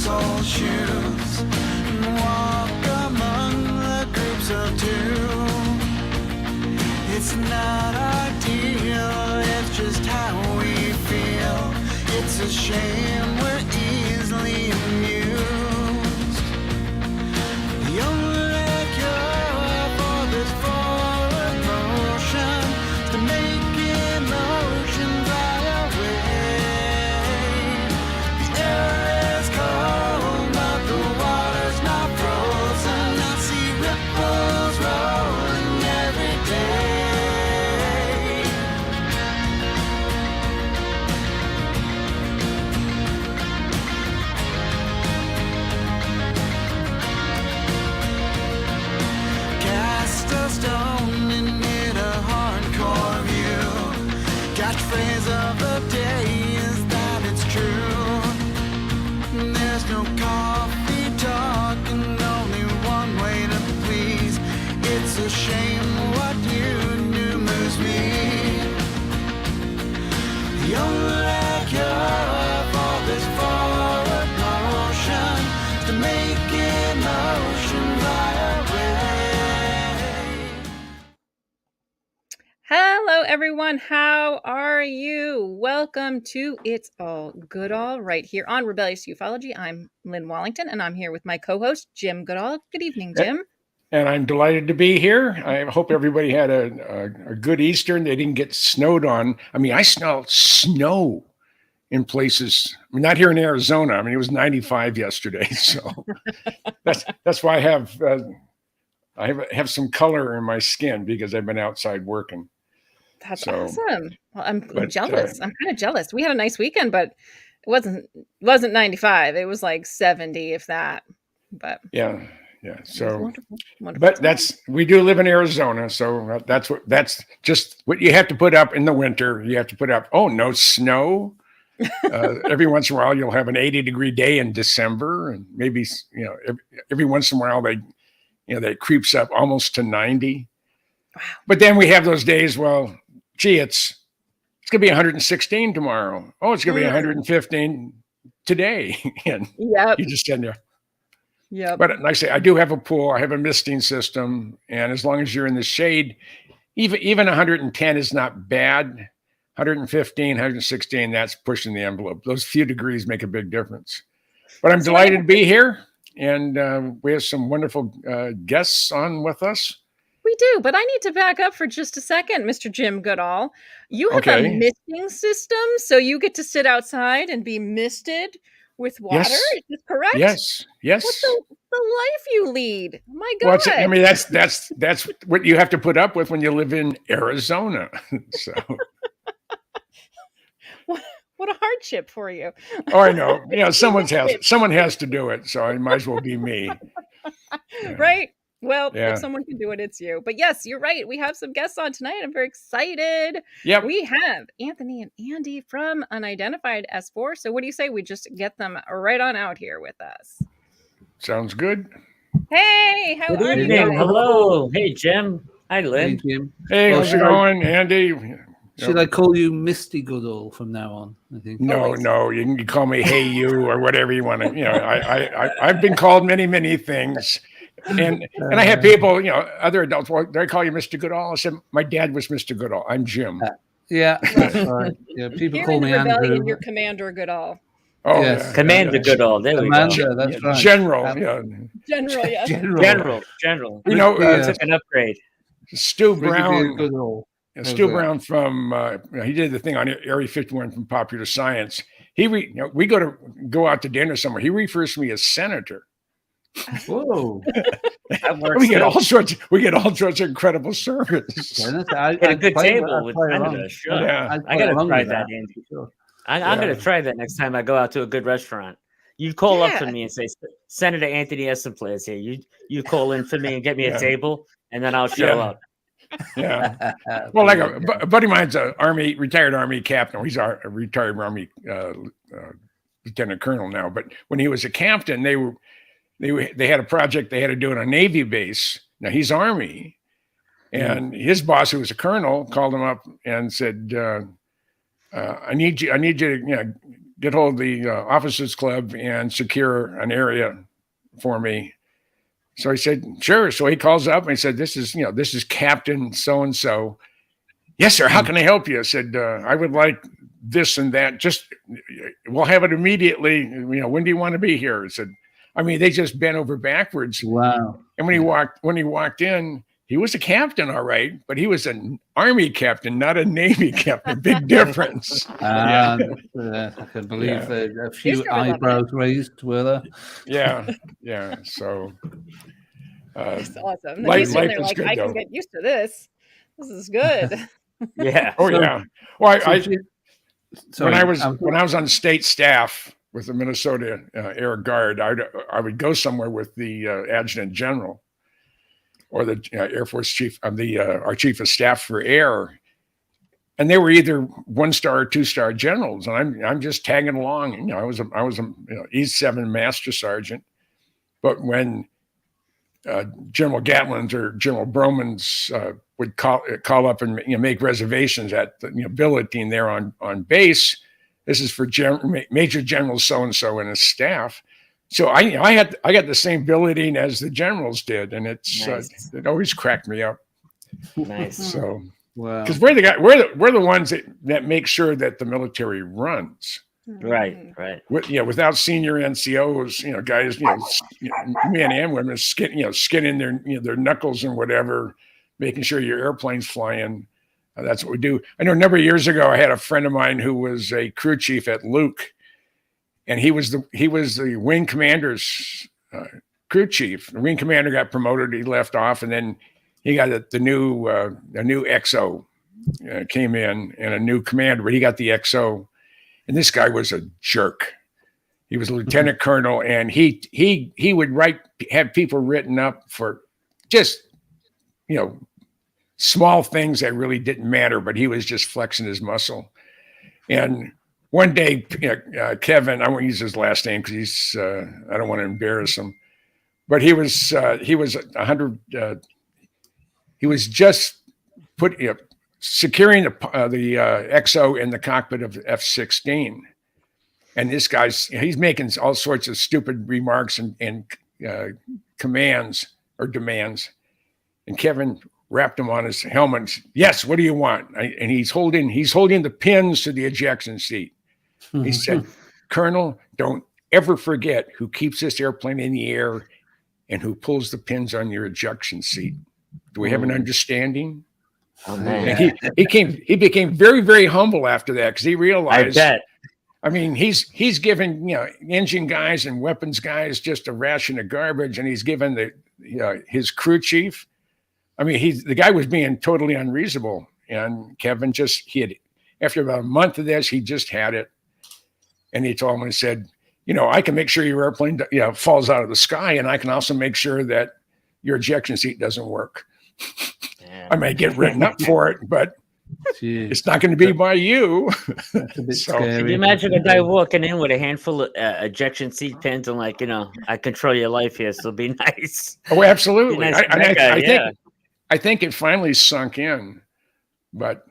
sole shoes and walk among the groups of two. It's not ideal, it's just how we feel. It's a shame we're easily amused. The only cure for this forward motion is to make emotion fly away. The air is cold, but the water's not frozen. I see ripples rolling every day. Cast a stone and hit a hardcore view. Catchphrase of the day is that it's true. There's no coffee talk and only one way to please. It's a shame what you do moves me. The only cure for this forward motion is to make emotion fly away. Hello, everyone. How are you? Welcome to It's All Goodall right here on Rebellious Ufology. I'm Lynn Wallington, and I'm here with my co-host, Jim Goodall. Good evening, Jim. And I'm delighted to be here. I hope everybody had a good Easter and they didn't get snowed on. I mean, I smelled snow in places. I mean, not here in Arizona. I mean, it was 95 yesterday. So that's why I have some color in my skin because I've been outside working. That's So, awesome. Well, I'm but, jealous. I'm kind of jealous. We had a nice weekend, but it wasn't 95. It was like 70, if that. But Yeah. it was So, wonderful. but we do live in Arizona. So that's just what you have to put up in the winter. You have to put up, oh, no snow. Every once in a while, you'll have an 80-degree day in December. And maybe, every once in a while, that creeps up almost to 90. Wow. But then we have those days, well, gee, it's going to be 116 tomorrow. Oh, it's going to be 115 today. And Yep. you just stand there. Yep. But like I say, I do have a pool. I have a misting system. And as long as you're in the shade, even 110 is not bad. 115, 116, that's pushing the envelope. Those few degrees make a big difference. But I'm delighted to be here. And we have some wonderful guests on with us. We do, but I need to back up for just a second, Mr. Jim Goodall. You have a misting system, so you get to sit outside and be misted with water. Yes. Is this correct? Yes. What's the life you lead? My God. Well, I mean, that's what you have to put up with when you live in Arizona. So. What a hardship for you. Oh, I know. Someone has to do it, so it might as well be me. Yeah. Right? Well, if someone can do it, it's you. But yes, you're right. We have some guests on tonight. I'm very excited. Yep. We have Anthony and Andy from Unidentified S4. So what do you say we just get them right on out here with us? Sounds good. Hey, how are you? Hello. Hey, Jim. Hi, Lynn. Hey, Jim. Hey, how's it going, Andy? Should I call you Misty Goodall from now on? I think. No. You can call me Hey You or whatever you want to. I've been called many things. And I have people, other adults, well, they call you Mr. Goodall. I said, my dad was Mr. Goodall. I'm Jim. Yeah, that's right. Yeah, people Here call in the me rebellion, Andrew. You're Commander Goodall. Oh, yes. yeah, Commander Goodall. There we go. That's right. General. General, yes. General. Took an upgrade. Stu Brown. Goodall. Stu Brown from he did the thing on Area 51 from Popular Science. We go out to dinner somewhere. He refers to me as senator. Whoa! we get all sorts of incredible service. I get a good table with Canada. Sure. Yeah. I gotta try that, Andy. Sure. I'm gonna try that next time I go out to a good restaurant. You call up for me and say, Senator Anthony Essenpla is here. You call in for me and get me a table, and then I'll show up. Yeah. Well, like a buddy of mine's a retired Army captain. He's a retired Army lieutenant colonel now. But when he was a captain, they had a project they had to do in a Navy base. Now he's Army, and his boss, who was a colonel, called him up and said, "I need you to get hold of the officers club and secure an area for me. So he said, sure. So he calls up and he said, this is Captain so-and-so. Yes, sir. How can I help you? I said, I would like this and that. Just, we'll have it immediately. When do you want to be here? I said, they just bent over backwards. Wow. And when he walked in, he was a captain, all right, but he was an Army captain, not a Navy captain. Big difference. I can believe a few eyebrows raised, were there? Yeah. So that's awesome. Life He's sitting there is like, good, I can though. get used to this. This is good. Yeah. Oh, yeah. Well, Sorry, when I was on state staff with the Minnesota Air Guard, I would go somewhere with the adjutant general or the Air Force chief, our chief of staff for air, and they were either 1-star or 2-star generals, and I'm just tagging along. I was a E7 master sergeant, but when General Gatlin's or General Broman's would call up and make reservations at the billeting there on base. This is for Major General so and so and his staff. So I got the same billeting as the generals did, and it's Nice. It always cracked me up. Nice. So wow. because we're the ones that make sure that the military runs. Right. Without senior NCOs, guys, men and women skinning their knuckles and whatever, making sure your airplane's flying. That's what we do. I know a number of years ago, I had a friend of mine who was a crew chief at Luke, and he was the wing commander's crew chief. The wing commander got promoted. He left off, and then he got the new XO came in, and a new commander, but he got the XO. And this guy was a jerk. He was a lieutenant colonel, and he would have people written up for just small things that really didn't matter, but he was just flexing his muscle. And one day, Kevin, I won't use his last name because I don't want to embarrass him, but he was 100. He was just securing the XO in the cockpit of the F-16. And this he's making all sorts of stupid remarks and commands or demands. And Kevin wrapped him on his helmet. Yes, what do you want? And he's holding the pins to the ejection seat. He said, Colonel, don't ever forget who keeps this airplane in the air and who pulls the pins on your ejection seat. Do we have an understanding? Oh, man. And he became very, very humble after that because he realized. I bet. He's given engine guys and weapons guys just a ration of garbage, and he's given his crew chief. The guy was being totally unreasonable, and Kevin after about a month of this, he just had it, and he told him, he said, I can make sure your airplane falls out of the sky, and I can also make sure that your ejection seat doesn't work. I may get written up for it, but it's not going to be by you. That's a bit So- scary. Can you imagine a guy walking in with a handful of ejection seat pins and I control your life here, so be nice. Oh, absolutely. Be nice to that guy, I think it finally sunk in, but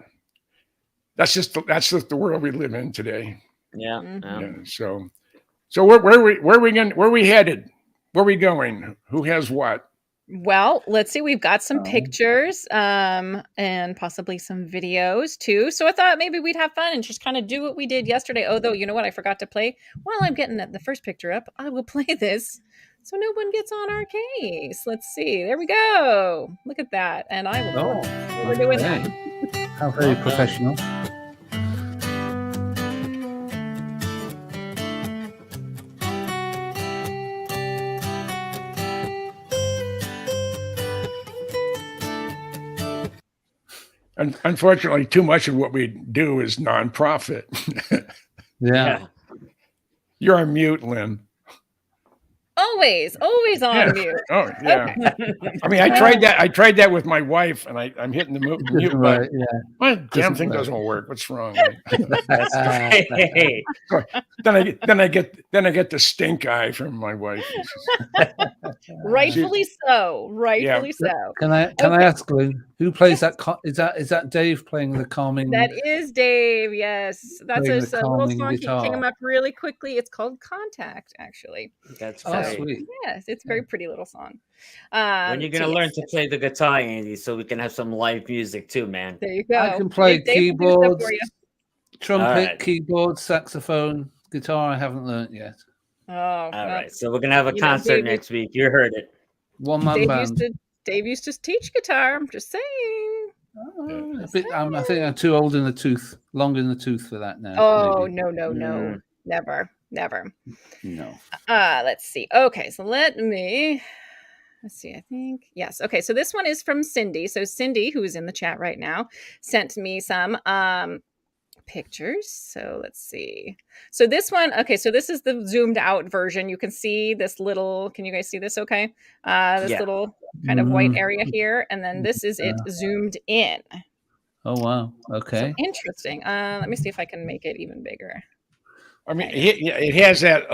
that's just the world we live in today. Yeah. Yeah. So where are we headed? Where are we going? Who has what? Well, let's see. We've got some pictures and possibly some videos too. So I thought maybe we'd have fun and just kind of do what we did yesterday. Although, you know what? I forgot to play. While I'm getting the first picture up, I will play this so no one gets on our case. Let's see. There we go. Look at that. And I will. We're doing that. How very professional. Unfortunately, too much of what we do is nonprofit. Yeah. You're on mute, Lynn. Oh, always on mute. Oh, yeah. Okay. I mean, I tried that with my wife, and I'm hitting the mute button. Right, yeah. My damn Doesn't thing work. doesn't work. What's wrong? That's great. then I get the stink eye from my wife. Rightfully so. Can I ask, Lynn, who plays that? Is that Dave playing the calming? That is Dave. Yes, that's Playing a the little calming song. He guitar. came up really quickly. It's called Contact, actually. That's Oh, great. sweet. Yes, it's a very pretty little song. When you're gonna learn to play the guitar, Andy, so we can have some live music too, man. There you go. I can play Dave will do stuff keyboards, for you. trumpet, Alright. keyboard, saxophone, guitar. I haven't learnt yet. Oh, All well, right, so we're gonna have a you know, concert Dave- next week. You heard it. One-man band. Dave used to teach guitar. I'm just saying. I think I'm too old in the tooth, long in the tooth for that now. Oh, maybe. no. Never. No. Let's see. Okay, so let's see, I think. Yes. Okay, so this one is from Cindy. So Cindy, who is in the chat right now, sent me some pictures. So let's see. So this one, okay, so this is the zoomed out version. You can see this little, can you guys see this okay? This little kind of white area here. And then this is it zoomed in. Oh, wow. Okay. So interesting. Let me see if I can make it even bigger. I mean, it has that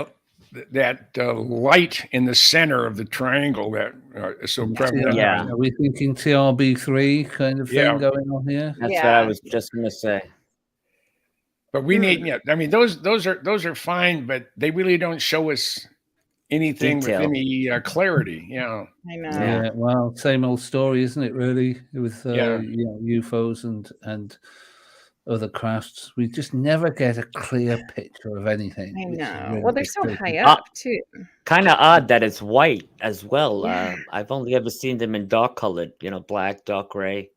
light in the center of the triangle that is so prevalent. Yeah. Are we thinking TRB3 kind of thing going on here? That's what I was just gonna say. But we need, I mean, those are fine, but they really don't show us anything Detail. with any clarity. Yeah. I know. Yeah. Well, same old story, isn't it? Really, with UFOs and other crafts, we just never get a clear picture of anything. I which is know. really Well, they're so frustrating. high up too. Kind of odd that it's white as well. Yeah. I've only ever seen them in dark colored, black, dark gray.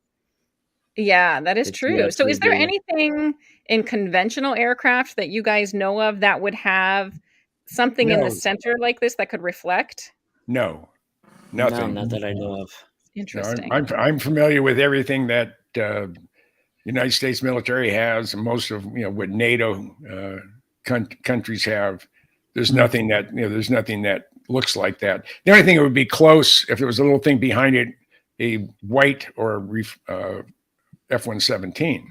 Yeah, that is It's true. So is there really- anything in conventional aircraft that you guys know of that would have something in No. the center like this that could reflect? No, No, nothing. not that I know of. No, Interesting. I'm familiar with everything that United States military has, and most of what NATO countries have. There's nothing that looks like that. The only thing that would be close if there was a little thing behind it, a white or F-117,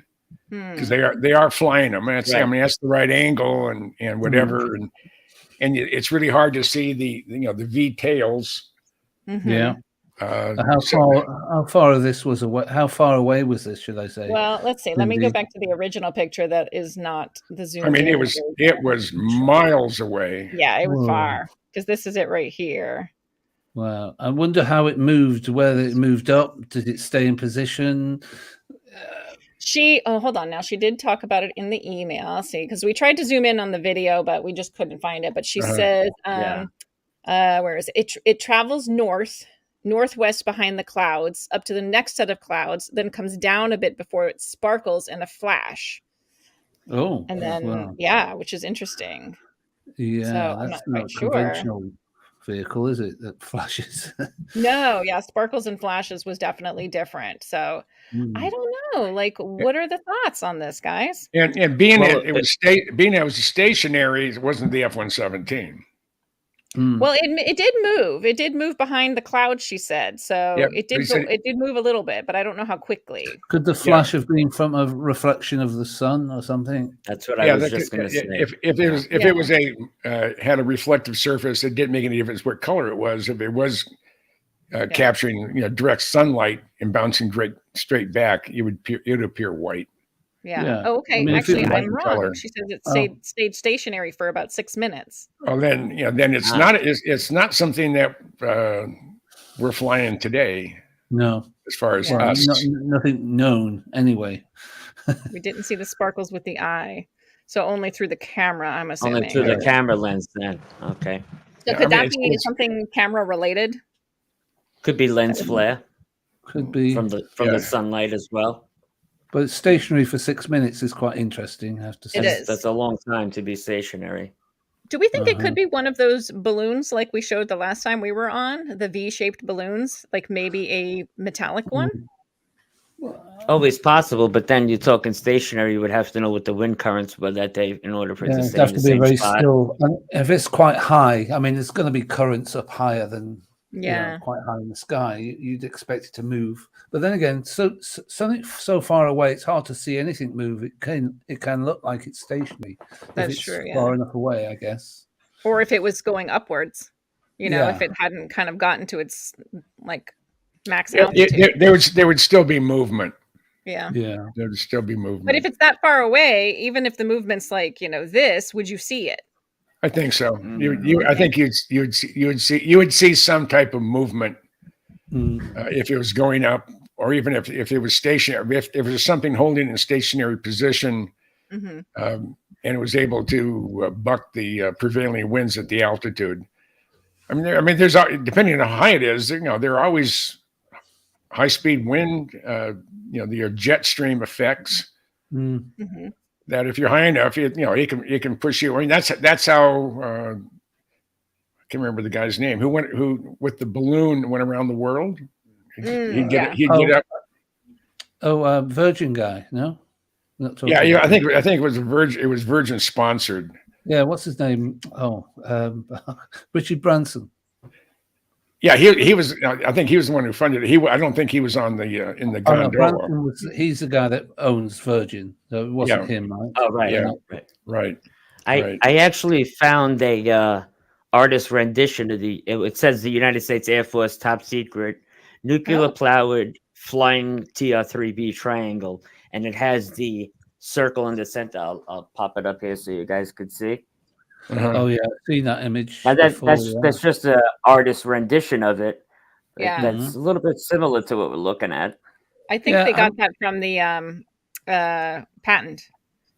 because they are flying them. And it's, I mean, that's the right angle and whatever, and it's really hard to see the V tails. Mhm. Yeah. How far of this was away? How far away was this? Should I say? Well, let's see. Let me go back to the original picture that is not the zoom. I mean, it was miles away. Yeah, it was Whoa. far because this is it right here. Wow. I wonder how it moved. Whether it moved up, did it stay in position? Hold on now. She did talk about it in the email. See, because we tried to zoom in on the video, but we just couldn't find it. But she says, where is it? It travels northwest behind the clouds up to the next set of clouds, then comes down a bit before it sparkles in a flash. Oh, And then, wow. which is interesting. Yeah, So I'm that's not not quite a sure. conventional vehicle, is it? That flashes. No, yeah, sparkles and flashes was definitely different. So I don't know. Like, what are the thoughts on this, guys? And being it was stationary, it wasn't the F-117. Well, it did move. It did move behind the clouds, she said. So it did move a little bit, but I don't know how quickly. Could the flash have been from a reflection of the sun or something? That's what I was just going to say. If it was had a reflective surface, it didn't make any difference what color it was. If it was capturing direct sunlight and bouncing straight back, it would appear white. Yeah. Oh, okay. I mean, actually, I'm wrong. color. She says it stayed stationary for about 6 minutes. Well, then it's not something that we're flying today. No, as far as us, nothing known anyway. We didn't see the sparkles with the eye, so only through the camera. I'm assuming only through the camera lens. Then okay. So could that be something camera related? Could be lens flare. Could be from the sunlight as well. But stationary for 6 minutes is quite interesting, I have to say. It is. That's a long time to be stationary. Do we think it could be one of those balloons like we showed the last time we were on, the V-shaped balloons, like maybe a metallic one? Always possible, but then you're talking stationary. You would have to know what the wind currents were that day in order for it to it'd stay have in to the be same very spot. still. And if it's quite high, I mean, there's going to be currents up higher than quite high in the sky. You'd expect it to move, but then again, something so far away, it's hard to see anything move. It can look like it's stationary. That's if it's true. far enough away, I guess. Or if it was going upwards, if it hadn't kind of gotten to its like max altitude, there would still be movement. Yeah. Yeah. There would still be movement. But if it's that far away, even if the movement's like, this, would you see it? I think so. I think you would see some type of movement if it was going up, or even if it was stationary. If there was something holding in a stationary position, and it was able to buck the prevailing winds at the altitude. I mean, there's depending on how high it is, there are always high speed wind. Your jet stream effects. That if you're high enough, it can push you. I mean, that's how I can't remember the guy's name who with the balloon went around the world. He'd get up. Oh, Virgin guy, no? Yeah, I think it was Virgin. It was Virgin sponsored. Yeah, what's his name? Oh, Richard Branson. Yeah, he was. I think he was the one who funded it. I don't think he was on the in the gondola. He's the guy that owns Virgin. So it wasn't him, right? Oh, right. Yeah, right. I actually found a artist rendition of it says the United States Air Force top secret nuclear powered flying TR-3B triangle, and it has the circle in the center. I'll pop it up here so you guys could see. Oh yeah, I've seen that image. Now that's just an artist rendition of it. Yeah, that's a little bit similar to what we're looking at. I think they got that from the patent,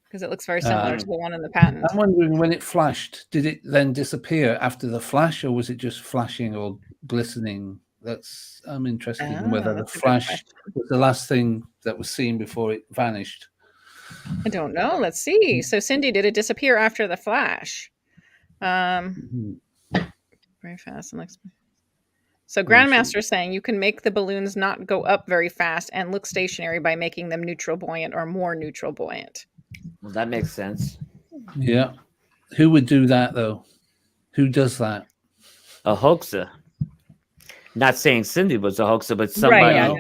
because it looks very similar to the one in the patent. I'm wondering, when it flashed, did it then disappear after the flash, or was it just flashing or glistening? I'm interested in whether the flash was the last thing that was seen before it vanished. I don't know. Let's see. So, Cindy, did it disappear after the flash? Very fast. So Grandmaster is saying you can make the balloons not go up very fast and look stationary by making them neutral buoyant or more neutral buoyant. Well, that makes sense. Yeah. Who would do that, though? Who does that? A hoaxer. Not saying Cindy was a hoaxer, but somebody,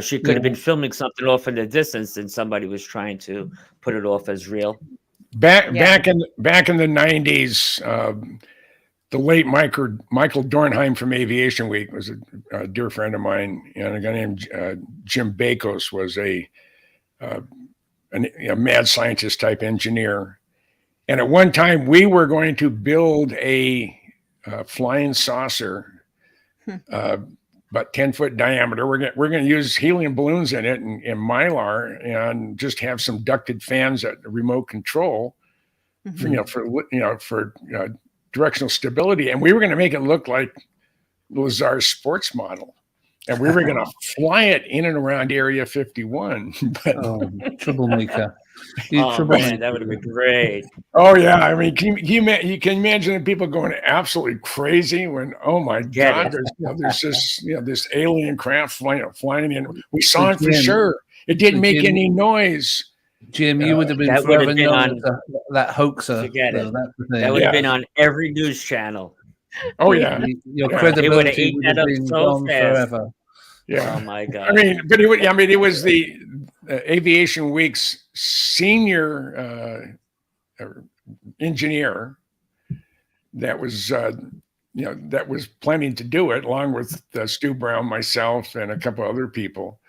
she could have been filming something off in the distance and somebody was trying to put it off as real. Back in the 90s, the late Michael Dornheim from Aviation Week was a dear friend of mine, and a guy named Jim Bakos was a mad scientist type engineer. And at one time, we were going to build a flying saucer, about 10-foot diameter. We're going to use helium balloons in it and Mylar, and just have some ducted fans at the remote control, for directional stability. And we were going to make it look like Lazar's sports model, and we were going to fly it in and around Area 51. But troublemaker. Man, that would have been great. Oh yeah, I mean, you can imagine people going absolutely crazy when, oh my God, there's this alien craft flying in. We saw it for sure. It didn't make any noise. Jim, you would have been forever known as that hoaxer. Forget it. That would have been on every news channel. Oh yeah, your credibility would have been gone forever. Yeah. Oh my God. I mean, but it was the Aviation Week's senior engineer that was planning to do it, along with Stu Brown, myself, and a couple other people,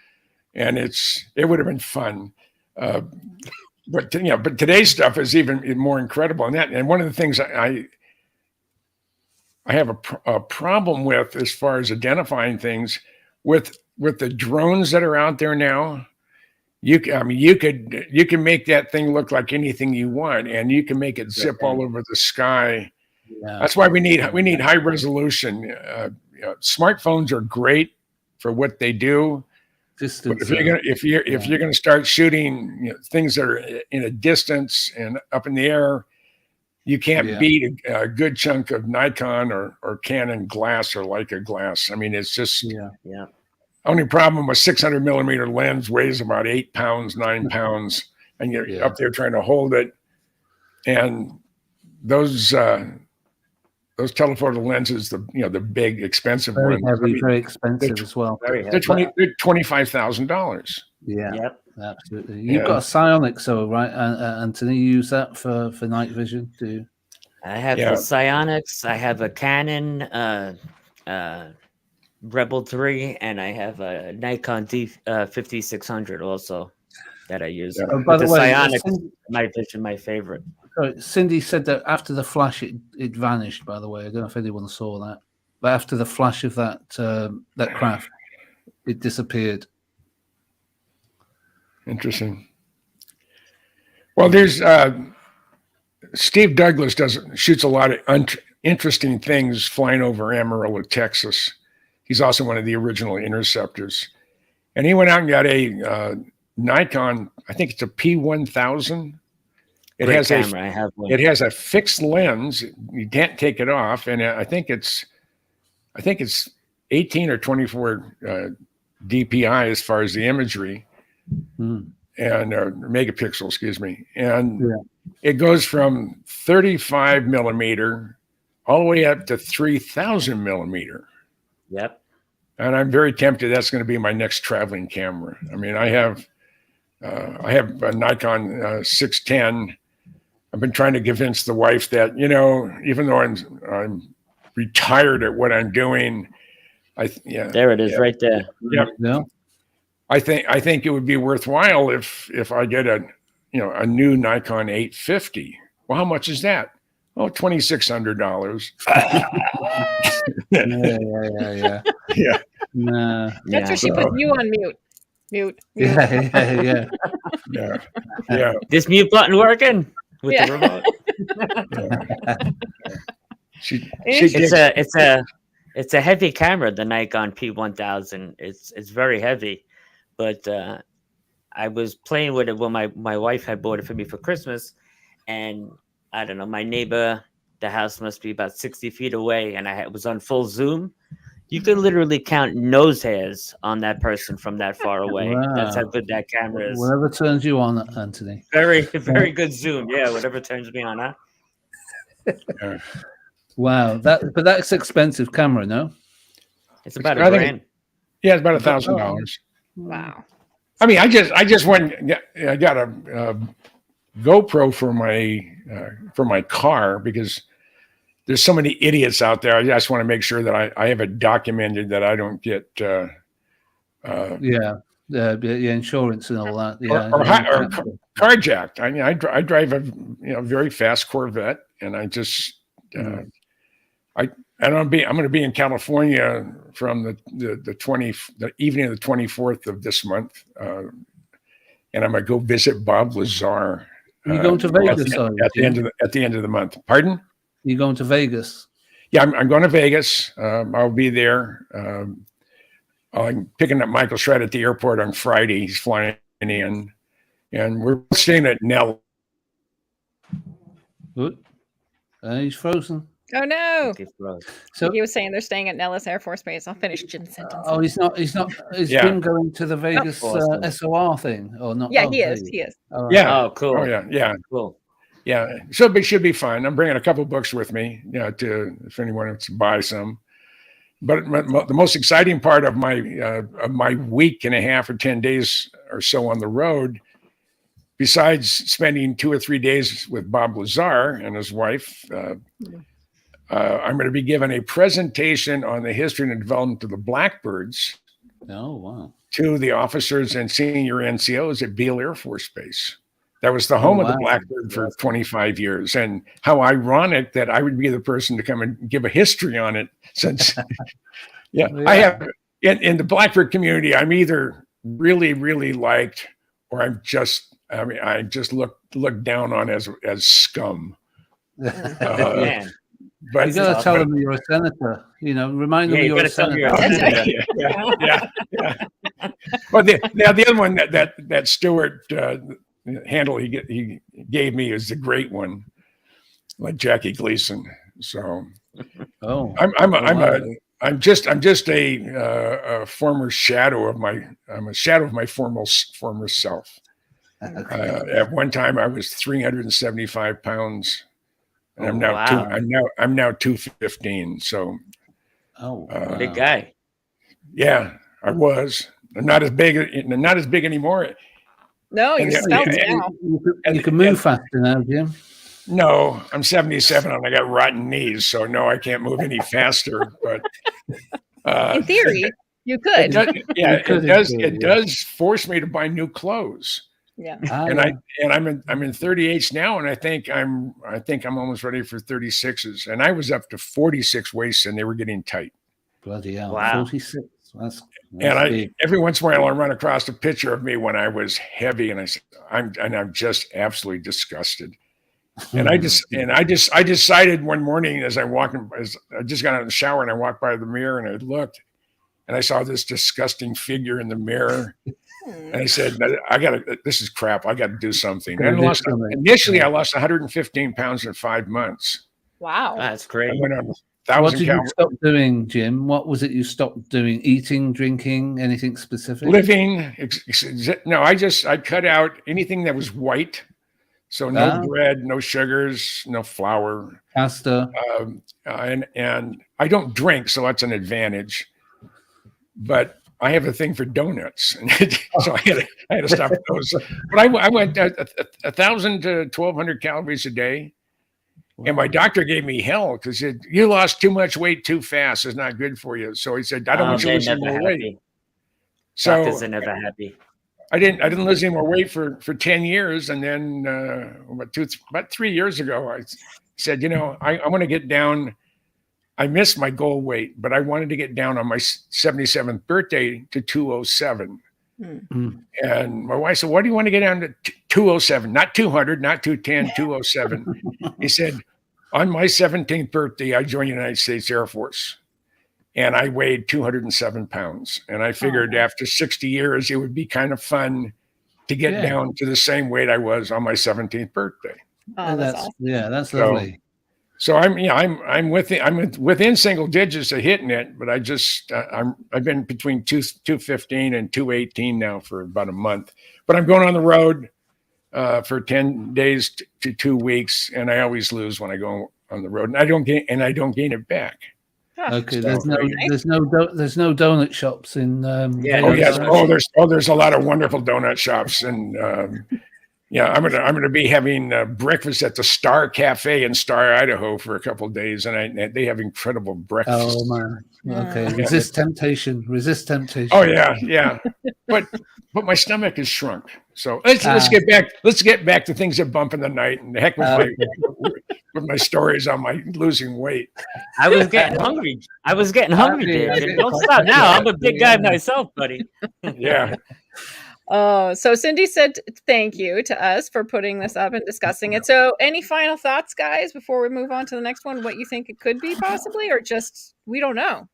and it would have been fun. But today's stuff is even more incredible than that. And one of the things I have a problem with, as far as identifying things, with the drones that are out there now, you can make that thing look like anything you want, and you can make it zip all over the sky. Yeah. That's why we need high resolution. Smartphones are great for what they do. But if you're gonna start shooting things that are in a distance and up in the air, you can't beat a good chunk of Nikon or Canon glass or Leica glass. I mean, it's just Only problem with 600 millimeter lens weighs about 8 pounds, 9 pounds, and you're up there trying to hold it. And those telephoto lenses, the big expensive very ones, heavy, very expensive as well. Very heavy. They're $25,000. Yeah. Yep. Absolutely. You've got a Psionic, so right, Anthony, you use that for night vision, do you? I have the Psionics. I have a Canon Rebel 3, and I have a Nikon D5600 also that I use. Yeah. By the way, Psionics, night vision, my favorite. Sorry, Cindy said that after the flash, it vanished. By the way, I don't know if anyone saw that, but after the flash of that craft, it disappeared. Interesting. Well, there's Steve Douglas shoots a lot of interesting things flying over Amarillo, Texas. He's also one of the original interceptors, and he went out and got a Nikon. I think it's a P1000. It Great has camera. I have one. It has a fixed lens. You can't take it off, and I think it's 18 or 24 DPI as far as the imagery. And megapixel, excuse me. And it goes from 35 millimeter all the way up to 3,000 millimeter. Yep. And I'm very tempted. That's going to be my next traveling camera. I mean, I have a Nikon 610. I've been trying to convince the wife that, even though I'm retired at what I'm doing, there it is, right there. Yep. Yeah. I think it would be worthwhile if I get a new Nikon 850. Well, how much is that? Oh, $2,600. Yeah. That's where she put you on mute. Yeah. This mute button working with the remote. It's a heavy camera, the Nikon P1000. It's very heavy, but I was playing with it when my wife had bought it for me for Christmas, and I don't know, my neighbor, the house must be about 60 feet away, and I was on full zoom. You could literally count nose hairs on that person from that far away. Wow. That's how good that camera is. Whatever turns you on, Anthony. Very, very good zoom. Yeah, whatever turns me on, huh? Wow, that's expensive camera, no? It's about $1,000. Yeah, it's about $1,000. Wow. I mean, I just went. I got a GoPro for my car because there's so many idiots out there. I just want to make sure that I have it documented that I don't get insurance and all that. Yeah, or carjacked. I mean, I drive a very fast Corvette, and I just I'm going to be in California from the evening of the 24th of this month, and I'm going to go visit Bob Lazar. You going to Vegas at the end of the month? Pardon? You going to Vegas? Yeah, I'm going to Vegas. I'll be there. I'm picking up Michael Shred at the airport on Friday. He's flying in, and we're staying at Nell. He's frozen. Oh no! So he was saying they're staying at Nellis Air Force Base. I'll finish Jim's sentence. Oh, he's not. Is Jim going to the Vegas SOR thing or not? Yeah, he is. Oh, right. Yeah. Oh, cool. Oh, yeah. Cool. Yeah. So it should be fun. I'm bringing a couple books with me, if anyone wants to buy some. But the most exciting part of my week and a half or 10 days or so on the road, besides spending 2 or 3 days with Bob Lazar and his wife, I'm going to be given a presentation on the history and development of the Blackbirds. Oh, wow. To the officers and senior NCOs at Beale Air Force Base. That was the home of the Blackbird for 25 years. And how ironic that I would be the person to come and give a history on it since, I have, in the Blackbird community, I'm either really, really liked or I just look down on as scum. But you got to tell them you're a senator. Remind them you're a senator. Yeah. Well, the other one that Stewart handle he gave me is the great one, like Jackie Gleason. So, I'm I'm just a former shadow of my. I'm a shadow of my former self. Okay. At one time, I was 375 pounds, and Oh, I'm now wow. I'm now 215. So, Wow. Big guy. yeah, I was. I'm not as big anymore. No, you're svelte now. You can move faster now, Jim. No, I'm 77 and I got rotten knees, so no, I can't move any faster. But In theory, you could. It does force me to buy new clothes. Yeah. I'm in 38s now, and I think I'm almost ready for 36s. And I was up to 46 waists, and they were getting tight. Bloody hell! Wow. 46. That's And big. every once in a while I run across a picture of me when I was heavy, and I'm just absolutely disgusted. And I decided one morning as I just got out of the shower and I walked by the mirror and I looked and I saw this disgusting figure in the mirror. And I said, this is crap. I got to do something. And initially I lost 115 pounds in 5 months. Wow. That's great. I went on What did you stop doing, Jim? What was it you stopped doing? Eating, drinking, anything specific? Living. No, I cut out anything that was white. So no bread, no sugars, no flour, pasta, and I don't drink, so that's an advantage. But I have a thing for donuts, so I had to stop those. But I went 1,000 to 1,200 calories a day, and my doctor gave me hell because he said you lost too much weight too fast. It's not good for you. So he said I don't want you to lose more weight. So doctors are never happy. I didn't lose any more weight for 10 years. And then about 3 years ago, I said, I want to get down. I missed my goal weight, but I wanted to get down on my 77th birthday to 207. Mm. And my wife said, what do you want to get down to 207? Not 200, not 210, 207. He said, on my 17th birthday, I joined the United States Air Force. And I weighed 207 pounds. And I figured after 60 years, it would be kind of fun to get down to the same weight I was on my 17th birthday. Oh, that's awesome. That's lovely. So I'm within single digits of hitting it, but I've been between 215 and 218 now for about a month. But I'm going on the road for 10 days to 2 weeks, and I always lose when I go on the road, and I don't gain it back. Okay, there's no donut shops in. There's a lot of wonderful donut shops, and I'm gonna be having breakfast at the Star Cafe in Star, Idaho, for a couple of days, and they have incredible breakfast. Oh man, okay. Resist temptation. Oh yeah. But my stomach is shrunk. So let's get back to things that bump in the night, and the heck with my stories on my losing weight. I was getting hungry. Dave. Don't stop now. I'm a big guy myself, buddy. Yeah. Oh, so Cindy said thank you to us for putting this up and discussing it. So any final thoughts, guys, before we move on to the next one? What you think it could be possibly, or just we don't know?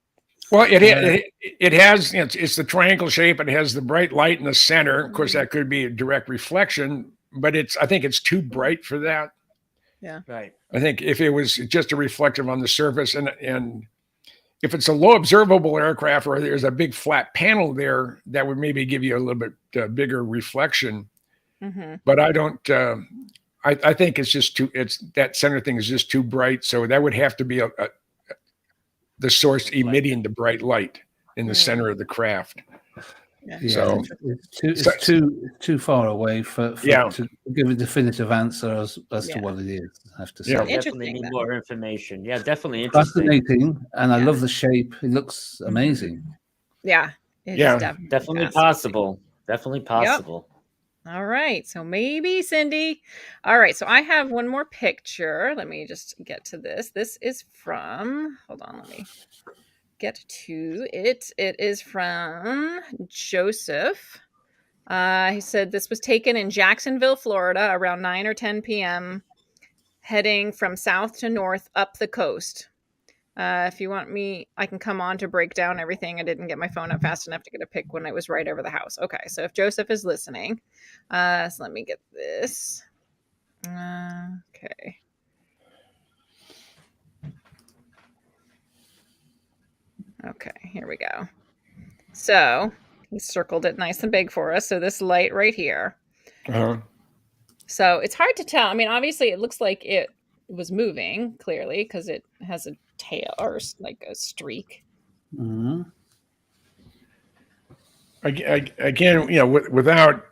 Well, it has, it's the triangle shape. It has the bright light in the center. Of course, that could be a direct reflection, but I think it's too bright for that. Yeah. Right. I think if it was just a reflective on the surface, and if it's a low observable aircraft or there's a big flat panel there, that would maybe give you a little bit bigger reflection. Mm-hmm. But I don't. I think it's just that center thing is just too bright. So that would have to be the source emitting the bright light in the center of the craft. Yeah. So it's too far away to give a definitive answer as to what it is. I have to say. Yeah, definitely need more information. Yeah, definitely interesting. Fascinating, and I love the shape. It looks amazing. Yeah. It is definitely possible. Definitely possible. Yep. All right. So maybe Cindy. All right. So I have one more picture. Let me just get to this. This is from. Hold on. Let me get to it. It is from Joseph. He said this was taken in Jacksonville, Florida, around 9 or 10 p.m., heading from south to north up the coast. If you want me, I can come on to break down everything. I didn't get my phone up fast enough to get a pic when it was right over the house. Okay, so if Joseph is listening, so let me get this. Okay. Okay, here we go. So he circled it nice and big for us. So this light right here. Uh-huh. So it's hard to tell. I mean, obviously it looks like it was moving clearly because it has a tail or like a streak. Mm-hmm. Again, without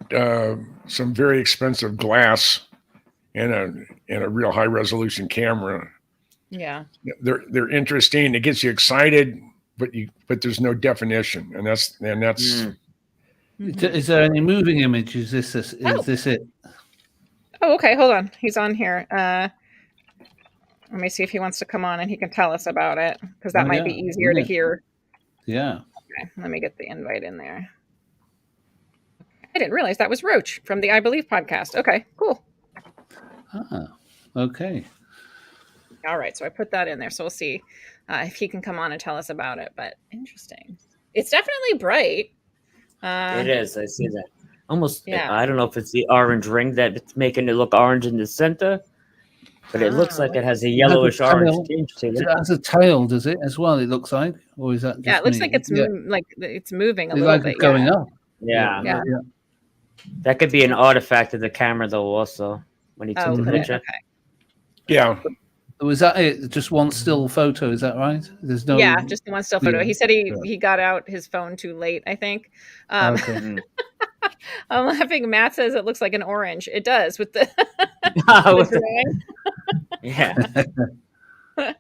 some very expensive glass and a real high resolution camera, Yeah, they're interesting. It gets you excited, but there's no definition, and that's. Is there any moving image? Is this it? Oh, okay. Hold on. He's on here. Let me see if he wants to come on and he can tell us about it because that might be easier to hear. Yeah. Okay, let me get the invite in there. I didn't realize that was Roach from the I Believe podcast. Okay, cool. Okay. All right, so I put that in there. So we'll see if he can come on and tell us about it. But interesting. It's definitely bright. It is. I see that. Almost. Yeah. I don't know if it's the orange ring that's making it look orange in the center, but it looks like it has a yellowish orange tinge to it. It has a tail, does it, as well? It looks like, or is that just it looks like it's it's moving a little like bit. It's going up. Yeah. That could be an artifact of the camera, though. Also, when he took the picture. Okay. Yeah. Was that it? Just one still photo? Is that right? There's no. Yeah, just the one still photo. He said he got out his phone too late. I think. Okay. I'm laughing. Matt says it looks like an orange. It does with the. Yeah.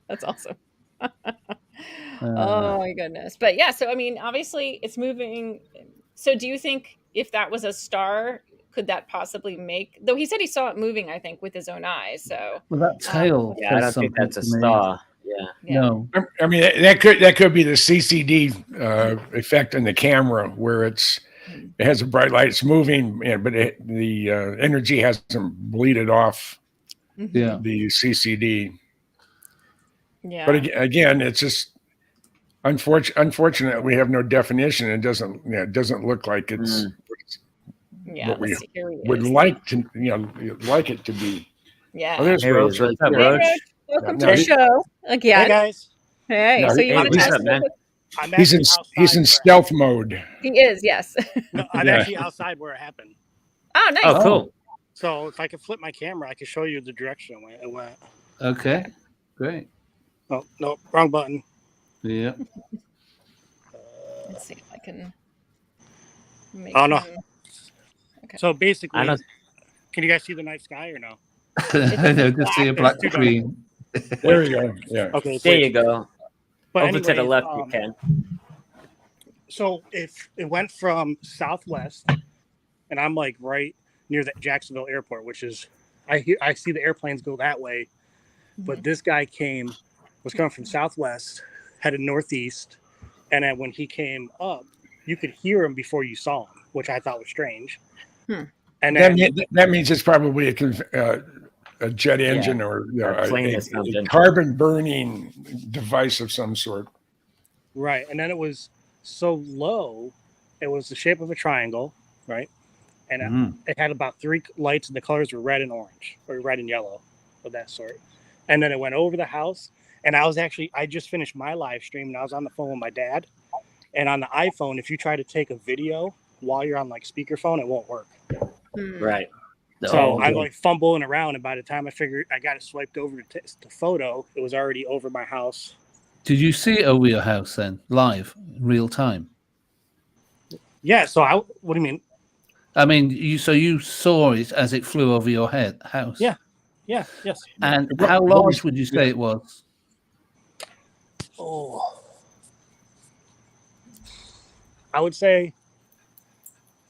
That's awesome. Oh my goodness. But yeah, so I mean, obviously it's moving. So do you think if that was a star, could that possibly make, though he said he saw it moving, I think, with his own eyes. So that tail. I don't think that's a star. Yeah. No. I mean, that could be the CCD effect in the camera where it has a bright light, it's moving, but the energy hasn't bleeded off the CCD. Yeah. But again, it's just unfortunate we have no definition. It doesn't look like it's what we would like to like it to be. Yeah. Oh, there's Roach. Welcome to the show again. Hey guys. Hey. So you want to test it? He's in stealth mode. He is, yes. No, I'm actually outside where it happened. Oh, nice. Oh, cool. So if I could flip my camera, I could show you the direction it went. Okay. Great. Oh, no, wrong button. Yeah. Let's see if I can make Oh, no. Okay. So basically, can you guys see the night sky or no? No, just see a black screen. There you go. Yeah. Okay. There you go. But Over to the left, you can. So if it went from southwest, and I'm like right near the Jacksonville airport, which is, I see the airplanes go that way, but this guy was coming from southwest, headed northeast, and then when he came up, you could hear him before you saw him, which I thought was strange. And then, that means it's probably a jet engine or a carbon burning device of some sort. Right. And then it was so low, it was the shape of a triangle, right? And it had about 3 lights, and the colors were red and orange, or red and yellow, of that sort. And then it went over the house. And I just finished my live stream, and I was on the phone with my dad. And on the iPhone, if you try to take a video while you're on like speakerphone, it won't work. Right. So I'm like fumbling around, and by the time I figured I got it swiped over to photo, it was already over my house. Did you see it over your house then, live, in real time? Yeah. So what do you mean? I mean, you saw it as it flew over your house. Yeah. Yeah. Yes. And how large would you say it was? Oh, I would say,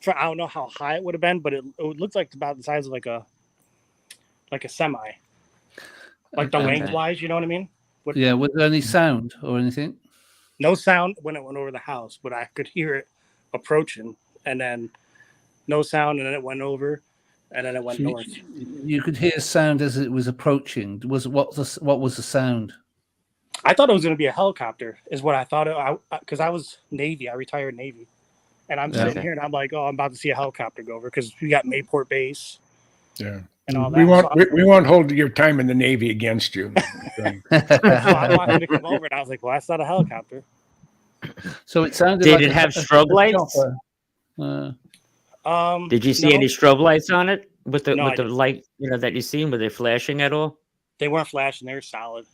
I don't know how high it would have been, but it looked like about the size of like a semi, like the lengthwise. You know what I mean? Was there any sound or anything? No sound when it went over the house, but I could hear it approaching, and then no sound, and then it went over, and then it went north. You could hear sound as it was approaching. What was the sound? I thought it was going to be a helicopter, is what I thought. Because I was Navy, I retired Navy, and I'm sitting here and I'm like, oh, I'm about to see a helicopter go over because we got Mayport Base. Yeah. And all that. We won't hold your time in the Navy against you. So I wanted to come over, and I was like, well, that's not a helicopter. So it sounded Did like it have strobe lights? Did you see any strobe lights on it with the light, that you seen? Were they flashing at all? They weren't flashing. They were solid.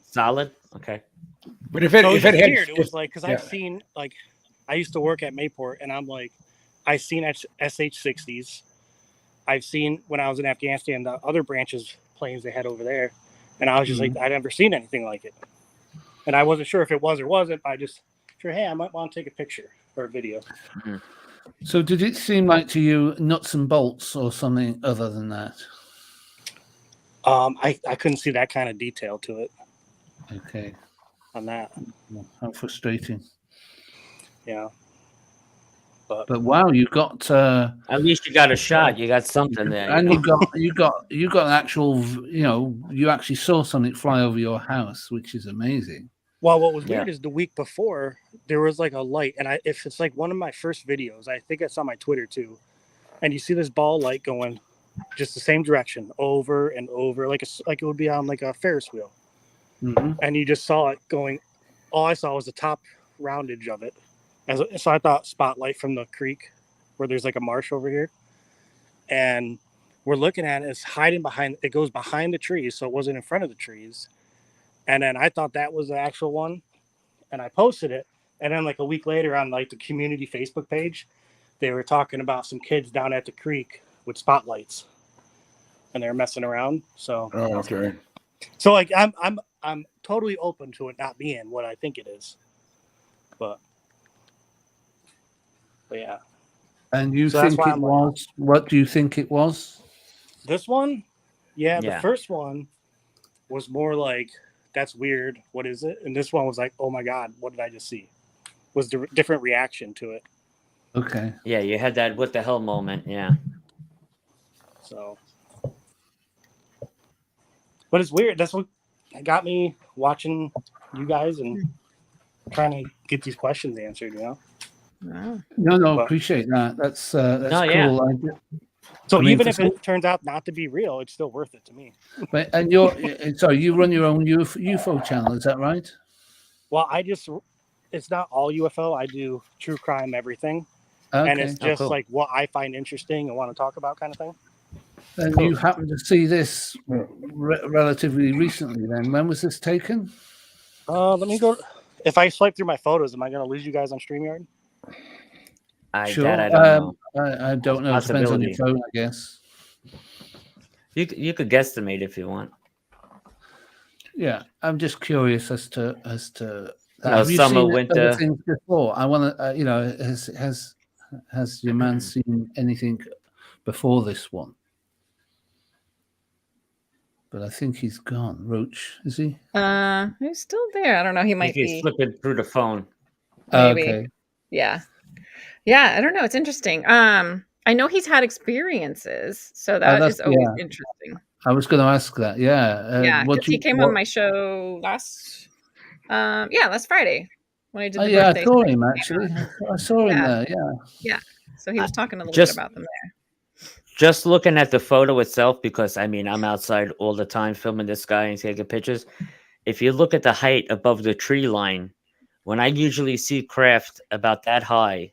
Solid? Okay. But if it had weird, it was like, because I've seen, like, I used to work at Mayport, and I'm like, I've seen SH-60s. I've seen, when I was in Afghanistan, the other branches planes they had over there, and I was just like, I'd never seen anything like it, and I wasn't sure if it was or wasn't. I just sure, hey, I might want to take a picture or a video. Mm-hmm. So did it seem like to you nuts and bolts or something other than that? I couldn't see that kind of detail to it. Okay. On that. How frustrating. Yeah. But wow, you got at least you got a shot. You got something there. And you got an actual, you actually saw something fly over your house, which is amazing. Well, what was weird is the week before there was like a light, and if it's like one of my first videos, I think it's on my Twitter too, and you see this ball light going just the same direction over and over, like it would be on like a Ferris wheel, and you just saw it going. All I saw was the top roundage of it, so I thought spotlight from the creek where there's like a marsh over here, and we're looking at it. It's hiding behind. It goes behind the trees, so it wasn't in front of the trees. And then I thought that was the actual one, and I posted it. And then like a week later on like the community Facebook page, they were talking about some kids down at the creek with spotlights, and they're messing around. So okay. So like I'm totally open to it not being what I think it is, but yeah. And you think it was? What do you think it was? This one, the first one was more like, that's weird. What is it? And this one was like, oh my God, what did I just see? Was the different reaction to it. Okay. Yeah, you had that what the hell moment. Yeah. So, but it's weird. That's what got me watching you guys and trying to get these questions answered, Wow. No, appreciate that. That's cool. Yeah. So even if it turns out not to be real, it's still worth it to me. But and you run your own UFO channel, is that right? Well, it's not all UFO. I do true crime, everything, and it's just like what I find interesting and want to talk about, kind of thing. And you happen to see this relatively recently. Then when was this taken? Let me go. If I swipe through my photos, am I going to lose you guys on StreamYard? Sure. I don't know. I don't know. It depends on your phone, I guess. You could guesstimate if you want. Yeah, I'm just curious as to have you summer, seen winter things before? I want to, has your man seen anything before this one? But I think he's gone. Roach, is he? He's still there. I don't know. He might be flipping through the phone. Maybe. Okay. Yeah. I don't know. It's interesting. I know he's had experiences, so that is always interesting. I was going to ask that. Yeah. He came on my show last Friday when I did the birthday. I saw him actually. I saw him there. Yeah. So he was talking a little bit about them there. Just looking at the photo itself, because I mean, I'm outside all the time filming this guy and taking pictures. If you look at the height above the tree line, when I usually see craft about that high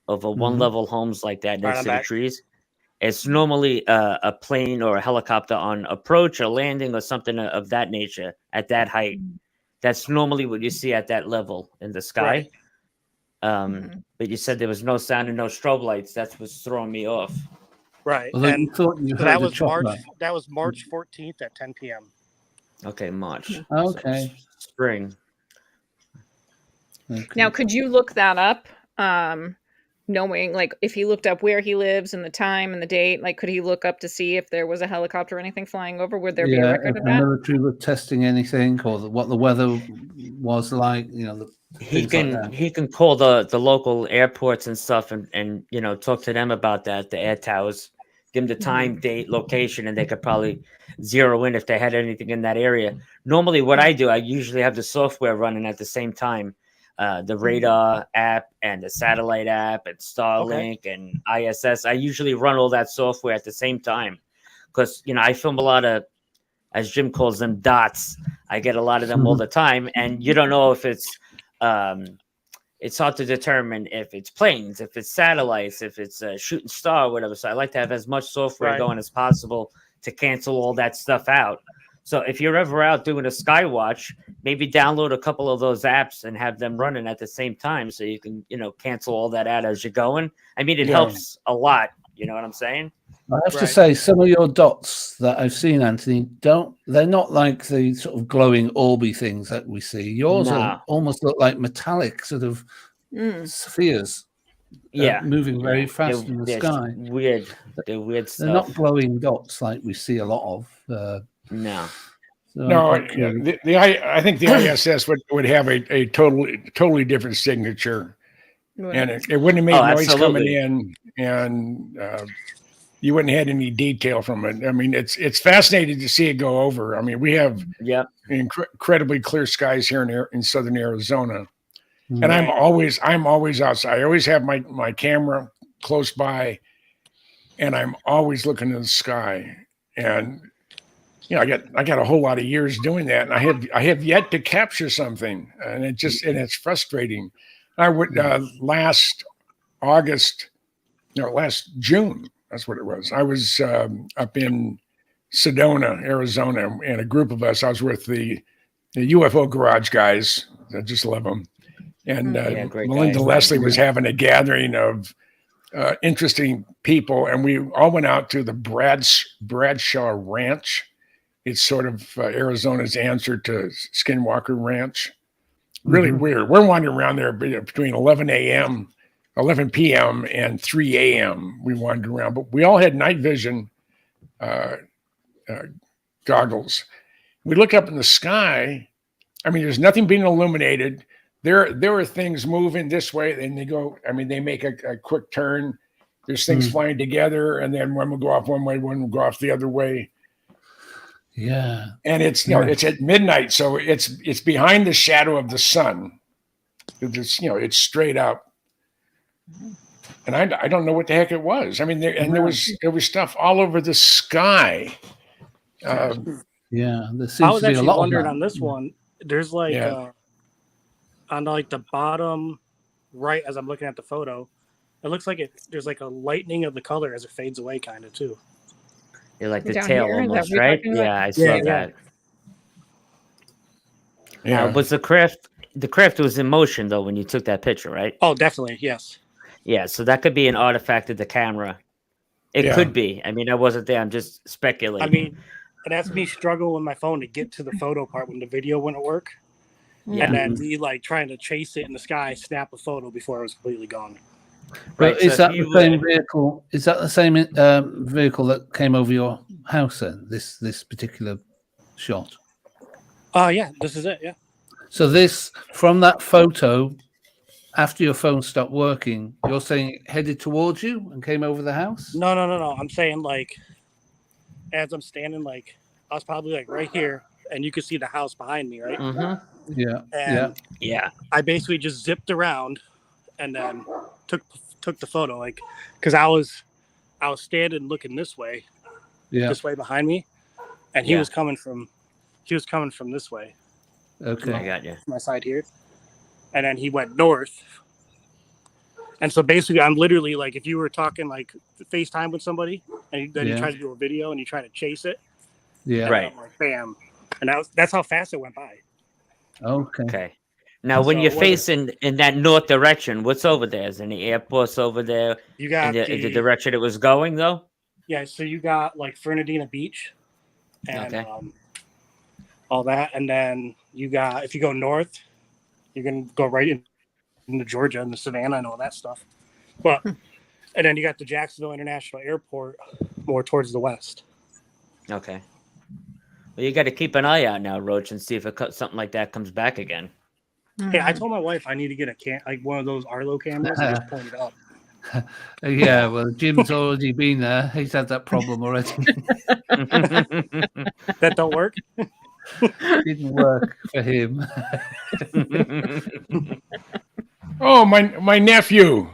over one-level homes like that next to the trees, it's normally a plane or a helicopter on approach or landing or something of that nature at that height. That's normally what you see at that level in the sky. Right. But you said there was no sound and no strobe lights. That's what's throwing me off. Right. Well, and that was March 14th at 10 p.m. Okay, March. Okay. So spring. Okay. Now, could you look that up? Knowing, like, if he looked up where he lives and the time and the date, like, could he look up to see if there was a helicopter or anything flying over? Would there be a record of that? The military were testing anything, or what the weather was like, he can call the local airports and stuff and talk to them about that, the air towers, give them the time, date, location, and they could probably zero in if they had anything in that area. Normally what I do, I usually have the software running at the same time, the radar app and the satellite app and Starlink and ISS. I usually run all that software at the same time because I film a lot of, as Jim calls them, dots. I get a lot of them all the time, and you don't know if it's it's hard to determine if it's planes, if it's satellites, if it's a shooting star, or whatever. So I like to have as much software going as possible to cancel all that stuff out. So if you're ever out doing a sky watch, maybe download a couple of those apps and have them running at the same time, so you can, cancel all that out as you're going. I mean, it helps a lot. You know what I'm saying? I have to say, some of your dots that I've seen, Anthony, they're not like the sort of glowing orby things that we see. Yours almost look like metallic sort of spheres. Moving very fast in the sky. They're weird stuff. They're not glowing dots like we see a lot of. No. So no, I think the ISS would have a totally different signature, and it wouldn't have made noise coming in, and you wouldn't have had any detail from it. I mean, it's fascinating to see it go over. I mean, we have incredibly clear skies here in southern Arizona, and I'm always outside. I always have my camera close by, and I'm always looking in the sky. And I got a whole lot of years doing that, and I have yet to capture something, and it's frustrating. I would last June. That's what it was. I was up in Sedona, Arizona, and a group of us. I was with the UFO Garage guys. I just love them. And Melinda Leslie was having a gathering of interesting people, and we all went out to the Bradshaw Ranch. It's sort of Arizona's answer to Skinwalker Ranch. Really weird. We're wandering around there between 11 p.m. and 3 a.m. We wandered around, but we all had night vision goggles. We look up in the sky. I mean, there's nothing being illuminated. There are things moving this way, and they make a quick turn. There's things flying together, and then one will go off one way, one will go off the other way. Yeah. And it's it's at midnight, so it's behind the shadow of the sun. It's straight up. And I don't know what the heck it was. I mean, there was stuff all over the sky. There seems I was to be actually a lot wondering on this one. There's on the bottom right, as I'm looking at the photo, it looks like there's like a lightening of the color as it fades away, kind of too. You're like the Down tail here, almost, right? Yeah, I saw that. Yeah. Was the craft was in motion though when you took that picture, right? Oh, definitely, yes. Yeah, so that could be an artifact of the camera. It could be. I mean, I wasn't there. I'm just speculating. I mean, that's me struggle with my phone to get to the photo part when the video wouldn't work. Yeah. And then me trying to chase it in the sky, snap a photo before it was completely gone. Right. Is that the same vehicle? Is that the same vehicle that came over your house then? This particular shot? Yeah, this is it. Yeah. So this from that photo, after your phone stopped working, you're saying it headed towards you and came over the house? No. I'm saying as I'm standing, I was probably right here, and you could see the house behind me, right? Mm-hmm. Yeah. Yeah. I basically just zipped around and then took the photo, because I was standing looking this way, this way behind me, and he was coming from this way. Okay, I got you. My side here, and then he went north, and so basically I'm literally if you were talking FaceTime with somebody, and then you try to do a video and you try to chase it, right, bam, and that's how fast it went by. Okay. Now, when you're facing in that north direction, what's over there? Is there any airports over there? You got the direction it was going, though? Yeah, so you got Fernandina Beach and all that. And then you got, if you go north, you're going to go right into Georgia and the Savannah and all that stuff. But, and then you got the Jacksonville International Airport more towards the west. Okay. Well, you got to keep an eye out now, Roach, and see if something like that comes back again. Hey, I told my wife I need to get one of those Arlo cameras and just point it up. Yeah, well, Jim's already been there. He's had that problem already. That don't work? Didn't work for him. Oh, my nephew,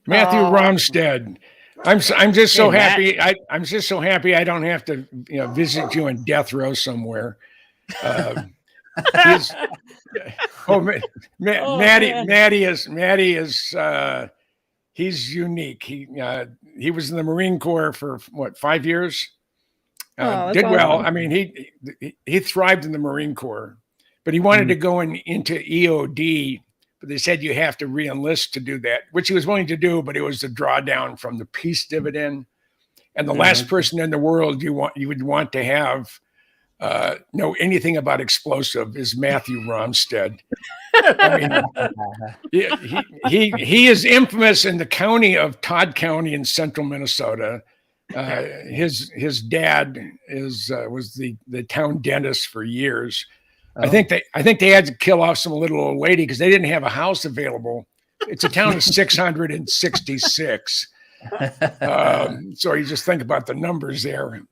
Matthew Romstead. I'm just so happy. I'm just so happy I don't have to visit you in death row somewhere. He's, Maddie is he's unique. He was in the Marine Corps for what, 5 years? Did well. Awesome. I mean, he thrived in the Marine Corps, but he wanted to go into EOD, but they said you have to re-enlist to do that, which he was willing to do, but it was a drawdown from the peace dividend. And the last person in the world you would want to have know anything about explosive is Matthew Romstead. I mean, he is infamous in the county of Todd County in central Minnesota. His dad was the town dentist for years. I think they had to kill off some little old lady because they didn't have a house available. It's a town of 666. So you just think about the numbers there.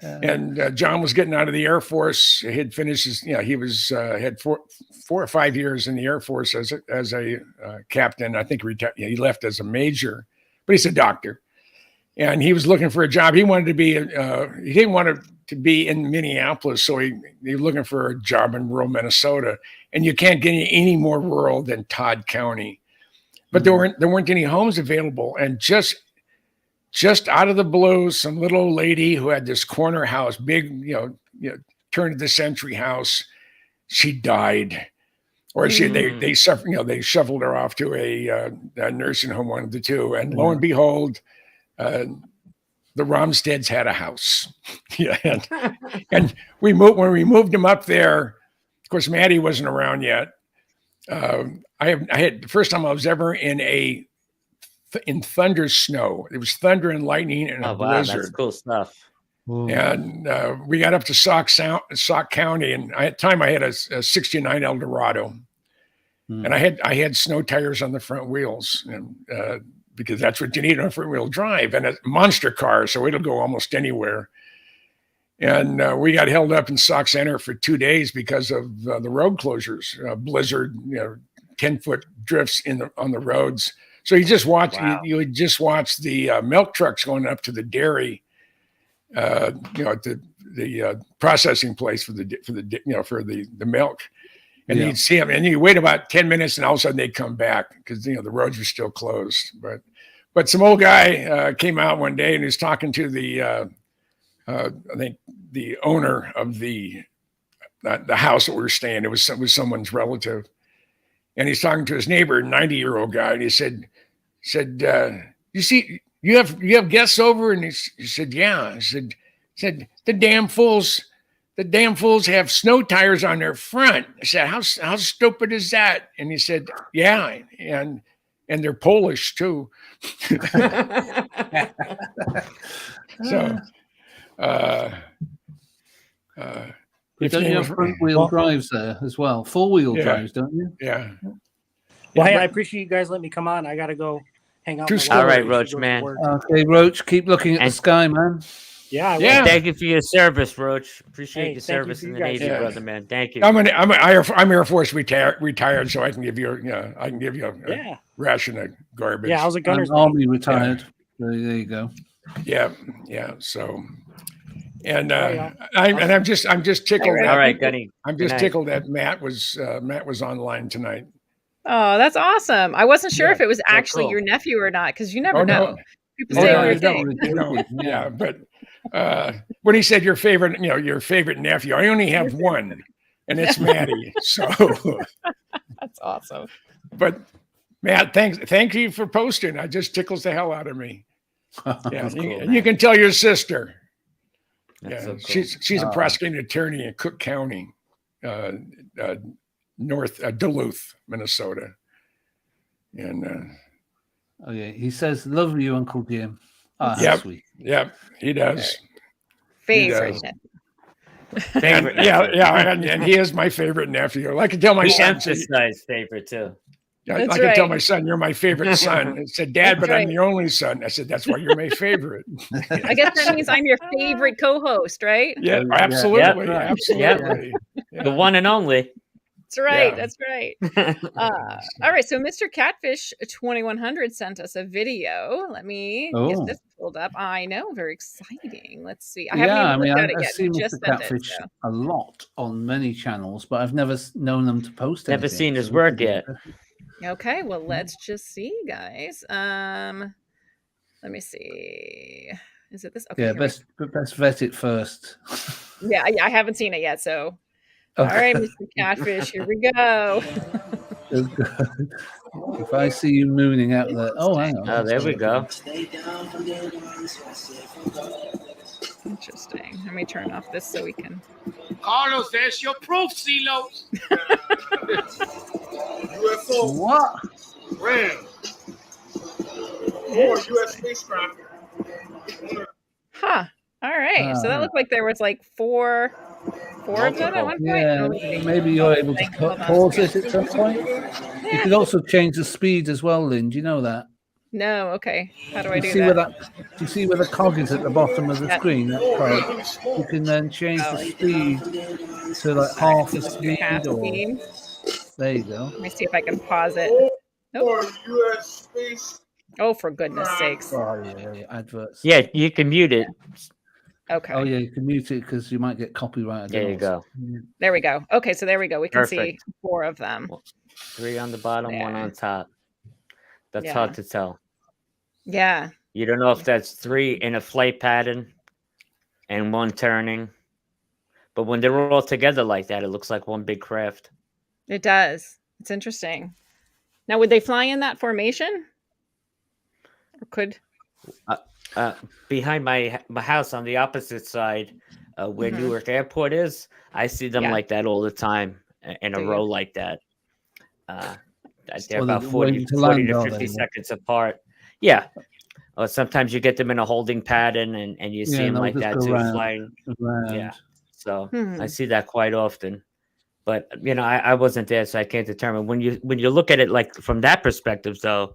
And John was getting out of the Air Force. He had finished his, he was had 4 or 5 years in the Air Force as a captain. I think he left as a major, but he's a doctor. And he was looking for a job. He wanted to be, he didn't want to be in Minneapolis. So he was looking for a job in rural Minnesota. And you can't get any more rural than Todd County. But there weren't any homes available. And just out of the blue, some little old lady who had this corner house, big, turn of the century house, she died. Or they shuffled her off to a nursing home, one of the two. And lo and behold, the Romsteads had a house. And when we moved them up there, of course, Maddie wasn't around yet. I had the first time I was ever in thunder snow. It was thunder and lightning and a blizzard. That's cool stuff. And we got up to Sauk County, and at the time I had a 69 Eldorado, and I had snow tires on the front wheels, and because that's what you need on a front wheel drive, and a monster car, so it'll go almost anywhere. And we got held up in Sauk Center for 2 days because of the road closures, blizzard, 10-foot drifts on the roads. So you just watch, you would just watch the milk trucks going up to the dairy, at the processing place for the milk, and you'd see them, and you wait about 10 minutes, and all of a sudden they'd come back because the roads were still closed. But some old guy came out one day and he was talking to the I think the owner of the house that we were staying. It was someone's relative, and he's talking to his neighbor, 90-year-old guy, and he said, "You see, you have guests over?" And he said, "Yeah." He said, "The damn fools have snow tires on their front." I said, "How stupid is that?" And he said, "Yeah, and they're Polish too." So. Don't you have front-wheel drives there as well? Four-wheel drives, don't you? Yeah. Well, hey, I appreciate you guys letting me come on. I got to go hang out. All right, Roach, man. Okay, Roach, keep looking at the sky, man. Yeah. Thank you for your service, Roach. Appreciate your service in the Navy, brother, man. Thank you. I'm Air Force retired, so I can give you a ration of garbage. Yeah, I was a gunner's Army retired. There you go. Yeah. So. And I'm just tickled. All right, Gunny. I'm just tickled that Matt was online tonight. Oh, that's awesome! I wasn't sure if it was actually your nephew or not, because you never know. People say weird things. Yeah, but when he said your favorite nephew, I only have one, and it's Maddie. So that's awesome. But Matt, thank you for posting. It just tickles the hell out of me. Yeah, cool, you can tell your sister. That's so cool. She's a prosecuting attorney in Cook County, north Duluth, Minnesota. And he says, "Love you, Uncle Jim." Sweet. Yep, he does. Favorite. And he is my favorite nephew. I can tell my son. Emphasize favorite too. I can tell my son, "You're my favorite son." He said, "Dad, but I'm the only son." I said, "That's why you're my favorite." I guess that means I'm your favorite co-host, right? Yeah, absolutely. Yep. The one and only. That's right. Yeah. That's right. All right. So Mr. Catfish 2100 sent us a video. Let me get this pulled up. I know. Very exciting. Let's see. I haven't even looked at it I've yet. seen Just Mr. sent Catfish it, so. a lot on many channels, but I've never known them to post anything. Never seen his work yet. Okay. Well, let's just see, guys. Let me see. Is it this? Okay. Yeah, best vet it first. Yeah, I haven't seen it yet. So, all right, Mr. Catfish, here we go. If I see you mooning out there, hang on. Oh, there we go. Interesting. Let me turn off this so we can. Carlos, there's your proof, CeeLos. UFO. What? Ram. More U.S. spacecraft. Huh. All right. So that looked like there was like four of them at one point. Yeah, maybe you're able to pause it at some point. Yeah. You could also change the speed as well, Lynn. Do you know that? No. Okay. How do I do that? Do you see where the cog is at the bottom of the screen? That cog. You can then change the speed to like half the speed. There you go. Let me see if I can pause it. Oh, for goodness sakes. Oh, yeah, adverts. Yeah, you can mute it. Okay. Oh, yeah, you can mute it because you might get copyrighted. There you go. There we go. Okay, so there we go. We can see 4 of them. 3 on the bottom, 1 on top. That's hard to tell. Yeah. You don't know if that's 3 in a flight pattern and 1 turning. But when they're all together like that, it looks like one big craft. It does. It's interesting. Now, would they fly in that formation? Or could... behind my house on the opposite side, where Newark Airport is, I see them like that all the time in a row like that. They're about 40 to 50 seconds apart. Yeah. Or sometimes you get them in a holding pattern and you see them like that too, flying. Yeah. So I see that quite often. But I wasn't there, so I can't determine. When you look at it like from that perspective, though,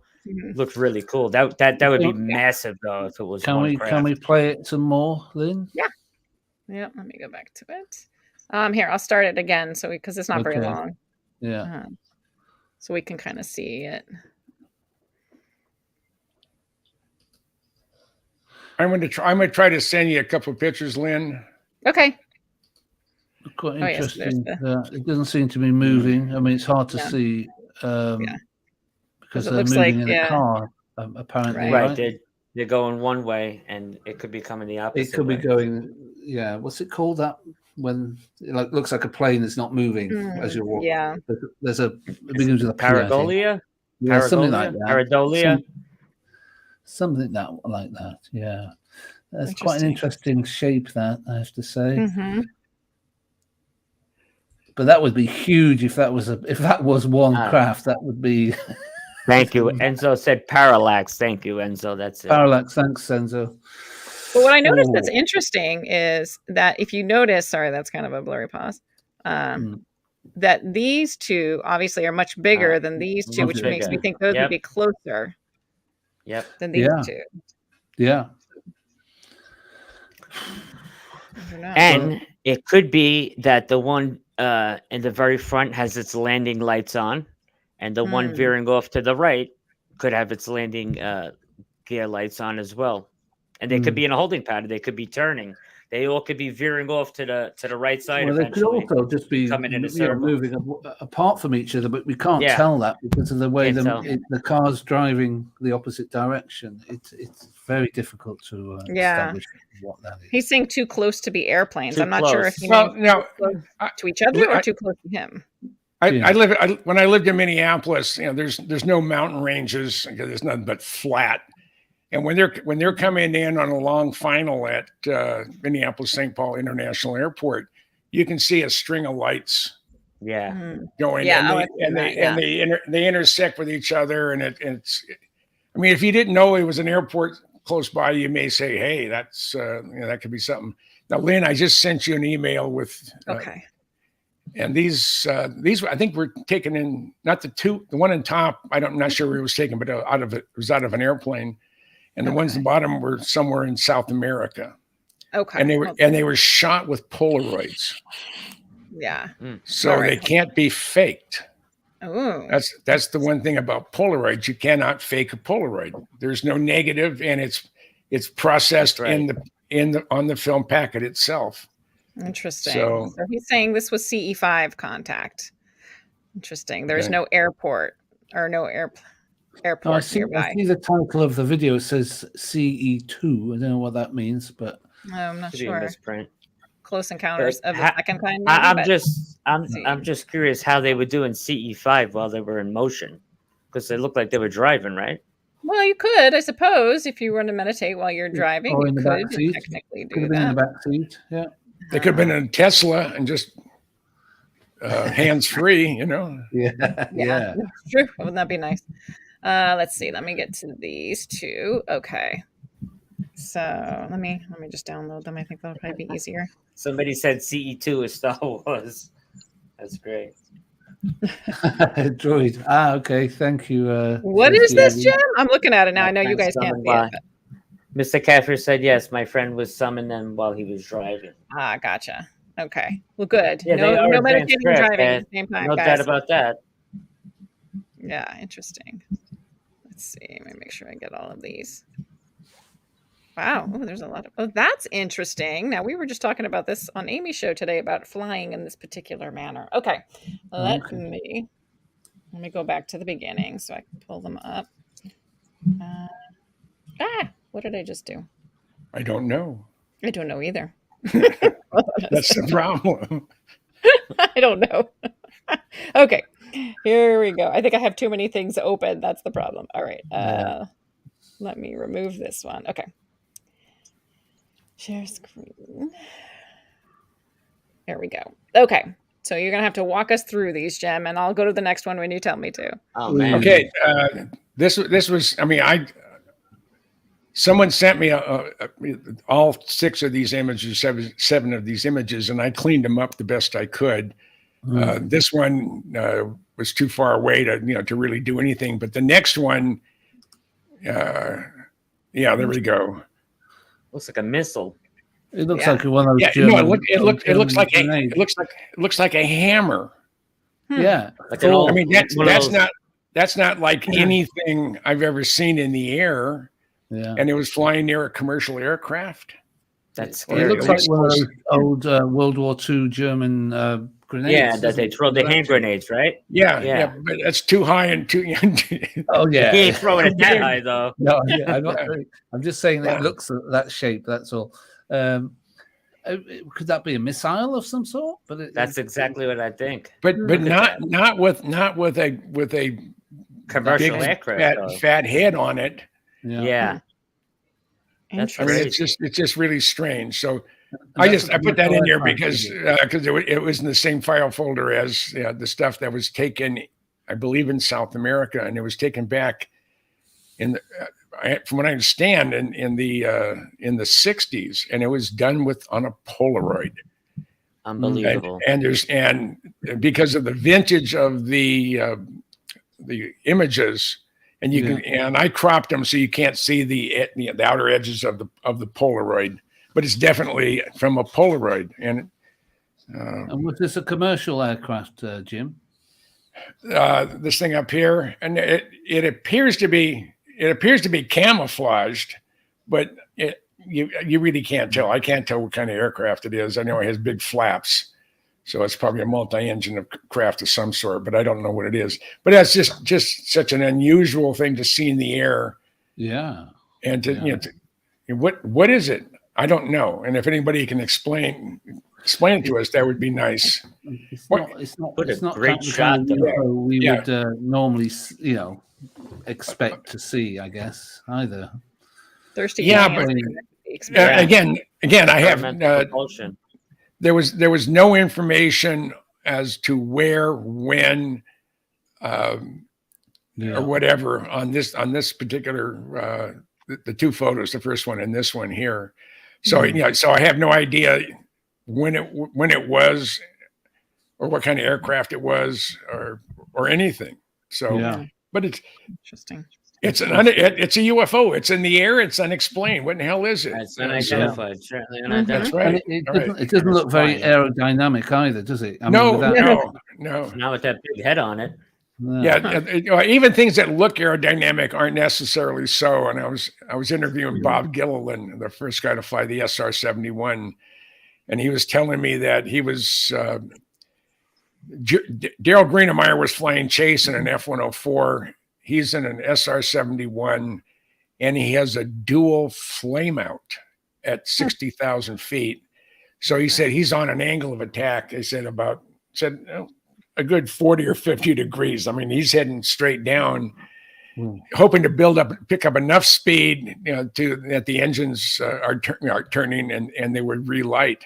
looks really cool. That would be massive, though, if it was. Can we play it some more, Lynn? Yeah. Yeah. Let me go back to it. Here, I'll start it again, because it's not very long. Yeah. So we can kind of see it. I'm going to try to send you a couple of pictures, Lynn. Okay. Quite interesting. It doesn't seem to be moving. I mean, it's hard to see because they're moving in a car, apparently. Right. They're going one way, and it could be coming the opposite. It could be going. Yeah. What's it called? That when it looks like a plane that's not moving as you're walking. Yeah. There's it begins with a Paragolia. Yeah, something like that. Paradolia. Something like that. Yeah. That's quite an interesting shape. That I have to say. Mm-hmm. But that would be huge if that was one craft. That would be. Thank you. Enzo said parallax. Thank you, Enzo. That's it. Parallax. Thanks, Enzo. But what I noticed that's interesting is that if you notice, sorry, that's kind of a blurry pause, that these two obviously are much bigger than these two, which makes me think those would be closer than these two. Yeah. And it could be that the one in the very front has its landing lights on, and the one veering off to the right could have its landing gear lights on as well. And they could be in a holding pattern. They could be turning. They all could be veering off to the right side. Well, they could also just be moving apart from each other, but we can't tell that because of the way the car's driving the opposite direction. It's very difficult to establish what that is. He's saying too close to be airplanes. I'm not sure if you know to each other or too close to him. When I lived in Minneapolis, there's no mountain ranges because there's nothing but flat. And when they're coming in on a long final at Minneapolis St. Paul International Airport, you can see a string of lights going. Yeah, they intersect with each other, and it's. I mean, if you didn't know it was an airport close by, you may say, "Hey, that's that could be something." Now, Lynn, I just sent you an email with. And these I think were taken in, not the one on top. I'm not sure where it was taken, but out of an airplane. And the ones at the bottom were somewhere in South America. Okay. And they were shot with Polaroids. Yeah. So they can't be faked. Oh. That's the one thing about Polaroids. You cannot fake a Polaroid. There's no negative, and it's processed on the film packet itself. Interesting. So he's saying this was CE5 contact. Interesting. There's no airport or no airport nearby. I see the title of the video. It says CE2. I don't know what that means, but I'm not Could be a sure. misprint. Close encounters of the second kind. Maybe, I'm just curious how they were doing CE5 while they were in motion, because they looked like they were driving, right? Well, you could, I suppose, if you want to meditate while you're driving, or you in the could back seat. technically do Could have been in the back seat. Yeah. They could have been in a Tesla and just hands free, you know. Yeah. That's true. Wouldn't that be nice? Let's see. Let me get to these two. Okay. So let me just download them. I think that'll probably be easier. Somebody said CE2 is Star Wars. That's great. Droid. Okay. Thank you. What is this, Jim? I'm looking at it now. I know you guys can't see it. Mr. Kaffer said yes. My friend was summoned them while he was driving. Gotcha. Okay. Well, good. Yeah, no meditating and driving at the same time. No doubt about that. Yeah, interesting. Let's see. Let me make sure I get all of these. Wow. Oh, there's a lot of. Oh, that's interesting. Now, we were just talking about this on Amy's show today about flying in this particular manner. Okay. Let me go back to the beginning so I can pull them up. What did I just do? I don't know. I don't know either. That's the problem. I don't know. Okay. Here we go. I think I have too many things open. That's the problem. All right. Let me remove this one. Okay. Share screen. There we go. Okay. So you're going to have to walk us through these, Jim, and I'll go to the next one when you tell me to. Oh, man. Okay. This was, I mean, someone sent me all 6 of these images, 7 of these images, and I cleaned them up the best I could. This one was too far away to really do anything, but the next one, there we go. Looks like a missile. It looks like one of those. It looks like a hammer. Yeah, like I mean, that's not like anything I've ever seen in the air. Yeah, and it was flying near a commercial aircraft. That's scary. It looks like one of those old World War II German grenades. Yeah, that they throw the hand grenades, right? Yeah, but that's too high and too. Oh yeah, he ain't throwing it that high though. No, I'm just saying that it looks that shape. That's all. Could that be a missile of some sort? But that's exactly what I think. But not with a commercial aircraft fat head on it. Yeah. That's I mean, it's just really strange. So I put that in here because it was in the same file folder as the stuff that was taken, I believe, in South America, and it was taken back in from what I understand in the 60s, and it was done on a Polaroid. Unbelievable. And because of the vintage of the images. And and I cropped them so you can't see the outer edges of the Polaroid, but it's definitely from a Polaroid. And was this a commercial aircraft, Jim? This thing up here, and it appears to be camouflaged, but you really can't tell. I can't tell what kind of aircraft it is. I know it has big flaps. So it's probably a multi-engine craft of some sort, but I don't know what it is. But that's just such an unusual thing to see in the air. Yeah. And what is it? I don't know. And if anybody can explain it to us, that would be nice. It's not great shot. We would normally, expect to see, I guess, either. Thirsty. Yeah, but again, I have. There was no information as to where, when, or whatever on this particular the 2 photos, the first one and this one here. So so I have no idea when it was, or what kind of aircraft it was, or anything. So, but it's interesting. It's it's a UFO. It's in the air. It's unexplained. What in the hell is it? It's unidentified. Certainly unidentified. That's right. It doesn't look very aerodynamic either, does it? I mean, no. Not with that big head on it. Yeah, even things that look aerodynamic aren't necessarily so. And I was interviewing Bob Gilliland, the first guy to fly the SR-71, and he was telling me that he was Daryl Greenemeyer was flying Chase in an F-104. He's in an SR-71, and he has a dual flame out at 60,000 feet. So he said he's on an angle of attack. They said a good 40 or 50 degrees. I mean, he's heading straight down, hoping to pick up enough speed, that the engines are turning and they would relight.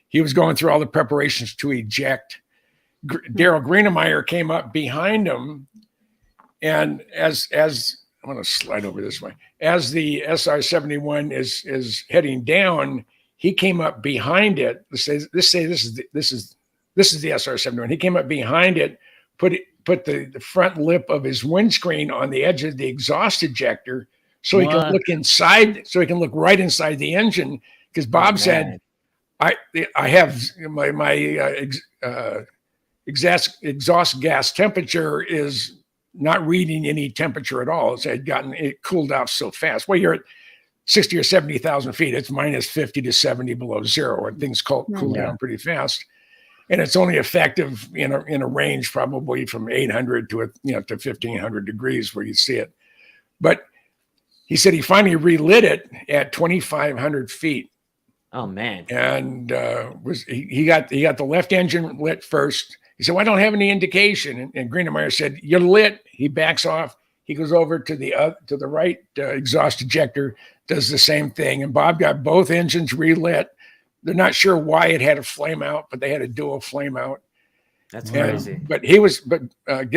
He was going through all the preparations to eject. Daryl Greenemeyer came up behind him, and as I'm going to slide over this way, as the SR-71 is heading down, he came up behind it. This is the SR-71. He came up behind it, put the front lip of his windscreen on the edge of the exhaust ejector, so he can look inside, so he can look right inside the engine. Because Bob said, I have my exhaust gas temperature is not reading any temperature at all. It cooled off so fast. Well, you're at 60 or 70,000 feet. It's minus 50 to 70 below zero, and things cool down pretty fast. And it's only effective in a range probably from 800 to 1,500 degrees where you see it. But he said he finally relit it at 2,500 feet. Oh man! And he got the left engine lit first. He said, "Well, I don't have any indication." And Greenemeyer said, "You're lit." He backs off. He goes over to the right exhaust ejector, does the same thing. And Bob got both engines relit. They're not sure why it had a flame out, but they had a dual flame out. That's crazy. But Bob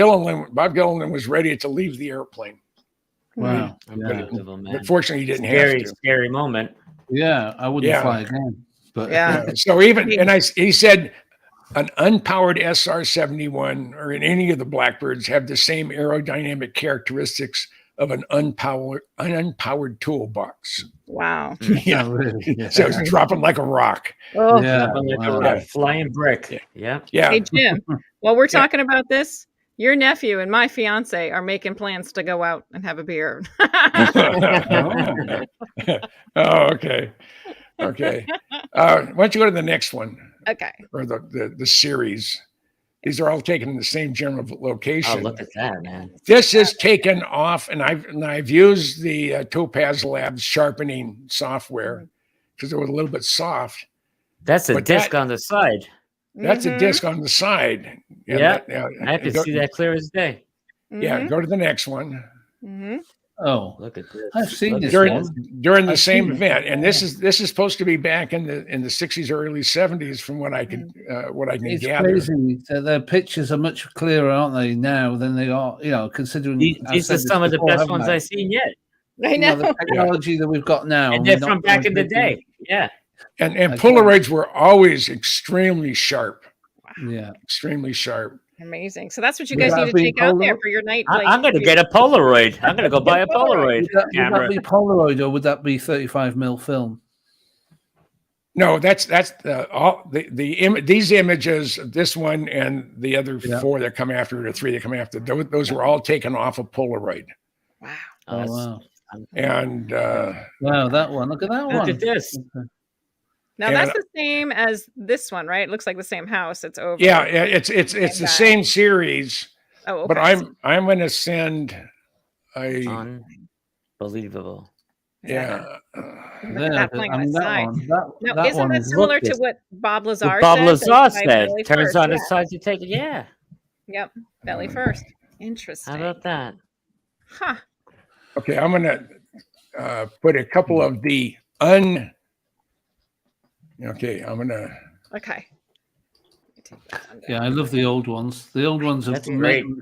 Gilliland was ready to leave the airplane. Wow. But fortunately, he didn't have to. Scary moment. Yeah, I wouldn't fly again. But So he said an unpowered SR-71 or in any of the Blackbirds have the same aerodynamic characteristics of an unpowered toolbox. Wow. Yeah. Really? Yeah. So it's dropping like a rock. Oh. Yeah. Like a flying brick. Yeah. Hey, Jim, while we're talking about this, your nephew and my fiance are making plans to go out and have a beer. Oh, okay. Why don't you go to the next one? Okay. Or the series. These are all taken in the same general location. Oh, look at that, man! This is taken off, and I've used the Topaz Labs sharpening software because it was a little bit soft. That's a disc on the side. That's a disc on the side. Yeah, I can see that clear as day. Yeah, go to the next one. Mm-hmm. Oh, look at this! I've seen this during the same event, and this is supposed to be back in the 60s or early 70s, from what I can it's gather. Crazy. Their pictures are much clearer, aren't they, now than they are? Considering these are some of the best ones I've seen yet. I know the technology that we've got now, and they're from back in the day. Yeah, and Polaroids were always extremely sharp. Wow. Yeah, extremely sharp. Amazing. So that's what you guys need to take out there for your night. I'm going to get a Polaroid. I'm going to go buy a Polaroid camera. Would that be Polaroid or would that be 35mm film? No, that's these images, this one and the other four that come after it, or three that come after, those were all taken off of Polaroid. Wow. Oh, wow. And wow, that one. Look at that one. Look at this. Now that's the same as this one, right? It looks like the same house. It's over. Yeah, it's the same series. Oh, okay. But I'm going to send a unbelievable. Yeah. That plane on its side. That isn't that similar to what Bob Lazar said? Bob Lazar said. Turns on its side to take it. Yeah. Yep. Belly first. Interesting. How about that? Huh. Okay, I'm going to put a couple of the Okay, I'm going to. Okay. Yeah, I love the old ones. The old ones are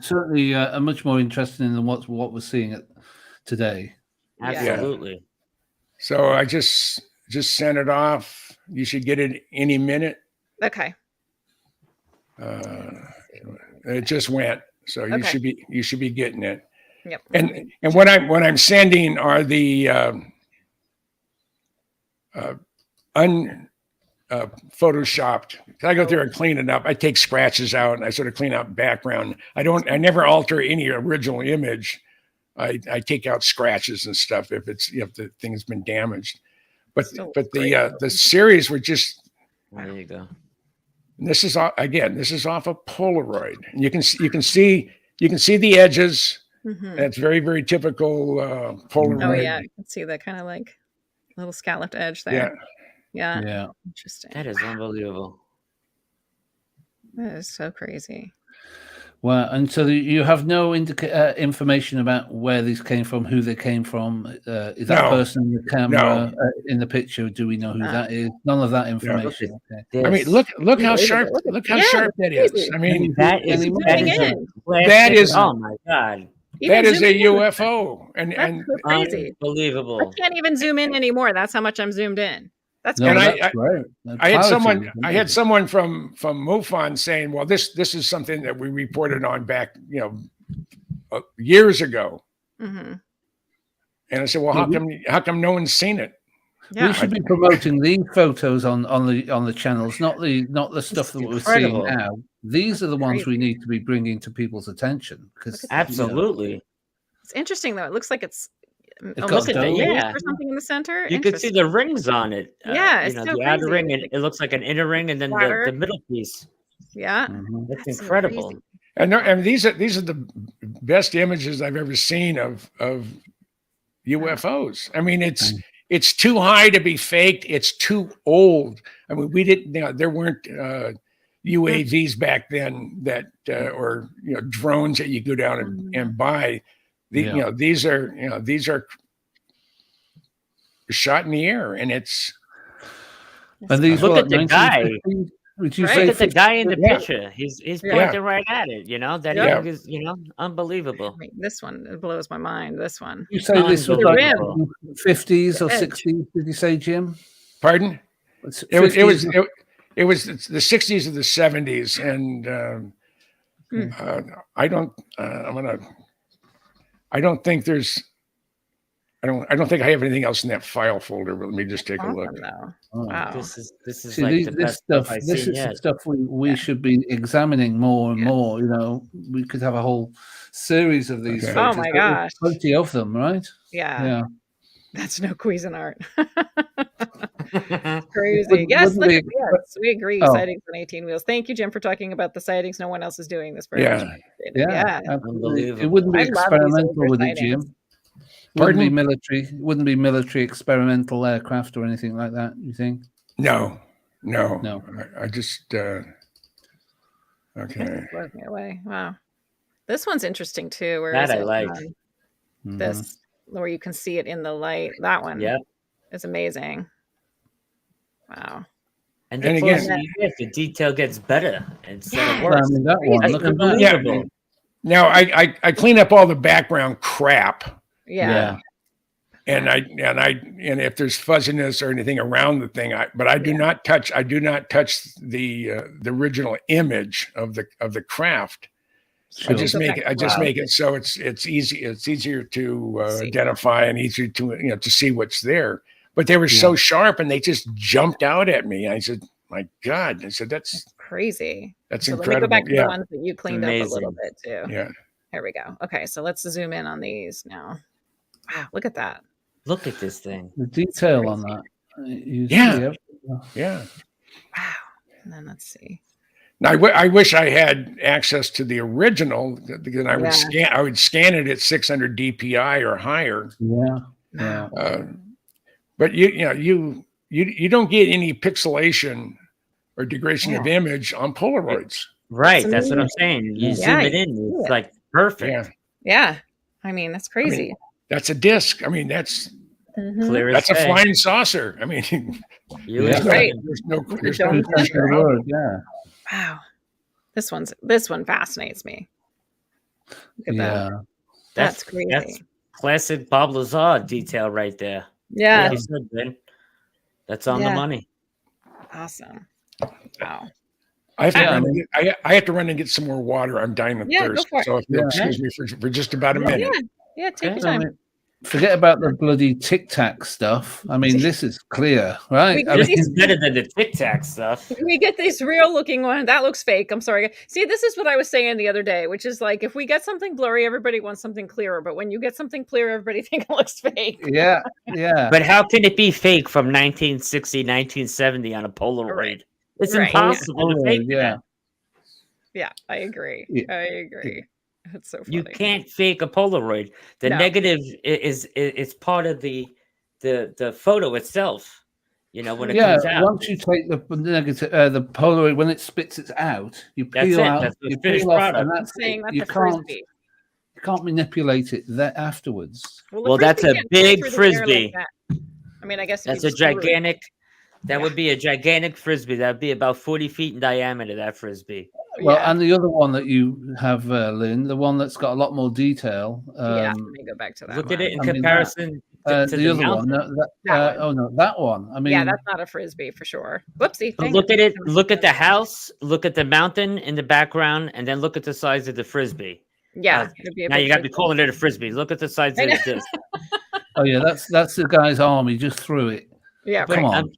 certainly are much more interesting than what we're seeing today. Absolutely. Yeah. So I just sent it off. You should get it any minute. Okay. It just went, so you should be getting it. Yep. And what I'm sending are the photoshopped. I go through and clean it up. I take scratches out and I sort of clean out background. I never alter any original image. I take out scratches and stuff if the thing's been damaged. But the series were just. There you go. This is off a Polaroid, and you can see the edges. Mm-hmm. That's very, very typical Polaroid. Oh yeah, you can see the kind of like little scalloped edge there. Yeah. Interesting. That is unbelievable. That is so crazy. Well, and so you have no information about where these came from, who they came from. Is that person in the camera in the picture? Do we know who that is? None of that information. Okay. I mean, look how sharp sharp that is. I mean, that is oh my God. That is a UFO, and crazy. Unbelievable. I can't even zoom in anymore. That's how much I'm zoomed in. That's great. I had someone from MUFON saying, "Well, this is something that we reported on back, years ago." Mm-hmm. And I said, "Well, how come no one's seen it?" Yeah. We should be promoting these photos on the channels, not the stuff that we're seeing now. These are the ones we need to be bringing to people's attention. Because absolutely, it's interesting though. It looks like it's almost or something in the center. You could see the rings on it. Yeah, it's the outer ring, and it looks like an inner ring, and then the middle piece. Yeah, that's incredible. So and these are the best images I've ever seen of UFOs. I mean, it's too high to be faked. It's too old. I mean, we didn't. There weren't UAVs back then that or drones that you go down and buy. These are shot in the air, and it's. And these look at the guy. Would you look at the guy in the picture? He's pointing right at it. That is unbelievable. This one blows my mind. This one. You say this was like 50s or 60s? Did you say, Jim? Pardon? It was the 60s or the 70s, and I don't think I have anything else in that file folder. But let me just take a look. Wow. This is like the best stuff. This is the stuff we should be examining more and more. We could have a whole series of these. Oh my gosh, plenty of them, right? Yeah. That's no Cuisinart. Crazy. Yes, we agree. Sightings on 18 wheels. Thank you, Jim, for talking about the sightings. No one else is doing this. Yeah. Unbelievable. It wouldn't be experimental with it, Jim. Wouldn't be military experimental aircraft or anything like that, you think? No. I just okay. Blows me away. Wow. This one's interesting too. Where that I like. This where you can see it in the light. That one is amazing. Wow. And again, the detail gets better instead of worse. That one, look unbelievable. Now I clean up all the background crap. Yeah. And if there's fuzziness or anything around the thing, I do not touch the original image of the craft. Sure. I just make it so it's easier to identify and easier to see what's there. But they were so sharp and they just jumped out at me. I said, "My God!" I said, "That's crazy. That's Let me incredible." go back to the ones that you cleaned up a little bit too. Yeah. Here we go. Okay, so let's zoom in on these now. Wow, look at that. Look at this thing. The detail on that. Yeah. Wow. And then let's see. Now, I wish I had access to the original because I would scan it at 600 DPI or higher. Yeah. But you don't get any pixelation or degradation of image on Polaroids. Right. That's what I'm saying. You zoom it in, it's like perfect. Yeah. I mean, that's crazy. That's a disc. I mean, that's clear. That's a flying saucer. I mean, right. There's no word. Yeah. Wow. This one fascinates me. Look at that. That's crazy. That's classic Bob Lazar detail right there. Yeah. Like you said, Ben. That's on the money. Awesome. Wow. I have to run and get some more water. I'm dying of thirst. Go for it. So if you'll excuse me for just about a minute. Yeah, take Okay. your time. Forget about the bloody Tic Tac stuff. I mean, this is clear, right? We This is better than the Tic Tac stuff. We get this real looking one. That looks fake. I'm sorry. See, this is what I was saying the other day, which is like if we get something blurry, everybody wants something clearer. But when you get something clear, everybody thinks it looks fake. Yeah, yeah. But how can it be fake from 1960, 1970 on a Polaroid? Right. It's Right. impossible to fake yeah. that. Yeah, I agree. Yeah. I agree. That's so funny. You can't fake a Polaroid. The No. negative is part of the photo itself. You know, when it comes out. Once you take the negative, the Polaroid, when it spits it out, you That's peel it. out, That's the you finished peel off, product. and I'm that's saying it. that's You a can't, frisbee. you can't manipulate it that afterwards. Well, the that's frisbee a can't fly big through the air like frisbee. that. I mean, I guess if That's you a just threw it- gigantic. That Yeah. would be a gigantic frisbee. That'd be about 40 feet in diameter. That frisbee. Well, Yeah. and the other one that you have, Lynn, the one that's got a lot more detail. Yeah, let me go back to that. Look at one. it in I mean, comparison to the the other mountain. one. That one. Oh no, that one. I mean, Yeah, that's not a frisbee for sure. Whoopsie. But dang look at it. it. Look at the house. Look at the mountain in the background, and then look at the size of the frisbee. Yeah, it'd be a Now big you got to be frisbee. calling it a frisbee. Look at the size I of know. this. oh yeah, that's the guy's arm. He just threw it. Yeah, Come right. on.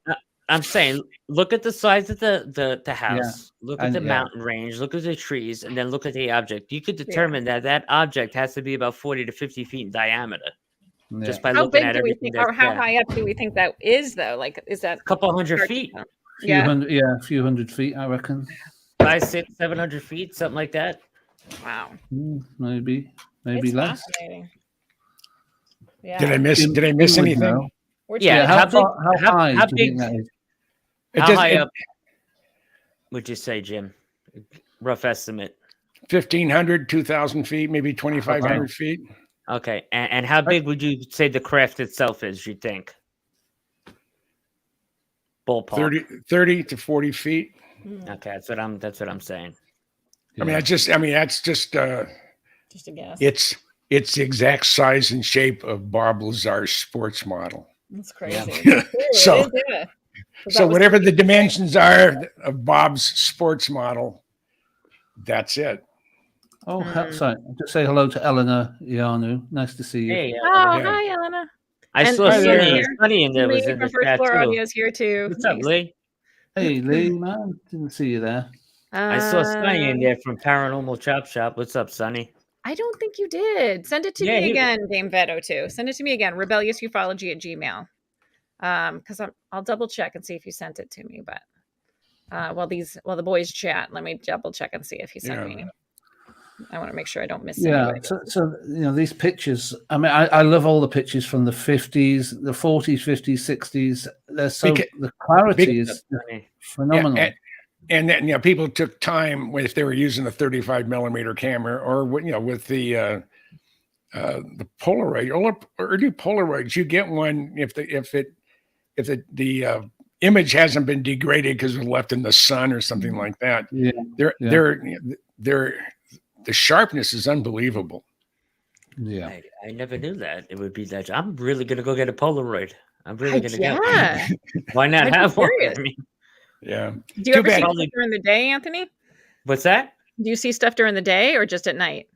I'm saying, look at the size of the house. Look at And the yeah. mountain range. Look at the trees, and then look at the object. You could determine that object has to be about 40 to 50 feet in diameter Yeah. just by How looking big at do we everything. think, or how high up do we think that is, though? Like, is that A couple hundred hard to feet, tell? A Yeah. few hundred feet, I reckon. 5, 6, 700 feet, something like that. Wow. Maybe It's less. fascinating. Yeah. Did I miss You would anything? know. Which Yeah, way- How, how big- high how do you think big- that is? It How just- high it- up would you say, Jim? Rough estimate. 1,500, 2,000 feet, maybe 2,500 feet. Okay, and how big would you say the craft itself is? You think? Ballpark. 30 to 40 feet. Okay, that's what I'm saying. I mean, that's just Just a guess. it's the exact size and shape of Bob Lazar's sports model. That's crazy. So- yeah. So whatever the dimensions are of Bob's sports model, that's it. Oh, sorry. Just say hello to Eleanor Ianu. Nice to see you. Hey, Oh, Yeah. hi, Elena. I And saw Lee's Sunny. here. Sunny in there was Lee in from the First chat Floor too. Audio is here too. What's up, Nice. Lee? Hey, Lee, man. Didn't see you there. I saw Sunny in Um, there from Paranormal Chop Shop. What's up, Sunny? I don't think you did. Send it to Yeah, me he- again, Dame Veto too. Send it to me again. rebelliousufology@gmail. Because I'll double check and see if you sent it to me. But while the boys chat, let me double check and see if he sent Yeah. me. I want to make sure I don't miss Yeah. anybody. So these pictures. I mean, I love all the pictures from the 50s, the 40s, 50s, 60s. They're so Beca- the clarity Beca- is Sunny. phenomenal. Yeah, and then people took time if they were using a 35 millimeter camera or with the Polaroid or do Polaroids. You get one if the image hasn't been degraded because it was left in the sun or something like that. Yeah, They're the sharpness is unbelievable. yeah. I never knew that it would be that. I'm really gonna go get a Polaroid. I'm really gonna Yeah. get one. Why not I'd be have one? curious. I mean, Yeah. Do you Too ever see bad. stuff during the day, Anthony? what's that? Do you see stuff during the day or just at night?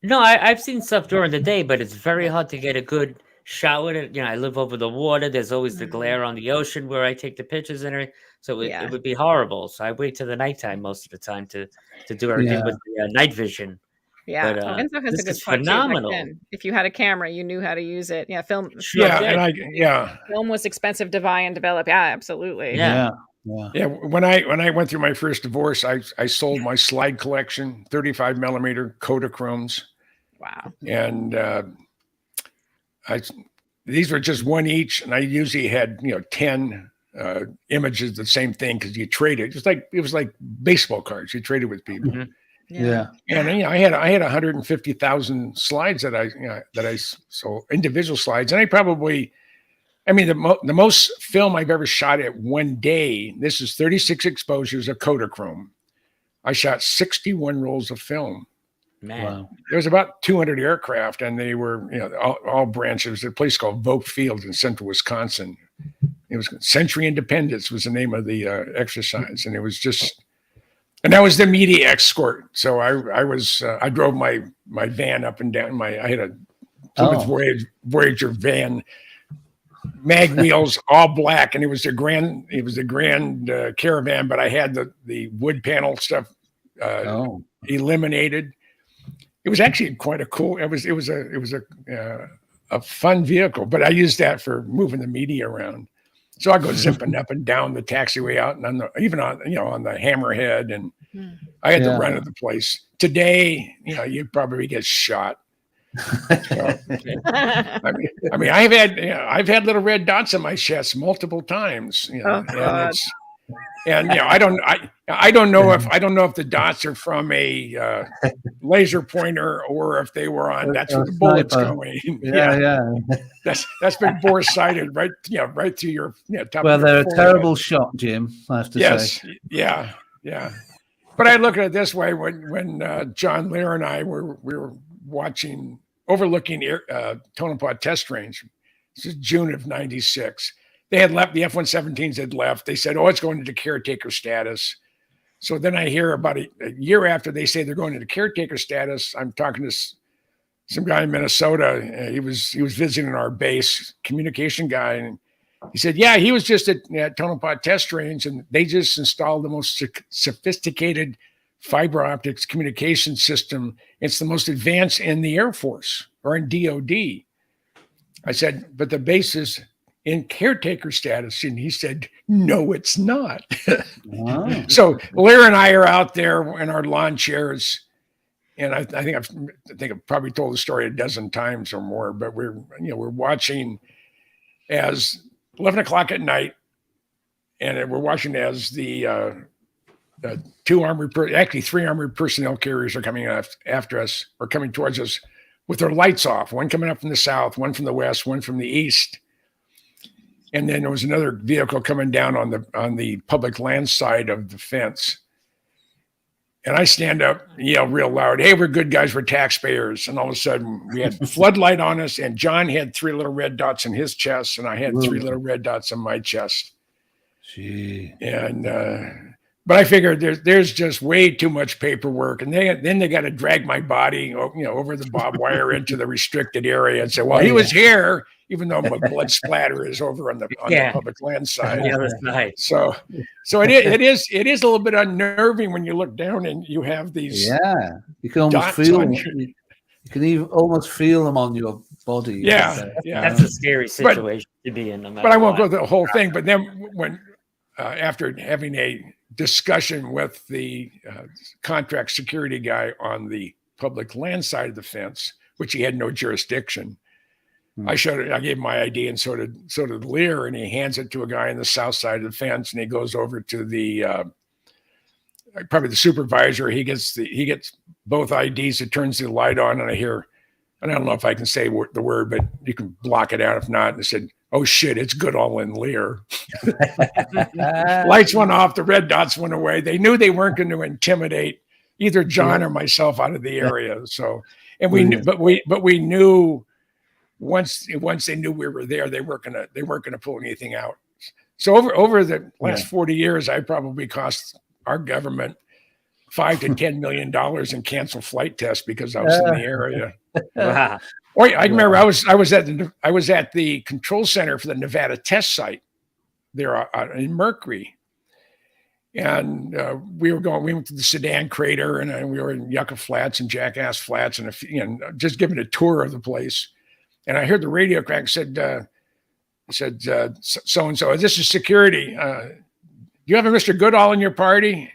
No, I've seen stuff during the day, but it's very hard to get a good shot with it. I live over the water. There's always the glare on the ocean where I take the pictures and everything. So it would be horrible. So I wait till the nighttime most of the time to do everything Yeah. with the night vision. Yeah, But, Enzo has this a good is point too, back phenomenal. then. If you had a camera, you knew how to use it. Yeah, film Yeah, film was expensive to buy and develop. Yeah, absolutely. Yeah. Yeah, when I went through my first divorce, I sold my slide collection, 35 millimeter Kodachromes, Wow. and these were just one each, and I usually had 10 images, the same thing, because you traded. It was like baseball cards. You traded with people, Mhm. Yeah. and I had 150,000 slides that I sold, individual slides, and the most film I've ever shot at one day. This is 36 exposures of Kodachrome. I shot 61 rolls of film. Man. Wow. There was about 200 aircraft, and they were, all branches. There was a place called Vogue Field in central Wisconsin. It was Century Independence was the name of the exercise, and it was just, and that was the media escort. So I drove my van up and down. I had a Plymouth Voyager van, mag wheels, all black, and it was the grand Caravan, but I had the wood panel stuff eliminated. It was actually quite a cool. It was a fun vehicle, but I used that for moving the media around. So I go zipping up and down the taxiway out, and on the Hammerhead, and I had the run of the place. Today, you'd probably get shot. So, I mean, I've had little red dots on my chest multiple times. And I don't know if the dots are from a laser pointer or if they were on. That's where the bullet's going. That's been bore sighted right through your top. Well, of your they're forehead. a terrible shot, Jim. I have to say. Yeah. But I look at it this way: when John Lear and I were overlooking Tonopah Test Range. This is June of '96. They had left. The F-117s had left. They said, "Oh, it's going into caretaker status." So then I hear about a year after they say they're going into caretaker status. I'm talking to some guy in Minnesota. He was visiting our base, communication guy, and he said, "Yeah, he was just at Tonopah Test Range, and they just installed the most sophisticated fiber optics communication system. It's the most advanced in the Air Force or in DOD." I said, "But the base is in caretaker status." And he said, "No, it's not." Wow. So Lear and I are out there in our lawn chairs. And I think I've probably told the story a dozen times or more, but we're watching as 11 o'clock at night, and we're watching as the three armored personnel carriers are coming after us or coming towards us with their lights off. One coming up from the south, one from the west, one from the east. And then there was another vehicle coming down on the public land side of the fence. And I stand up, yell real loud, "Hey, we're good guys, we're taxpayers." And all of a sudden we had floodlight on us, and John had 3 little red dots in his chest, and I had 3 little red dots on my chest. Gee. And but I figured there's just way too much paperwork, and then they got to drag my body, over the barbed wire into the restricted area and say, "Well, he was here," even though my blood splatter is over on the public land side. The other side. So it is a little bit unnerving when you look down and you have these. Yeah, you can almost feel. You can even almost feel them on your body. Yeah. That's a scary situation to be in. But I won't go through the whole thing. But then when after having a discussion with the contract security guy on the public land side of the fence, which he had no jurisdiction. I gave my ID, and so did Lear, and he hands it to a guy on the south side of the fence, and he goes over to the probably the supervisor. He gets both IDs. It turns the light on, and I don't know if I can say the word, but you can block it out if not. And it said, "Oh shit, it's Goodall and Lear." Lights went off, the red dots went away. They knew they weren't going to intimidate either John or myself out of the area. So, and we knew, but we knew once they knew we were there, they weren't gonna pull anything out. So over the last 40 years, I probably cost our government $5 to $10 million in canceled flight tests because I was in the area. Wow. I remember I was at the control center for the Nevada test site there in Mercury, and we went to the Sedan Crater, and we were in Yucca Flats and Jackass Flats, and just giving a tour of the place. And I heard the radio crack said so and so. This is security. Do you have a Mr. Goodall in your party?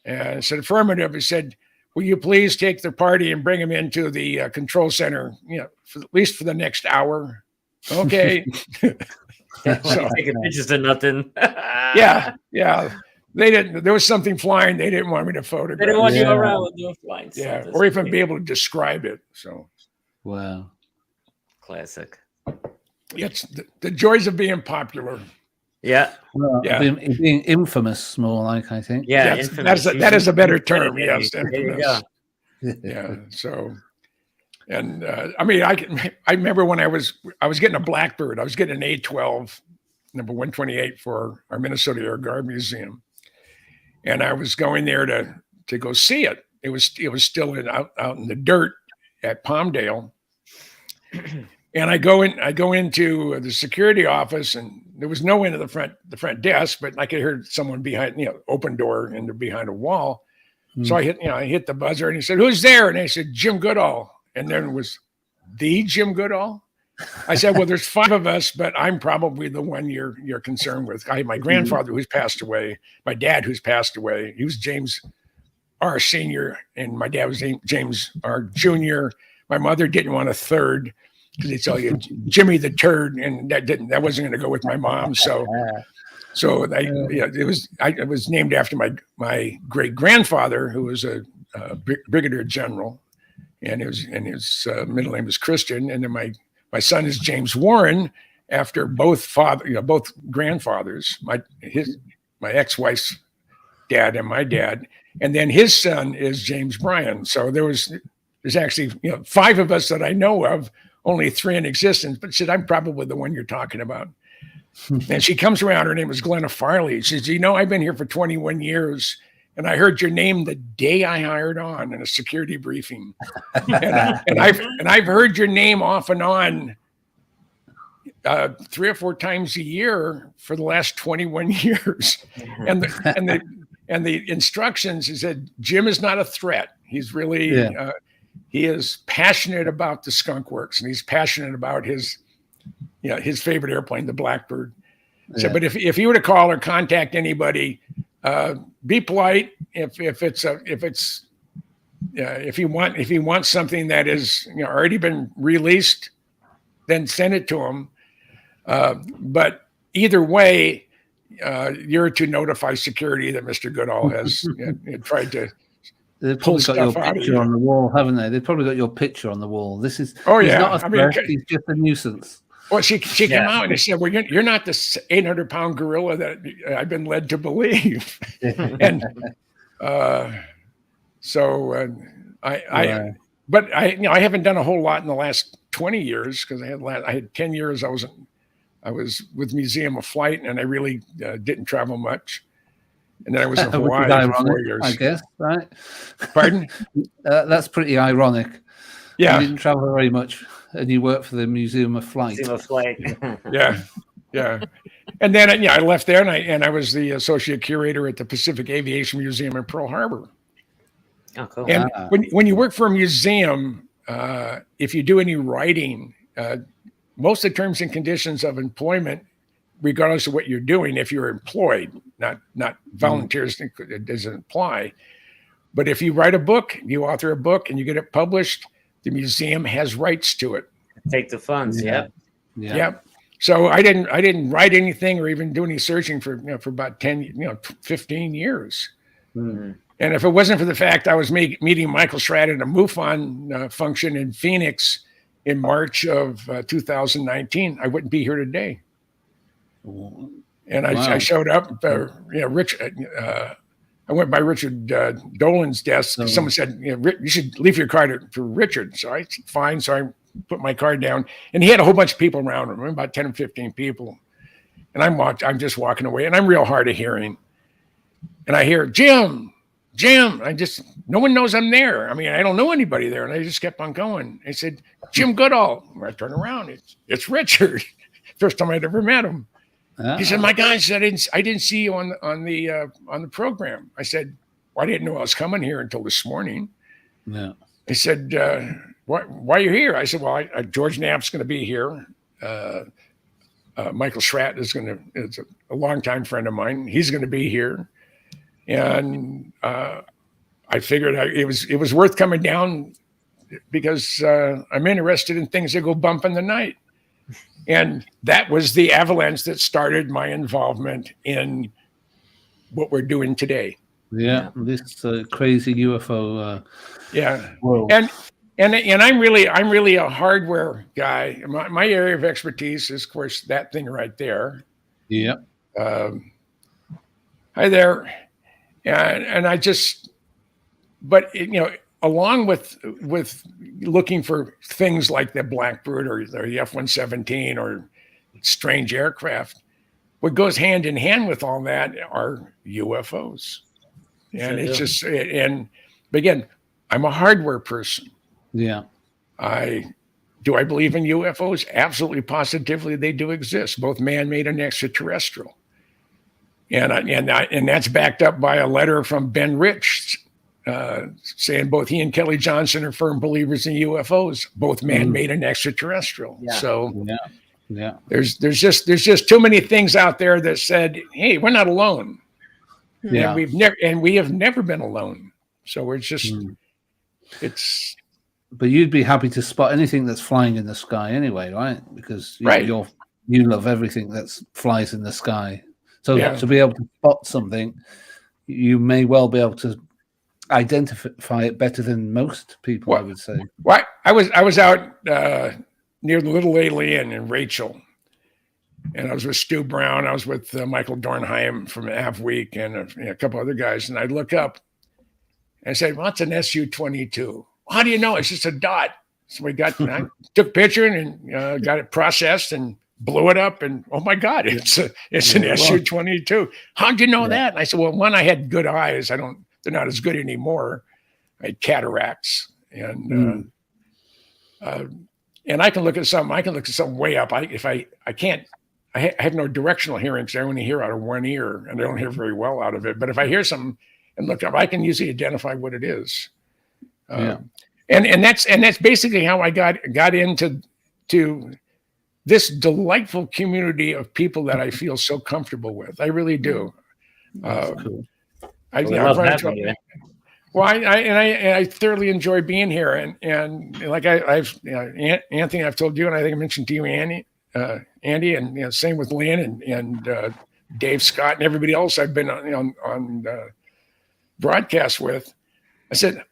And I said affirmative. He said, "Will you please take the party and bring him into the control center, at least for the next hour?" Okay. Taking pictures of nothing. Yeah. They didn't. There was something flying. They didn't want me to photograph. They didn't want you around with no flying. Yeah, or even be able to describe it. So. Wow. Classic. It's the joys of being popular. Yeah. Well, being infamous, more like, I think. Yeah, that is a better term. Yes, there you go. Yeah. So, and I remember when I was getting a Blackbird. I was getting an A-12, number 128 for our Minnesota Air Guard Museum, and I was going there to go see it. It was still out in the dirt at Palmdale. And I go into the security office, and there was no one at the front desk, but I could hear someone behind, open door, and they're behind a wall. So I hit the buzzer, and he said, "Who's there?" And I said, "Jim Goodall." And then it was the Jim Goodall. I said, "Well, there's 5 of us, but I'm probably the one you're concerned with." I had my grandfather who's passed away, my dad who's passed away. He was James R. Senior, and my dad was James R. Junior. My mother didn't want a third because they tell you Jimmy the Turd, and that wasn't going to go with my mom. So it was named after my great grandfather, who was a brigadier general, and his middle name was Christian, and then my son is James Warren after both grandfathers, my ex-wife's dad and my dad, and then his son is James Bryan. So there's actually 5 of us that I know of, only 3 in existence. But she said, "I'm probably the one you're talking about." And she comes around. Her name is Glenna Farley. She says, "I've been here for 21 years, and I heard your name the day I hired on in a security briefing, and I've heard your name off and on 3 or 4 times a year for the last 21 years." And the instructions, he said, "Jim is not a threat. He's really he is passionate about the Skunk Works, and he's passionate about his favorite airplane, the Blackbird." So, but if you were to call or contact anybody, be polite. If you want something that is already been released, then send it to him. But either way, you're to notify security that Mr. Goodall has tried to. They've probably got your picture on the wall, haven't they? They've probably got your picture on the wall. This is he's not a threat, he's just a nuisance. Well, she came out and she said, "Well, you're not this 800-pound gorilla that I've been led to believe." And I haven't done a whole lot in the last 20 years because I had 10 years. I was with Museum of Flight, and I really didn't travel much. And then I was in Hawaii for 4 years. I guess, right? Pardon? That's pretty ironic. Yeah. You didn't travel very much, and you worked for the Museum of Flight. Museum of Flight. Yeah. And then I left there, and I was the associate curator at the Pacific Aviation Museum in Pearl Harbor. Oh, cool. And when you work for a museum, if you do any writing, most of the terms and conditions of employment, regardless of what you're doing, if you're employed, not volunteers, it doesn't apply. But if you write a book, you author a book, and you get it published, the museum has rights to it. Take the funds. Yeah. So I didn't write anything or even do any searching for about 15 years. Mm-hmm. And if it wasn't for the fact I was meeting Michael Schratt at a MUFON function in Phoenix in March of 2019, I wouldn't be here today. And I showed up, I went by Richard Dolan's desk. Someone said, you should leave your card for Richard. So I said, fine. So I put my card down, and he had a whole bunch of people around him, about 10 or 15 people. And I'm just walking away, and I'm real hard of hearing. And I hear, Jim. No one knows I'm there. I mean, I don't know anybody there. And I just kept on going. I said, Jim Goodall. I turn around. It's Richard. First time I'd ever met him. He said, "My guys, I didn't see you on the program." I said, "Well, I didn't know I was coming here until this morning." Yeah. He said, "Why are you here?" I said, "Well, George Knapp's going to be here. Michael Schratt is a longtime friend of mine. He's going to be here." And I figured it was worth coming down because I'm interested in things that go bump in the night. And that was the avalanche that started my involvement in what we're doing today. Yeah, this crazy UFO. World. And I'm really a hardware guy. My area of expertise is, of course, that thing right there. Yep. Hi there. And I just, but along with looking for things like the Blackbird or the F-117 or strange aircraft, what goes hand in hand with all that are UFOs. And it's just, but again, I'm a hardware person. Yeah. I Do I believe in UFOs? Absolutely, positively, they do exist, both man-made and extraterrestrial. And that's backed up by a letter from Ben Rich saying both he and Kelly Johnson are firm believers in UFOs, both man-made and extraterrestrial. Yeah. So yeah, there's just too many things out there that said, hey, we're not alone. Yeah. And we have never been alone. So we're just it's. But you'd be happy to spot anything that's flying in the sky anyway, right? Because you love everything that flies in the sky. So to be able to spot something, you may well be able to identify it better than most people, I would say. Well, I was out near the Little Alien in Rachel, and I was with Stu Brown. I was with Michael Dornheim from Av Week and a couple other guys. And I look up and I said, "Well, it's an Su-22." How do you know? It's just a dot. So I took a picture and got it processed and blew it up. And oh my God, it's an Su-22. How'd you know that? And I said, well, one, I had good eyes. They're not as good anymore. I had cataracts, and I can look at something. I can look at something way up. I have no directional hearing because I only hear out of one ear, and I don't hear very well out of it. But if I hear something and look up, I can usually identify what it is. And that's basically how I got into this delightful community of people that I feel so comfortable with. I really do. Cool. I thoroughly enjoy being here, and like Anthony, I've told you, and I think I mentioned to you, Andy, and same with Lynn and Dave Scott and everybody else I've been on broadcast with. I said,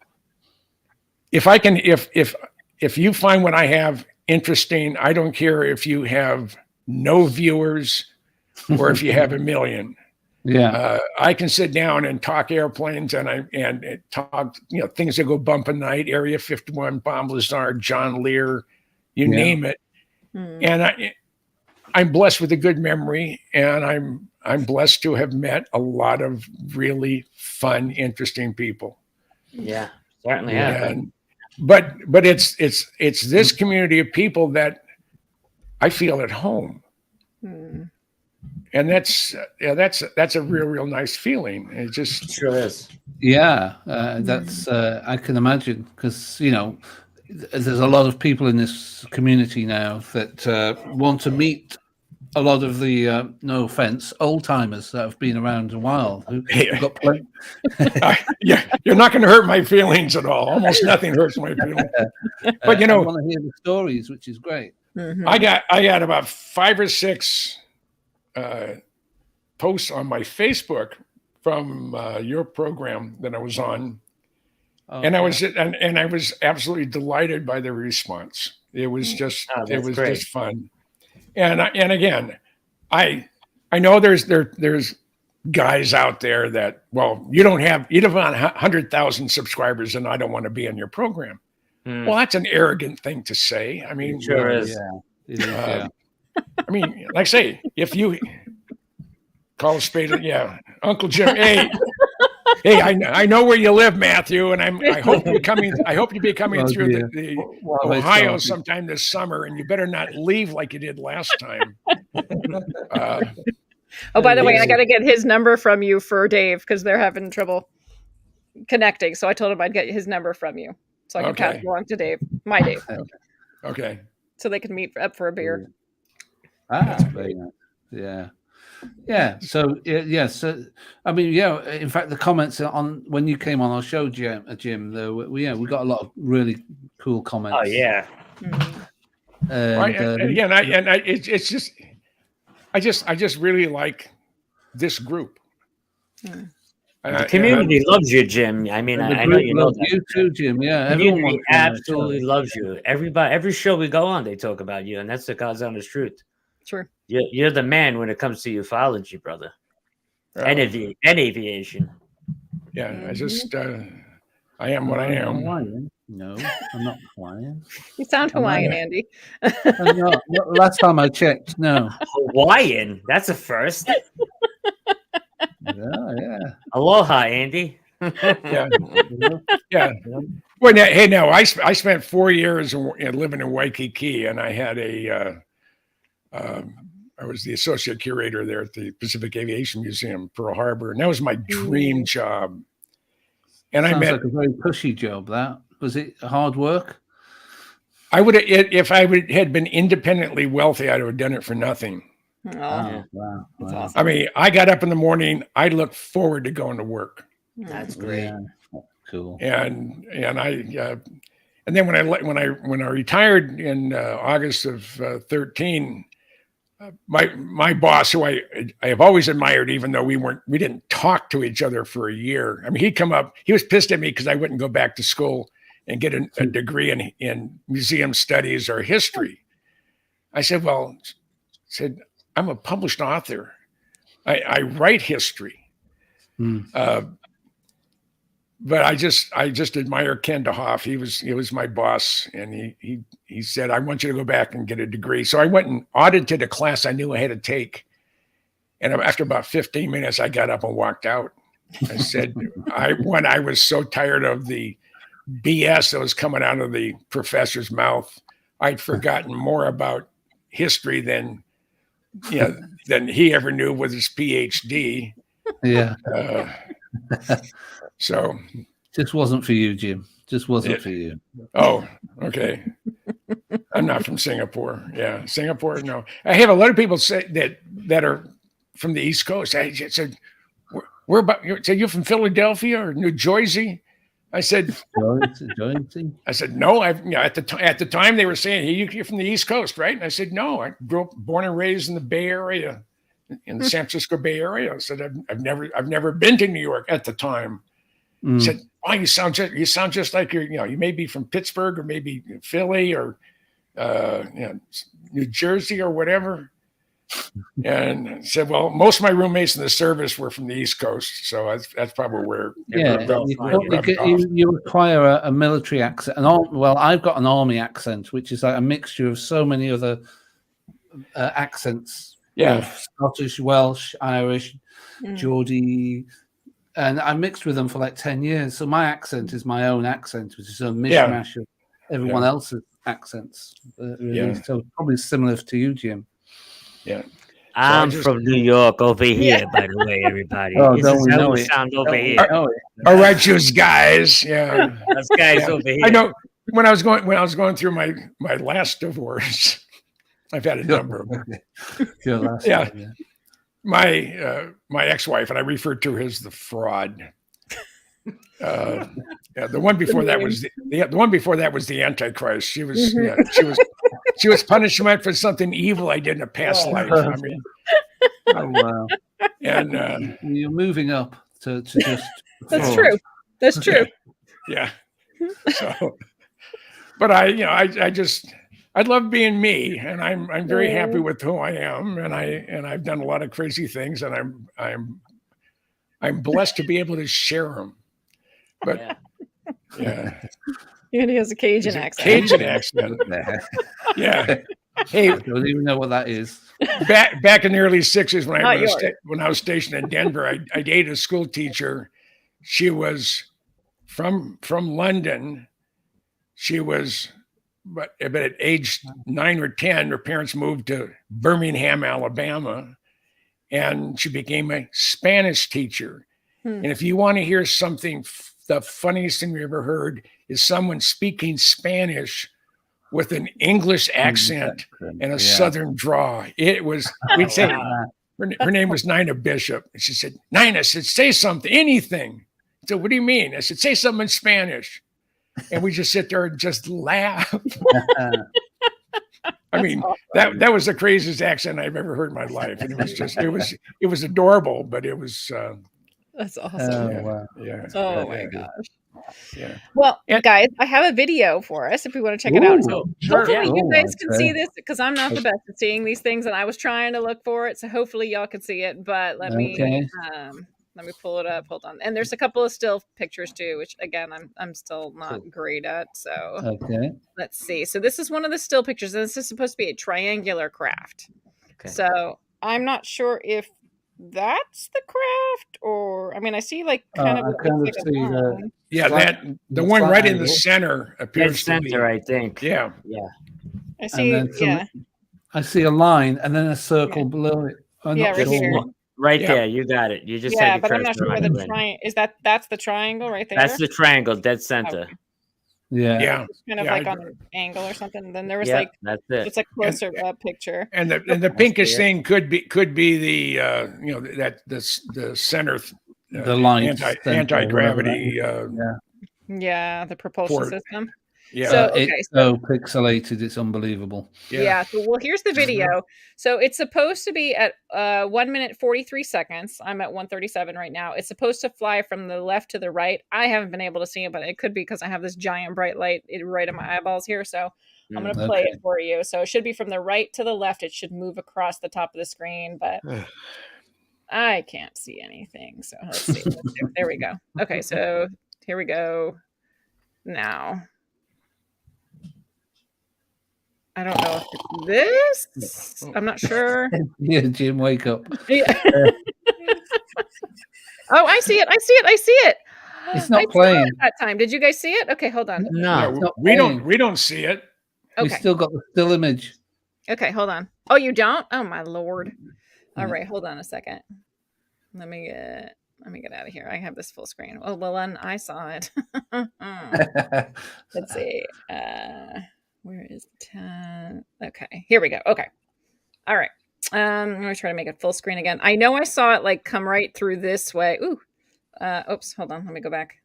if you find what I have interesting, I don't care if you have no viewers or if you have 1 million. I can sit down and talk airplanes and talk things that go bump at night, Area 51, Bomb Lazard, John Lear, you name it. And I'm blessed with a good memory, and I'm blessed to have met a lot of really fun, interesting people. Yeah, certainly have. But it's this community of people that I feel at home. And that's a real nice feeling. It just sure is. Yeah, that's I can imagine, because there's a lot of people in this community now that want to meet a lot of the no offense, old timers that have been around a while. Who've got plenty. You're not going to hurt my feelings at all. Almost nothing hurts my feelings. But I want to hear the stories, which is great. I got about 5 or 6 posts on my Facebook from your program that I was on, and I was absolutely delighted by the response. It was just just fun, and again, I know there's guys out there that, well, you don't have 100,000 subscribers, and I don't want to be on your program. Well, that's an arrogant thing to say. I mean, it sure is. Yeah, it is. Yeah. I mean, like I say, if you call a spade, Uncle Jim, hey, I know where you live, Matthew, and I hope you're coming. I hope you'll be coming through the Ohio sometime this summer, and you better not leave like you did last time. By the way, I got to get his number from you for Dave, because they're having trouble connecting. So I told him I'd get his number from you, so I can pass it along to Dave, my Dave. Okay. So they can meet up for a beer. That's very nice. Yeah. So So I mean, in fact, the comments on when you came on our show, Jim, we got a lot of really cool comments. Oh yeah. It's just, I just really like this group. The community loves you, Jim. I mean, I know you know that. You too, Jim. Yeah, everyone absolutely loves you. Every show we go on, they talk about you, and that's the God's honest truth. Sure. You're the man when it comes to ufology, brother, and aviation. Yeah, I just I am what I am. Hawaiian. No, I'm not Hawaiian. You sound Hawaiian, Andy. No, last time I checked, no. Hawaiian? That's a first. Yeah. Aloha, Andy. Yeah. Yeah. Well, now, hey, now I spent 4 years living in Waikiki, and I had I was the associate curator there at the Pacific Aviation Museum, Pearl Harbor, and that was my dream job. And Sounds like a very cushy job. That was it. Hard work. I would have, if I had been independently wealthy, I'd have done it for nothing. Oh, wow. That's awesome. I mean, I got up in the morning. I looked forward to going to work. That's great. Yeah. Cool. And then when I retired in August of 13, my boss, who I have always admired, even though we didn't talk to each other for a year. I mean, he'd come up. He was pissed at me because I wouldn't go back to school and get a degree in museum studies or history. I said, I'm a published author. I write history. But I just admire Ken DeHoff. He was my boss, and he said, I want you to go back and get a degree. So I went and audited a class I knew I had to take. And after about 15 minutes, I got up and walked out. I said, I was so tired of the BS that was coming out of the professor's mouth. I'd forgotten more about history than he ever knew with his PhD. Yeah. So just wasn't for you, Jim. Just wasn't for you. Oh, okay. I'm not from Singapore. Yeah, Singapore. No, I have a lot of people say that are from the East Coast. I said, "Where about?" You're from Philadelphia or New Jersey? I said, Jersey. I said, no. At the time they were saying, "Hey, you're from the East Coast, right?" And I said, "No, I born and raised in the Bay Area, in the San Francisco Bay Area." I said, "I've never been to New York at the time." I said, "Oh, you sound just like you may be from Pittsburgh or maybe Philly or New Jersey or whatever." And I said, "Well, most of my roommates in the service were from the East Coast, so that's probably where." You acquire a military accent, I've got an army accent, which is like a mixture of so many other accents. Yeah, Scottish, Welsh, Irish, Geordie. And I mixed with them for like 10 years. So my accent is my own accent, which is a mishmash of everyone else's accents. Really. So probably similar to you, Jim. Yeah. I'm from New York over here, by the way, everybody. Oh, this is how we sound over here. All right, you guys. Yeah. Us guys over here. I know when I was going through my last divorce, I've had a number of them. Your last one, yeah. My ex-wife, and I referred to her as the fraud. The one before that was the one before that was the Antichrist. She was she was punishment for something evil I did in a past life. I mean, oh wow! And you're moving up to just. That's true. That's true. Yeah. So, but I love being me, and I'm very happy with who I am, and I've done a lot of crazy things, and I'm blessed to be able to share them. But yeah. And he has a Cajun accent. Cajun accent. Yeah. Hey, I don't even know what that is. Back in the early 60s when I was stationed in Denver, I dated a school teacher. She was from London. She was but at age 9 or 10, her parents moved to Birmingham, Alabama, and she became a Spanish teacher. And if you want to hear something, the funniest thing we ever heard is someone speaking Spanish with an English accent and a Southern draw. It was, we'd say, her name was Nina Bishop. And she said, "Nina," said, "say something, anything." I said, "What do you mean?" I said, "Say something in Spanish." And we just sit there and just laugh. I mean, awesome. that was the craziest accent I've ever heard in my life. And it was just, it was adorable, but it was, that's awesome. Oh, wow. Yeah. Oh my gosh. Yeah. Well, guys, I have a video for us if we want to check it out. So hopefully you guys can see this, because I'm not the best at seeing these things, and I was trying to look for it. So hopefully y'all can see it. But let me pull it up. Hold on. And there's a couple of still pictures too, which again I'm still not great at. So let's see. So this is one of the still pictures, and this is supposed to be a triangular craft. Okay. So I'm not sure if that's the craft, or I mean, I see like kind of. I kind of see the one right in the center appears Dead to be. center, I think. Yeah. I see. I see a line and then a circle below it. I'm not right sure. here. Right there, you got it. You just had your but I'm not cursor sure where on the it. triangle is. That's the triangle right there. That's the triangle, dead center. Okay. Yeah. Kind of like on an angle or something. And then there was that's it. It's a closer picture. And the pinkish thing could be the the center, the light anti-gravity. The propulsion system. Yeah. So, it's so pixelated, it's unbelievable. Yeah. So, here's the video. So it's supposed to be at 1 minute 43 seconds. I'm at 1:37 right now. It's supposed to fly from the left to the right. I haven't been able to see it, but it could be because I have this giant bright light right in my eyeballs here. So I'm going to play it for you. So it should be from the right to the left. It should move across the top of the screen, but I can't see anything. So let's see. There we go. Okay. So here we go. Now. I don't know if it's this. I'm not sure. Yeah, Jim, wake up. Yeah. Oh, I see it. It's not playing at that time. Did you guys see it? Okay, hold on. No, we don't see it. Okay. We still got the still image. Okay, hold on. Oh, you don't? Oh my Lord. All right, hold on a second. Let me get out of here. I have this full screen. Oh, well, then I saw it. Let's see. Where is the 10? Okay, here we go. Okay. All right. I'm going to try to make it full screen again. I know I saw it like come right through this way. Ooh. Oops, hold on. Let me go back.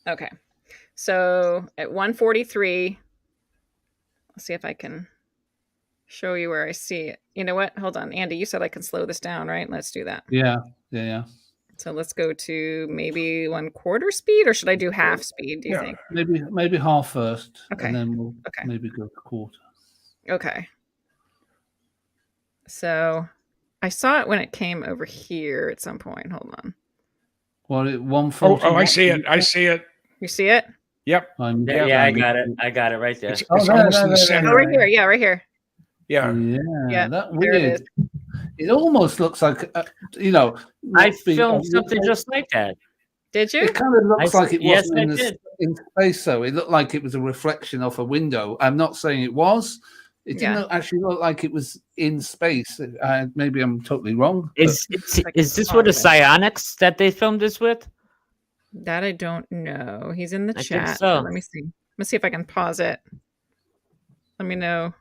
Okay. So at 1:43, let's see if I can show you where I see it. You know what? Hold on. Andy, you said I can slow this down, right? Let's do that. Yeah. So let's go to maybe 1/4 speed, or should I do half speed? Do you think? Maybe half first. Okay. And then we'll maybe go to quarter. Okay. So I saw it when it came over here at some point. Hold on. Well, 1:40. Oh, I see it. You see it? Yep. Yeah, I got it. I got it right there. It's almost in the center. Oh, right here. Yeah, right here. Yeah. That weird. It almost looks like, I filmed something just like that. Did you? It kind of looks like it wasn't did. in space, though. It looked like it was a reflection off a window. I'm not saying it was. It didn't actually look like it was in space. Maybe I'm totally wrong. Is this with the psionics that they filmed this with? That I don't know. He's in the chat. Think so. Let me see. Let me see if I can pause it. Let me know.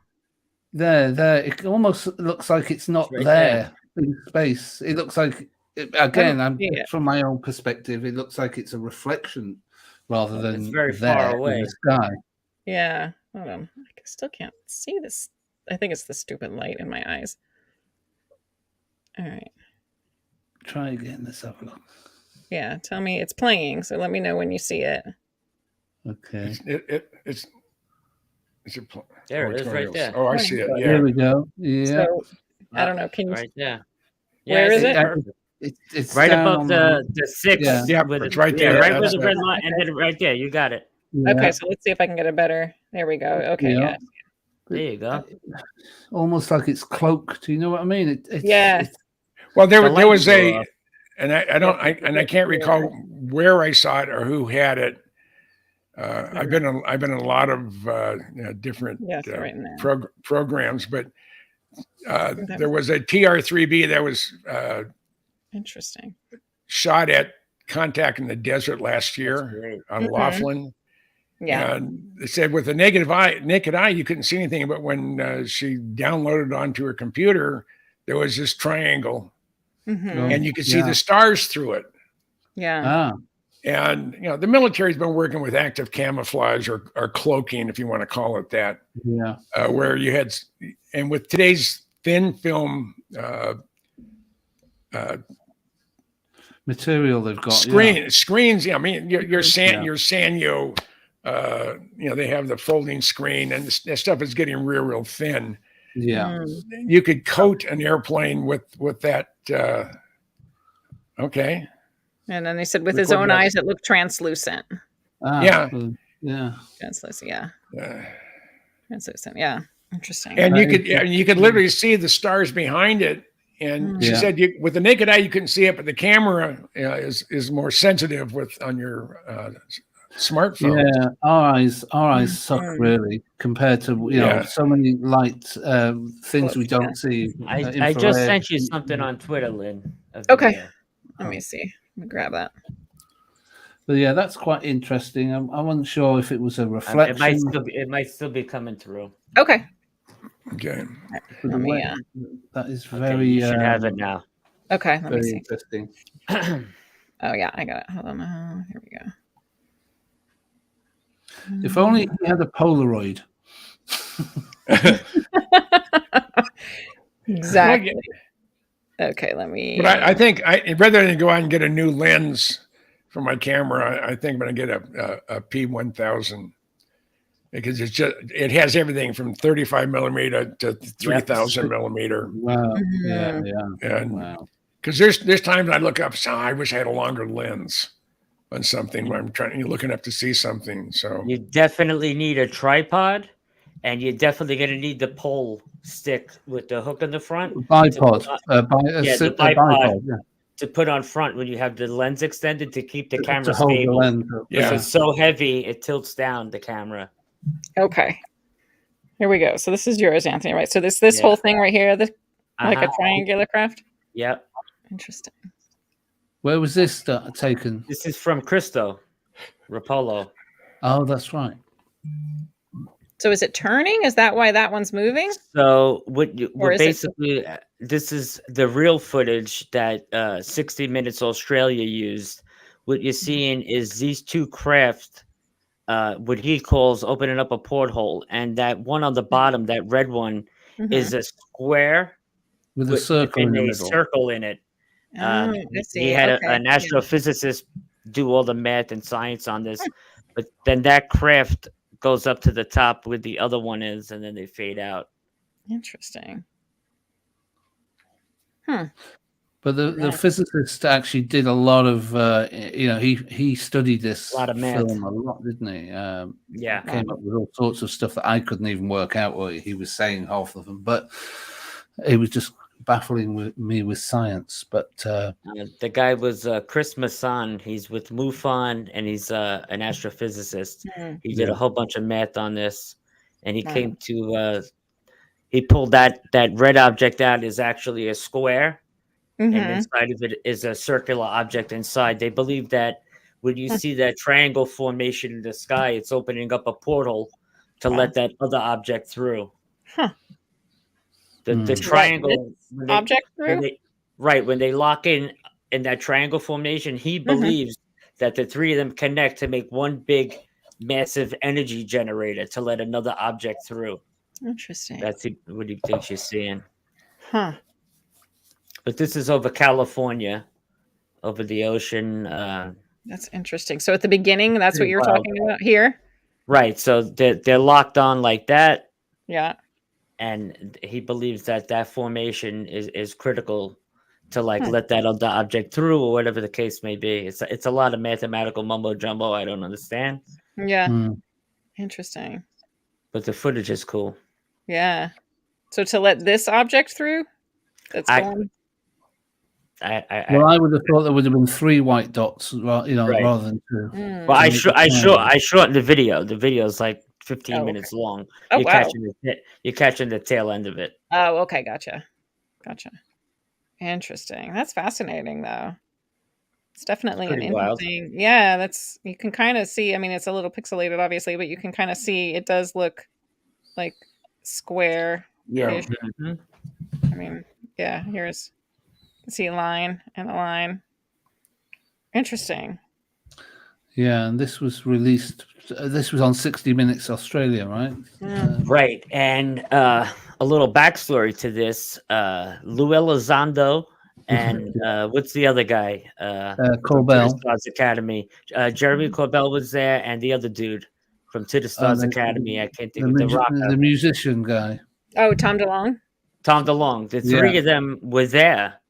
There. It almost looks like it's not there in space. It looks like, again, from my own perspective, it looks like it's a reflection rather than it's very far away in the sky. Yeah. Hold on. I still can't see this. I think it's the stupid light in my eyes. All right. Try again. Let's have a look. Yeah. Tell me it's playing. So let me know when you see it. Okay. There it is right there. Oh, I see it. Yeah. There we go. Yeah. So, I don't know. Can you? Right there. Where is it? It's right above the 6. Yeah, it's right there. Right where the red line, and then right there. You got it. Yeah. Okay, so let's see if I can get a better. There we go. Okay, yeah. There you go. Almost like it's cloaked. Do you know what I mean? Well, there was a, and I can't recall where I saw it or who had it. I've been in a lot of different programs, but there was a TR-3B that was interesting shot at contact in the desert last year on Laughlin. Yeah, and they said with the naked eye, you couldn't see anything, but when she downloaded onto her computer, there was this triangle, and you could see the stars through it. Yeah. And the military's been working with active camouflage or cloaking, if you want to call it that. Yeah. Where you had, and with today's thin film material they've got screens. I mean, your Sanyo. They have the folding screen, and that stuff is getting real thin. Yeah. You could coat an airplane with that. Okay. And then they said with his own eyes, it looked translucent. Yeah. Translucent. Yeah. Translucent. Yeah. Interesting. And you could literally see the stars behind it And she said, with the naked eye, you couldn't see it, but the camera is more sensitive on your smartphone. Yeah, our eyes suck really compared to so many light things we don't see. I just sent you something on Twitter, Lynn. Okay, let me see. Let me grab that. But yeah, that's quite interesting. I wasn't sure if it was a reflection. It might still be coming through. Okay. Okay. That is very. You should have it now. Okay, let me see. Interesting. Oh yeah, I got it. Hold on. Here we go. If only he had a Polaroid. Exactly. Okay, let me. But I think rather than go out and get a new lens for my camera, I think I'm going to get a P1000 because it has everything from 35 millimeter to 3000 millimeter. Wow. Yeah. And because there's times I look up, I wish I had a longer lens on something when you're looking up to see something. So you definitely need a tripod, and you're definitely going to need the pole stick with the hook in the front. Bipod. The bipod to put on front when you have the lens extended to keep the camera stable. Because it's so heavy, it tilts down the camera. Okay. Here we go. So this is yours, Anthony, right? So this whole thing right here, like a triangular craft? Yep. Interesting. Where was this taken? This is from Cristo Rapolo. Oh, that's right. So is it turning? Is that why that one's moving? So basically, this is the real footage that 60 Minutes Australia used. What you're seeing is these two craft, what he calls opening up a porthole. And that one on the bottom, that red one, is a square with a circle in the middle. Circle in it. He had an astrophysicist do all the math and science on this, but then that craft goes up to the top where the other one is, and then they fade out. Interesting. But the physicist actually did a lot of, he studied this film a lot, didn't he? Came up with all sorts of stuff that I couldn't even work out what he was saying, half of them. But it was just baffling me with science. But the guy was Chris Masson. He's with MUFON, and he's an astrophysicist. He did a whole bunch of math on this, and he came to he pulled that red object out is actually a square, and inside of it is a circular object inside. They believe that when you see that triangle formation in the sky, it's opening up a portal to let that other object through. The triangle object through? When they lock in that triangle formation, he believes that the three of them connect to make one big, massive energy generator to let another object through. Interesting. That's what he thinks you're seeing. But this is over California, over the ocean. That's interesting. So at the beginning, that's what you're talking about here? Right. So they're locked on like that. Yeah. And he believes that formation is critical to let that other object through, or whatever the case may be. It's a lot of mathematical mumbo jumbo I don't understand. Yeah. Interesting. But the footage is cool. Yeah. So to let this object through, I would have thought there would have been 3 white dots, rather than 2. Well, I shortened the video. The video is like 15 minutes long. You're catching the tail end of it. Oh, okay, gotcha. Interesting. That's fascinating, though. It's definitely an interesting. Wild. Yeah, you can kind of see. I mean, it's a little pixelated, obviously, but you can kind of see it does look like square. Yeah. I mean, yeah. Here's see a line and a line. Interesting. Yeah, and this was released. This was on 60 Minutes Australia, right? Right, and a little backstory to this: Lou Elizondo and what's the other guy? Corbell. Stars Academy. Jeremy Corbell was there, and the other dude from To the Stars Academy. I can't think of the musician guy. Oh, Tom DeLonge. Tom DeLonge. The three of them were there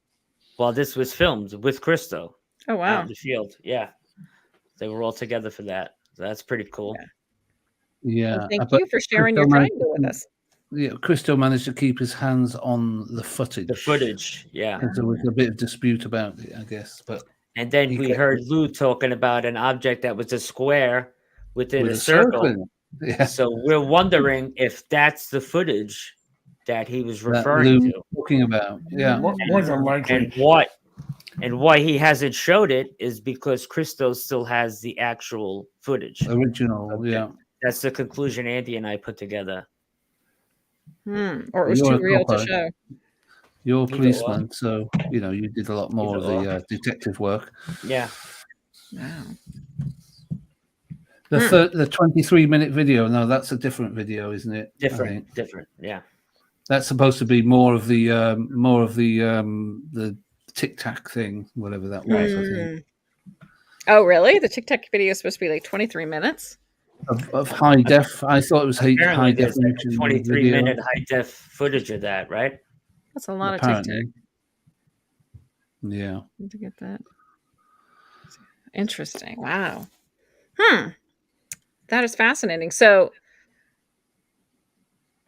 while this was filmed with Cristo. Oh wow! Out in the field, they were all together for that. So that's pretty cool. Yeah. Well, thank you for sharing your triangle with us. Christo managed to keep his hands on the footage. The footage, yeah. Because there was a bit of dispute about it, I guess. And then we heard Lou talking about an object that was a square within a circle. Yeah. So we're wondering if that's the footage that he was referring to. Talking about, yeah. More than likely. And why he hasn't showed it is because Christo still has the actual footage. Original, yeah. That's the conclusion Andy and I put together. Or it was too real to show. You're a policeman, so you did a lot more of the detective work. Yeah. Wow. The 23-minute video. No, that's a different video, isn't it? Different. Yeah. That's supposed to be more of the Tic Tac thing, whatever that was. I think. Oh, really? The Tic Tac video is supposed to be like 23 minutes of high def. I thought it was high definition. 23-minute high def footage of that, right? That's a lot of Tic Tac. Yeah. Need to get that. Interesting. Wow. That is fascinating. So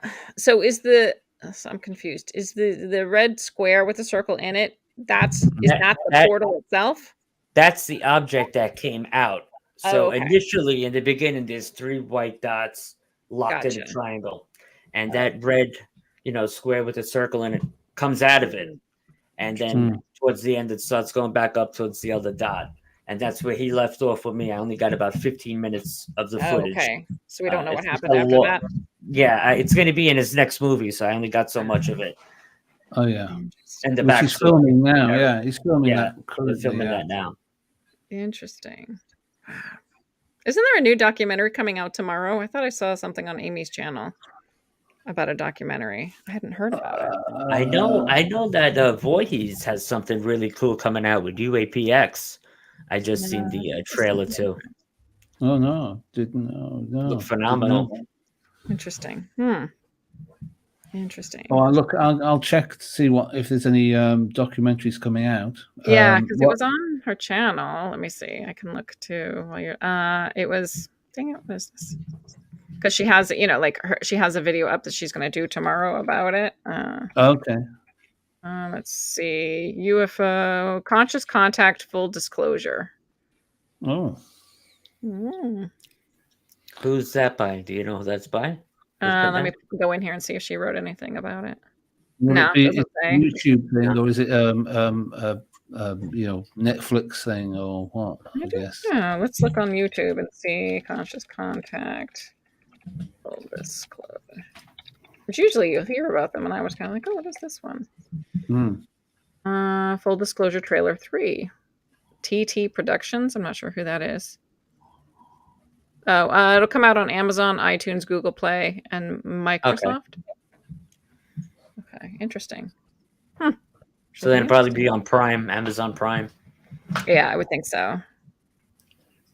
I'm confused. Is the red square with the circle in it? Is that the portal itself? That's the object that came out. So initially, in the beginning, there's 3 white dots locked in a triangle, and that red, square with a circle in it comes out of it, and then towards the end, it starts going back up towards the other dot, and that's where he left off with me. I only got about 15 minutes of the footage. Okay, so we don't know what happened after that. Yeah, it's going to be in his next movie, so I only got so much of it. Oh yeah, and the back. He's filming now. Yeah, he's filming that. He's filming that now. Interesting. Isn't there a new documentary coming out tomorrow? I thought I saw something on Amy's channel about a documentary. I hadn't heard about it. I know that Voorhees has something really cool coming out with UAPX. I just seen the trailer too. Oh no, didn't know. No, looked phenomenal. Interesting. Interesting. Oh, I'll check to see if there's any documentaries coming out. Yeah, because it was on her channel. Let me see. I can look too while you're. It was. Dang it! What is this? Because she has, she has a video up that she's going to do tomorrow about it. Okay. Let's see. UFO conscious contact full disclosure. Oh. Who's that by? Do you know who that's by? Let me go in here and see if she wrote anything about it. Would it doesn't say. YouTube thing, or is it Netflix thing, or what? I guess. Yeah, let's look on YouTube and see conscious contact. Full disclosure. Which usually you'll hear about them, and I was kind of like, oh, what is this one? Full disclosure trailer 3. TT Productions. I'm not sure who that is. Oh, it'll come out on Amazon, iTunes, Google Play, and Microsoft. Okay, interesting. So then it'll probably be on Prime, Amazon Prime. Yeah, I would think so.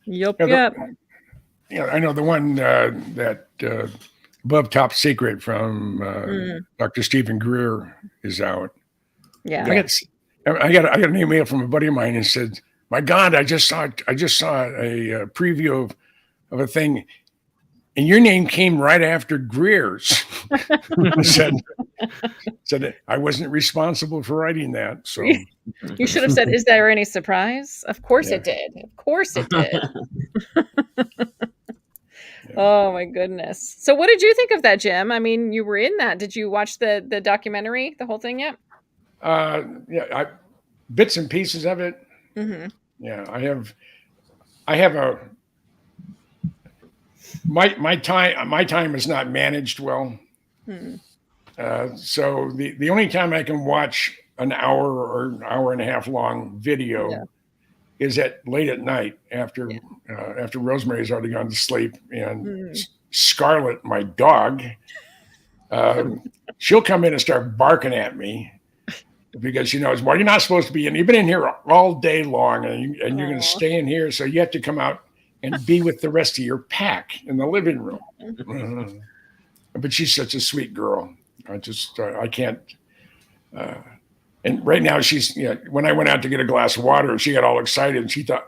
Yep. Yeah, I know the one that Above Top Secret from Dr. Stephen Greer is out. Yeah. I got an email from a buddy of mine and said, "My God, I just saw a preview of a thing, and your name came right after Greer's." said I wasn't responsible for writing that. So you should have said, "Is there any surprise?" Of course it did. Of course it did. Oh my goodness. So what did you think of that, Jim? I mean, you were in that. Did you watch the documentary, the whole thing yet? Bits and pieces of it. Mm-hmm. Yeah, I have my time is not managed well. So the only time I can watch an hour or an hour and a half long video is late at night after Rosemary's already gone to sleep, and Scarlett, my dog, she'll come in and start barking at me because she knows, well, you're not supposed to be in. You've been in here all day long, and you're going to stay in here, so you have to come out and be with the rest of your pack in the living room. But she's such a sweet girl. I can't. And right now she's, when I went out to get a glass of water, she got all excited and she thought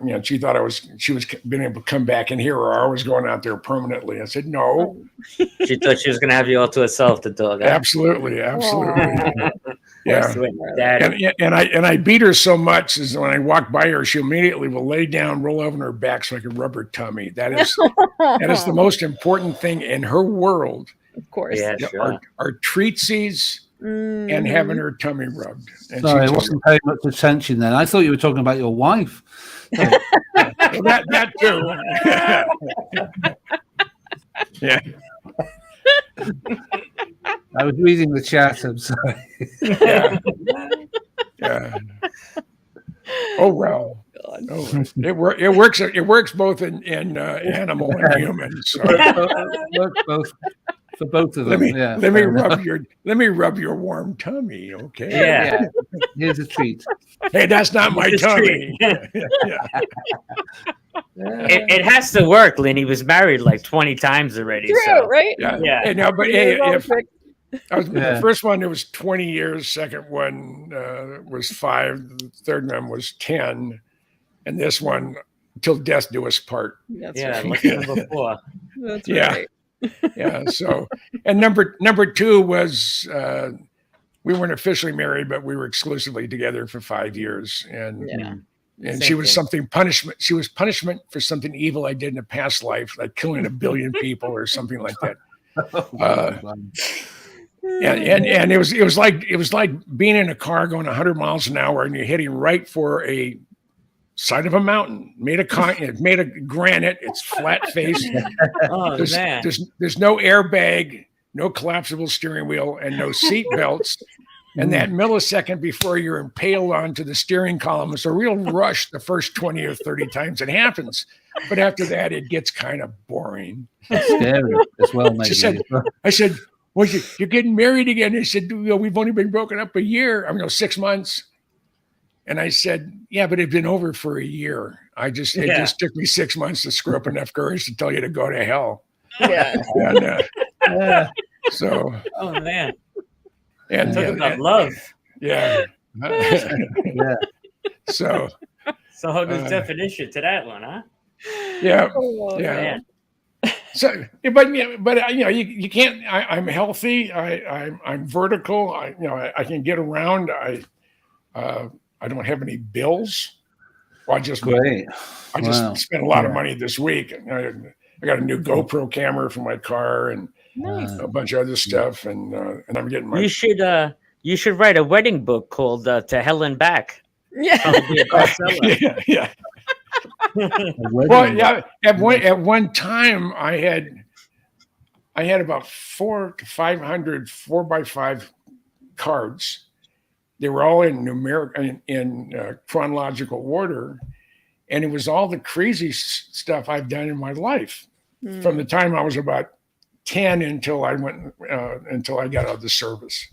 she was being able to come back in here, or I was going out there permanently. I said, no. She thought she was going to have you all to herself, the dog. Huh? Absolutely. Yeah. Daddy. And I beat her so much is when I walk by her, she immediately will lay down, roll over on her back so I can rub her tummy. That is the most important thing in her world. Of course. Yeah, sure. Are treatsies and having her tummy rubbed. And sorry, I wasn't paying much attention then. I thought you were talking about your wife. Well, that too. Yeah. I was reading the chat. I'm sorry. Yeah. Oh well. Oh, it works both in animal and human. So. For both of them. Let me rub your warm tummy, okay? Yeah. Here's a treat. Hey, that's not my tummy. It has to work, Lynn. He was married like 20 times already. True, so. right? Yeah. Hey, no, but the first one, it was 20 years. Second one was 5. The third one was 10. And this one, till death do us part. That's right. Like number 4. That's right. Yeah. So, and number 2 was we weren't officially married, but we were exclusively together for 5 years, and she was punishment. She was punishment for something evil I did in a past life, like killing 1 billion people or something like that. And it was like being in a car going 100 miles an hour and you're hitting right for a side of a mountain made of granite. It's flat face. There's no airbag, no collapsible steering wheel, and no seat belts. And that millisecond before you're impaled onto the steering column is a real rush the first 20 or 30 times it happens. But after that, it gets kind of boring. It's scary as well, maybe. I said, well, you're getting married again. They said, we've only been broken up a year. 6 months. And I said, yeah, but it'd been over for a year. It just took me 6 months to screw up enough courage to tell you to go to hell. Yeah. And, so. Oh, man. And talking about love. Yeah. Yeah. So how does definition to that one, huh? Yeah. Oh, yeah. Man. So, but you can't. I'm healthy. I'm vertical. I can get around. I don't have any bills. Well, I just spent a lot of money this week. I got a new GoPro camera for my car and a bunch of other stuff, and I'm getting my. You should write a wedding book called "To Hell and Back." Yeah. Well, yeah. At one time, I had about 400 to 500 4x5 cards. They were all in numeric in chronological order, and it was all the crazy stuff I've done in my life from the time I was about 10 until I got out of the service.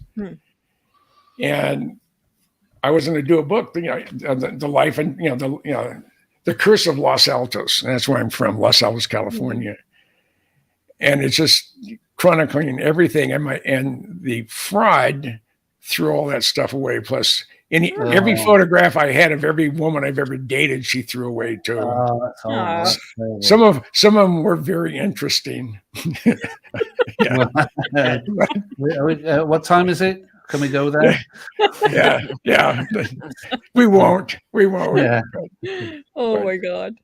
And I was going to do a book, the life and the curse of Los Altos. And that's where I'm from, Los Altos, California. And it's just chronicling everything. And the fraud threw all that stuff away. Plus, every photograph I had of every woman I've ever dated, she threw away too. Some of them were very interesting. What time is it? Can we go there? Yeah. We won't. Yeah. My God.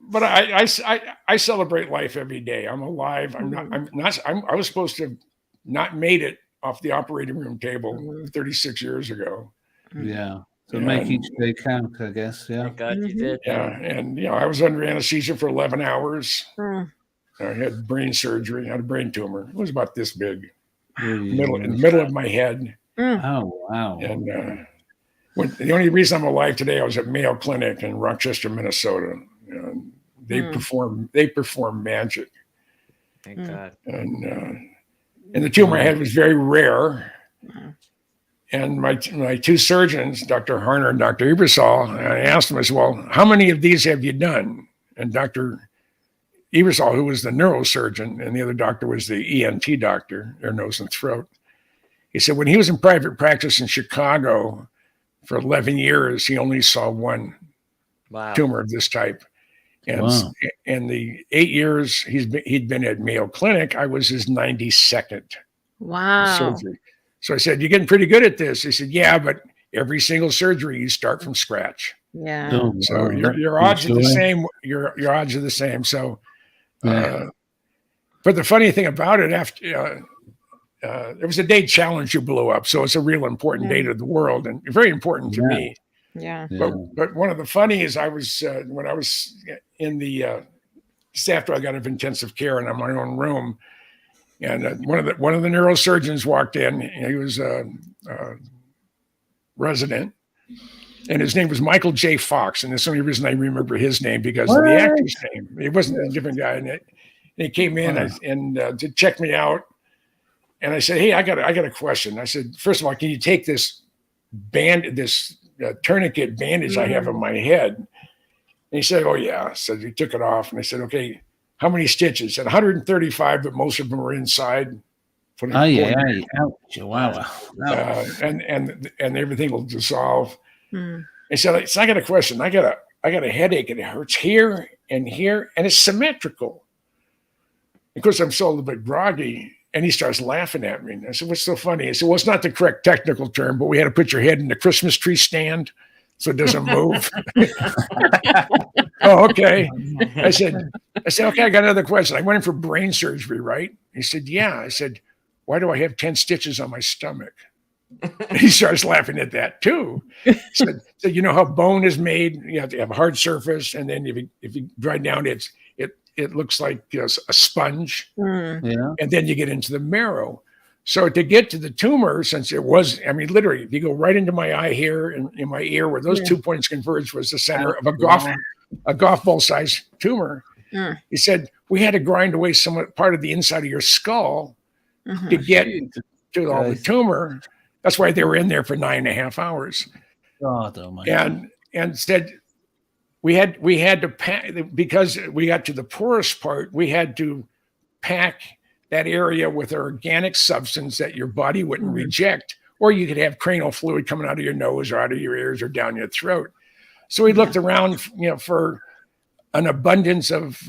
But I celebrate life every day. I'm alive. I was supposed to have not made it off the operating room table 36 years ago. Yeah. So make each day count, I guess. Yeah. Thank God you did. Yeah. And I was under anesthesia for 11 hours. I had brain surgery, had a brain tumor. It was about this big. In the middle of my head. Oh, wow. And the only reason I'm alive today, I was at Mayo Clinic in Rochester, Minnesota. And they perform magic. Thank God. And the tumor I had was very rare. And my 2 surgeons, Dr. Harner and Dr. Ebersol, I asked them, I said, well, how many of these have you done? And Dr. Ebersol, who was the neurosurgeon, and the other doctor was the ENT doctor, ear, nose, and throat. He said when he was in private practice in Chicago for 11 years, he only saw one tumor of this type. And in the 8 years he'd been at Mayo Clinic, I was his 92nd surgery. So I said, "You're getting pretty good at this." He said, "Yeah, but every single surgery you start from scratch." Yeah. So your odds are the same. Your odds are the same. So, but the funny thing about it, after there was a day Challenger blew up, so it's a real important day to the world and very important to me. Yeah. But one of the funny is I was when I was in the just after I got out of intensive care and in my own room, and one of the neurosurgeons walked in. He was a resident, and his name was Michael J. Fox, and that's the only reason I remember his name because of the actor's name. It wasn't a different guy, and he came in and to check me out. And I said, "Hey, I got a question." I said, "First of all, can you take this tourniquet bandage I have on my head?" And he said, "Oh yeah." So he took it off, and I said, "Okay, how many stitches?" He said 135, but most of them were inside. Ouch! Wow. And everything will dissolve. He said, "So I got a question. I got a headache, and it hurts here and here, and it's symmetrical." Of course, I'm still a little bit groggy. And he starts laughing at me. And I said, "What's so funny?" He said, "Well, it's not the correct technical term, but we had to put your head in the Christmas tree stand so it doesn't move." "Oh, okay." I said, "Okay, I got another question. I went in for brain surgery, right?" He said, "Yeah." I said, "Why do I have 10 stitches on my stomach?" He starts laughing at that too. He said, "So you know how bone is made? You have to have a hard surface, and then if you grind down, it looks like a sponge, and then you get into the marrow. So to get to the tumor, since it was, I mean, literally, if you go right into my eye here and in my ear, where those 2 points converge, was the center of a golf ball size tumor. He said we had to grind away part of the inside of your skull to get to all the tumor. That's why they were in there for 9.5 hours. God, oh my God. And said, we had to pack, because we got to the porous part, we had to pack that area with organic substance that your body wouldn't reject, or you could have cranial fluid coming out of your nose or out of your ears or down your throat. So we looked around, for an abundance of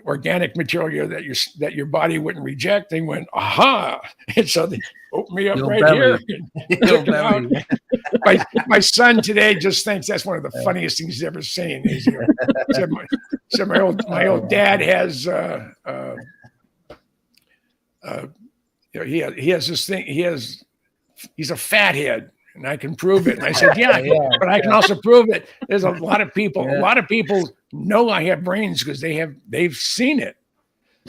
organic material that your body wouldn't reject. They went, aha! And so they opened me up here. My son today just thinks that's one of the funniest things he's ever seen. He said my old dad has he has this thing. He's a fathead. And I can prove it. And I said, but I can also prove it. There's a lot of people know I have brains because they've seen it.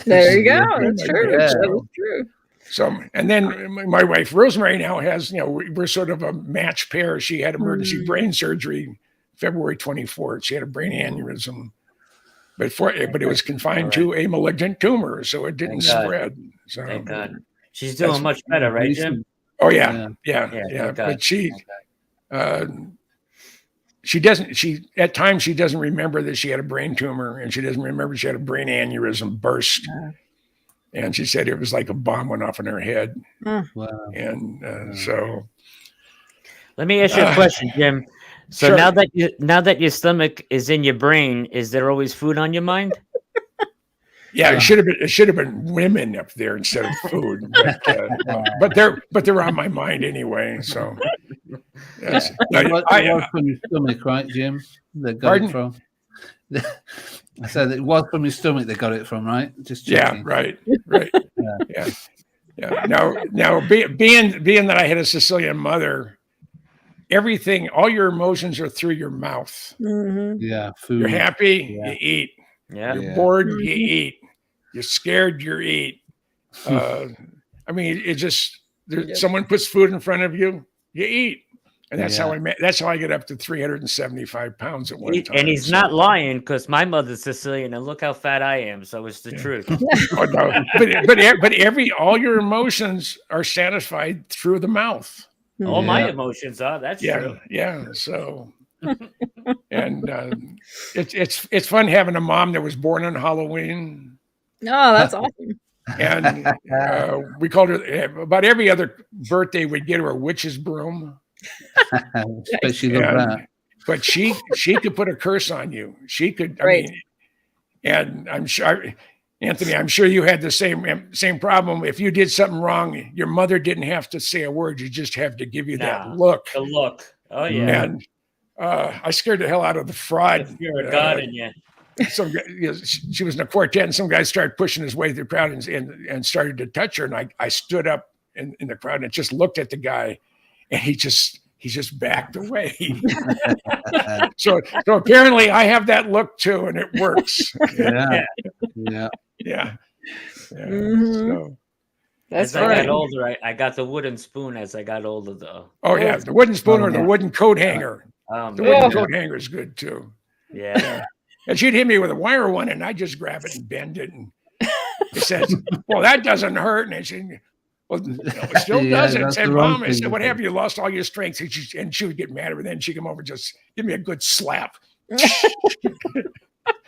There you go. That's true. That's true. So, and then my wife Rosemary now has, we're sort of a match pair. She had emergency brain surgery February 24th. She had a brain aneurysm, but it was confined to a malignant tumor, so it didn't spread. So thank God. She's doing much better, right, Jim? Oh yeah. But she at times she doesn't remember that she had a brain tumor, and she doesn't remember she had a brain aneurysm burst. And she said it was like a bomb went off in her head. Wow. And so, let me ask you a question, Jim. So sure. now that your stomach is in your brain, is there always food on your mind? Yeah, it should have been women up there instead of food, but they're on my mind anyway. So, yes. It was from your stomach, right, Jim? They got it from. I said it was from your stomach. They got it from, right? Just checking. Yeah, right. Yeah. Now, being that I had a Sicilian mother, everything, all your emotions are through your mouth. Yeah, food. You're happy, you eat. Yeah. You're bored, you eat. You're scared, you eat. I mean, it just someone puts food in front of you, you eat, and that's how I get up to 375 pounds at one time. And he's not lying, because my mother's Sicilian, and look how fat I am. So it's the truth. Oh, no. But all your emotions are satisfied through the mouth. All my emotions are. That's true. Yeah. So. And it's fun having a mom that was born on Halloween. Oh, that's awesome. And we called her, about every other birthday, we'd get her a witch's broom. But she loved that. But she could put a curse on you. She could, and I'm sure, Anthony, I'm sure you had the same problem. If you did something wrong, your mother didn't have to say a word. You just have to give you that look. The look. Oh, yeah. And I scared the hell out of the fraud. The fear of God in you. She was in a quartet, and some guy started pushing his way through the crowd and started to touch her. And I stood up in the crowd and just looked at the guy, and he just backed away. So apparently I have that look too, and it works. Yeah. So That's as I got older, I got the wooden spoon as I got older, though. Oh yeah, the wooden spoon or the wooden coat hanger. The wooden coat hanger is good too. Yeah. And she'd hit me with a wire one, and I just grab it and bend it, and it says, "Well, that doesn't hurt." And she said, "Well, it still doesn't." I said, "Mom," I said, "What happened? You lost all your strength." And she would get mad at me. Then she'd come over and just give me a good slap.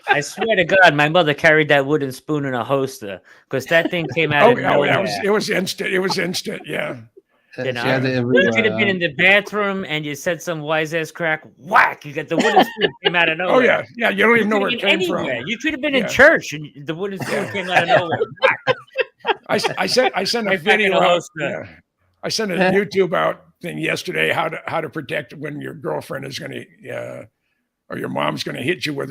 I swear to God, my mother carried that wooden spoon in a holster because that thing came out of nowhere. It was instant. It was instant. Yeah. You know, you could have been in the bathroom and you said some wise ass crack. Whack! You got the wooden spoon came out of nowhere. Oh yeah, yeah. You don't even know where it came from. You could have been in church and the wooden spoon came out of nowhere. I sent a video out. I sent a YouTube out thing yesterday how to protect when your girlfriend is going to or your mom's going to hit you with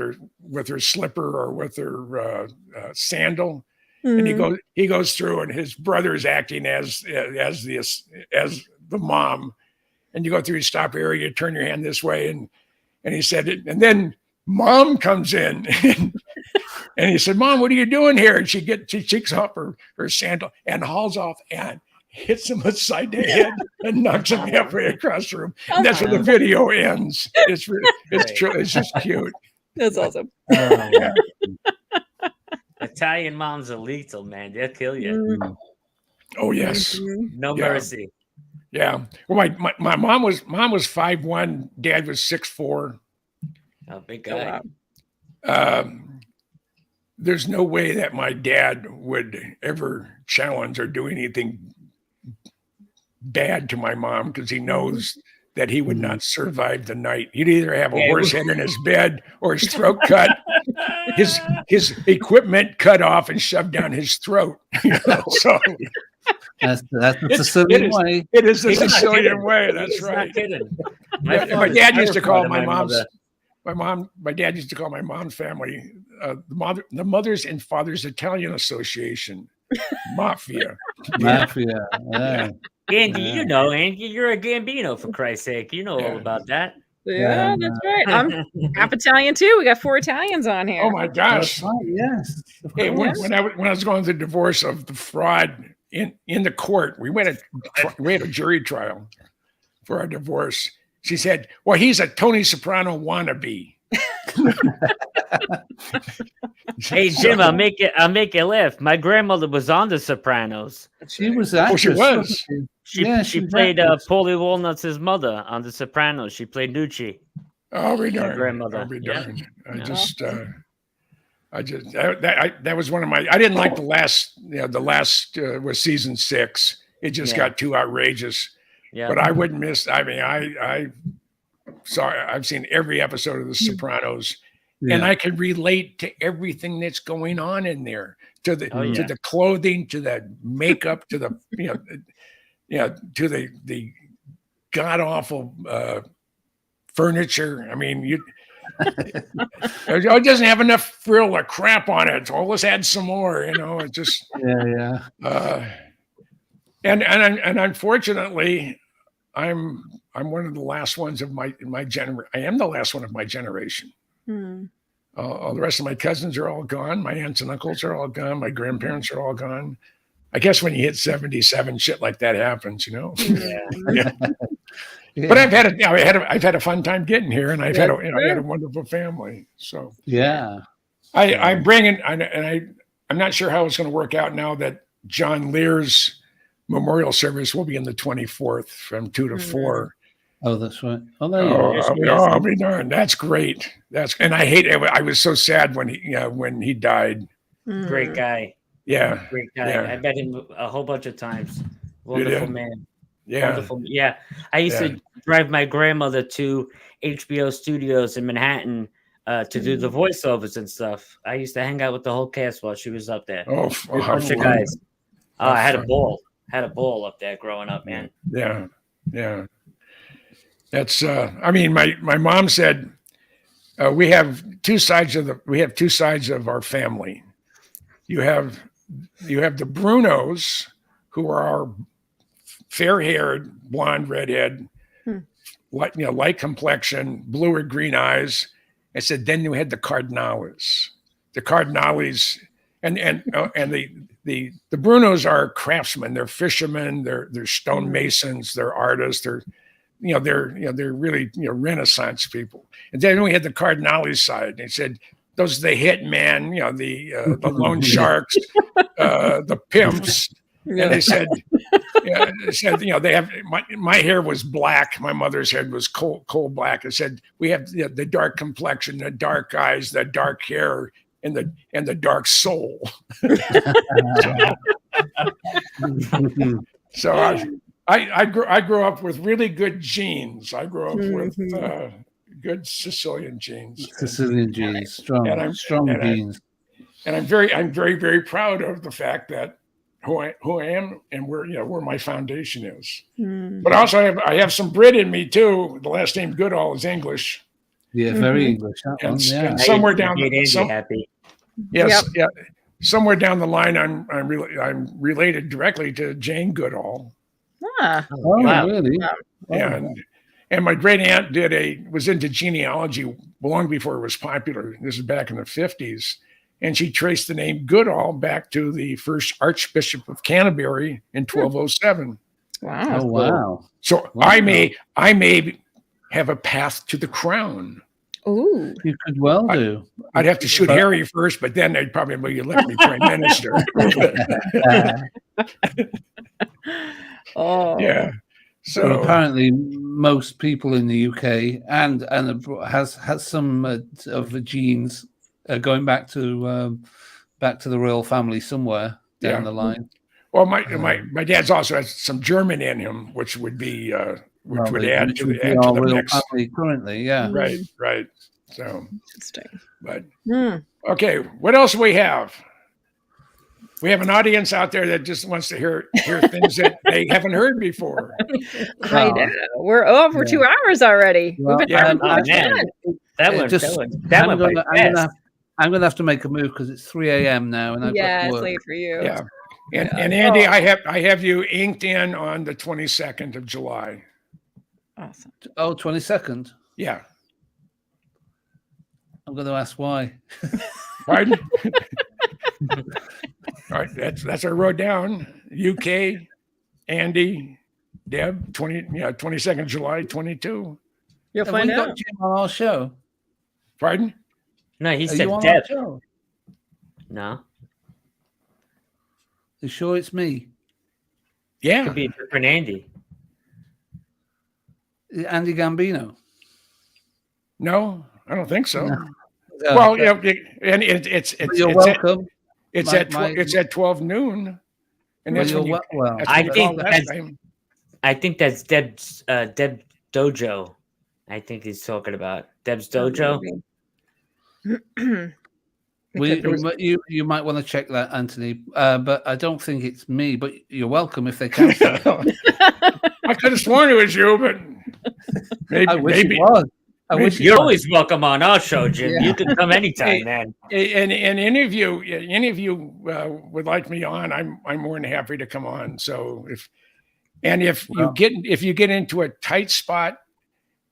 her slipper or with her sandal. Mm-hmm. And he goes through, and his brother is acting as the mom, and you go through, you stop here, you turn your hand this way, and he said it, and then mom comes in, and he said, "Mom, what are you doing here?" And she takes off her sandal and hauls off and hits him upside the head and knocks him halfway across the room. And that's where the video ends. It's true. It's just cute. That's awesome. Yeah. Italian moms are lethal, man. They'll kill you. Oh yes, no mercy. Yeah. Well, my mom was 5'1", dad was 6'4". Oh, big guy. There's no way that my dad would ever challenge or do anything bad to my mom because he knows that he would not survive the night. He'd either have a horse head in his bed or his throat cut, his equipment cut off and shoved down his throat. So that's the Sicilian way. It is the Sicilian way. That's right. Not kidding. My dad used to call my dad used to call my mom's family the Mothers and Fathers Italian Association, Mafia. Mafia. Yeah. Andy, you're a Gambino, for Christ's sake. You know all about that. Yeah, that's right. I'm half Italian too. We got 4 Italians on here. Oh my gosh! Right, yes. Hey, when I was going through the divorce of the fraud in the court, we had a jury trial for our divorce. She said, "Well, he's a Tony Soprano wannabe." Hey Jim, I'll make you laugh. My grandmother was on The Sopranos. She was. She was. She played Paulie Walnuts' mother on The Sopranos. She played Nucci. I'll be darned. Grandmother. I'll be darned. That was one of my. I didn't like the last. The last was season 6. It just got too outrageous. Yeah. But I wouldn't miss. I mean, I've seen every episode of The Sopranos, and I can relate to everything that's going on in there. To the clothing, to the makeup, to the to the god awful furniture. I mean, it doesn't have enough frill or crap on it. So let's add some more. It just and unfortunately, I'm one of the last ones of my generation. I am the last one of my generation. All the rest of my cousins are all gone. My aunts and uncles are all gone. My grandparents are all gone. I guess when you hit 77, shit like that happens, Yeah. But I've had a fun time getting here, and I had a wonderful family. So I'm not sure how it's going to work out now that John Lear's memorial service will be on the 24th from 2 to 4. Oh, that's right. I'll be darned. That's great. And I hate it. I was so sad when he died. Great guy. Yeah. Great guy. Yeah. I met him a whole bunch of times. You Wonderful did? man. Yeah. Wonderful. Yeah. I used to drive my grandmother to HBO Studios in Manhattan to do the voiceovers and stuff. I used to hang out with the whole cast while she was up there. Oh, A bunch of fun. guys. Oh, How I had a fun. ball. Had a ball up there growing up, man. Yeah. Yeah. That's I mean, my mom said we have two sides of our family. You have the Brunos, who are our fair-haired, blonde, redhead, light complexion, blue or green eyes. I said, then you had the Cardinales. The Cardinales, and the Brunos are craftsmen. They're fishermen. They're stonemasons. They're artists. They're really Renaissance people. And then we had the Cardinales side. They said those are the hit man, the loan sharks, the pimps. And they said, they have my hair was black. My mother's hair was coal black. It said we have the dark complexion, the dark eyes, the dark hair, and the dark soul. So I grew up with really good genes. I grew up with good Sicilian genes. Sicilian genes, strong genes. And I'm very, very proud of the fact that who I am and where my foundation is. But also I have some Brit in me too. The last name Goodall is English. Yeah, very English. And somewhere down somewhere down the line, I'm related directly to Jane Goodall. Ah. Oh, wow. Really? And my great aunt was into genealogy long before it was popular. This is back in the 50s. And she traced the name Goodall back to the first Archbishop of Canterbury in 1207. Wow. Oh, wow. So I may have a path to the crown. Ooh. You could well do. I'd have to shoot Harry first, but then they'd probably elect me prime minister. Oh. Yeah. So well, apparently most people in the UK and has some of the genes going back to the royal family somewhere down the line. Well, my dad's also has some German in him, which would be which would add to the royal mix. family currently. Yeah. Right. So interesting. But okay, what else do we have? We have an audience out there that just wants to hear things that they haven't heard before. I know. We're over 2 hours already. Well, We've been I'm going to have to make a move because it's 3 a.m. now, and I've got it's work. late for you. Yeah, and Andy, I have you inked in on the 22nd of July. Awesome. Oh, 22nd. Yeah. I'm going to ask why. Pardon? All right, that's I wrote down. UK, Andy, Deb, 22nd July, 22. You'll Have find we out. got Jim on our show? Pardon? No, he Are said you on Deb. our show? No, You sure it's me? Yeah. could be a different Andy. Andy Gambino? No, I don't think so. No. Well, and it's You're welcome. It's at 12 noon, and that's when you. That's I when you think call last time. I think that's Deb's Deb Dojo. I think he's talking about Deb's Dojo. You might want to check that, Anthony. But I don't think it's me. But you're welcome if they can. I could have sworn it was you, but maybe. I wish it was. You're always welcome on our show, Jim. Yeah. You can come anytime, man. And any of you would like me on, I'm more than happy to come on. So if you get into a tight spot,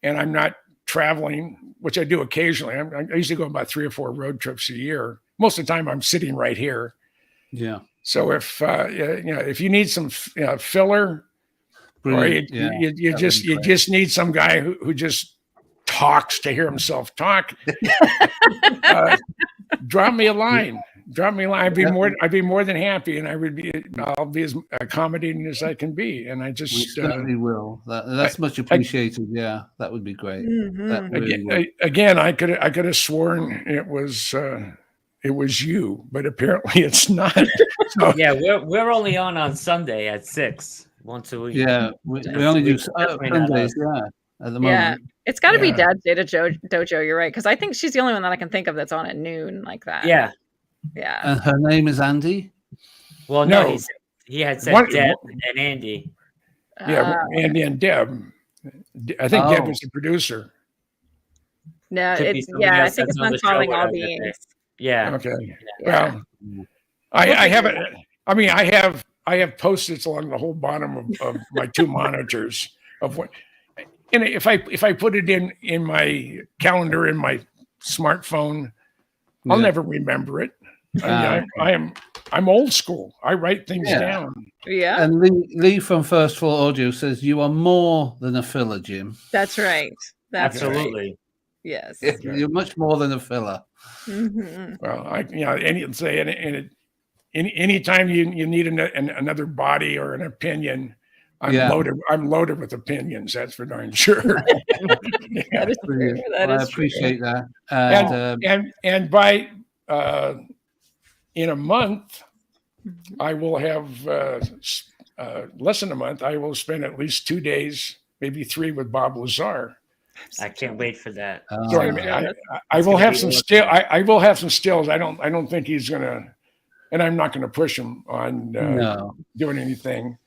and I'm not traveling, which I do occasionally. I usually go about 3 or 4 road trips a year. Most of the time, I'm sitting right here. Yeah. So if you need some filler, brilliant. or you just need some guy who just talks to hear himself talk, drop me a line. I'd be more than happy, and I'll be as accommodating as I can be. And I just we certainly will. That's much appreciated. That would be great. Mm-hmm. That really again, I could have sworn it was it was you, but apparently it's not. So, Yeah, we're only on Sunday at 6 once a week. Yeah, we only do Sundays. Yeah, at the moment. Yeah, it's got to be Dad's Data Dojo. You're right, because I think she's the only one that I can think of that's on at noon like that. Yeah. And her name is Andy. Well, no, he had said Deb and Andy. Yeah, Andy and Deb. I think Deb was the producer. No, I think it's Uncalling All Beings. Yeah. Okay. Yeah. Well, I haven't. I mean, I have Post-its along the whole bottom of my 2 monitors of what. And if I put it in my calendar in my smartphone, I'll never remember it. I'm old school. I write things down. Yeah. And Lee from First Floor Audio says you are more than a filler, Jim. That's right. Absolutely. Right. Yes. You're much more than a filler. Mm-hmm. Well, anytime you need another body or an opinion, I'm loaded with opinions. That's for darn sure. That is true. I appreciate that. And by in a month, I will have less than a month. I will spend at least 2 days, maybe 3, with Bob Lazar. I can't wait for that. So I will have some I will have some stills. I don't think he's gonna, and I'm not gonna push him on doing anything.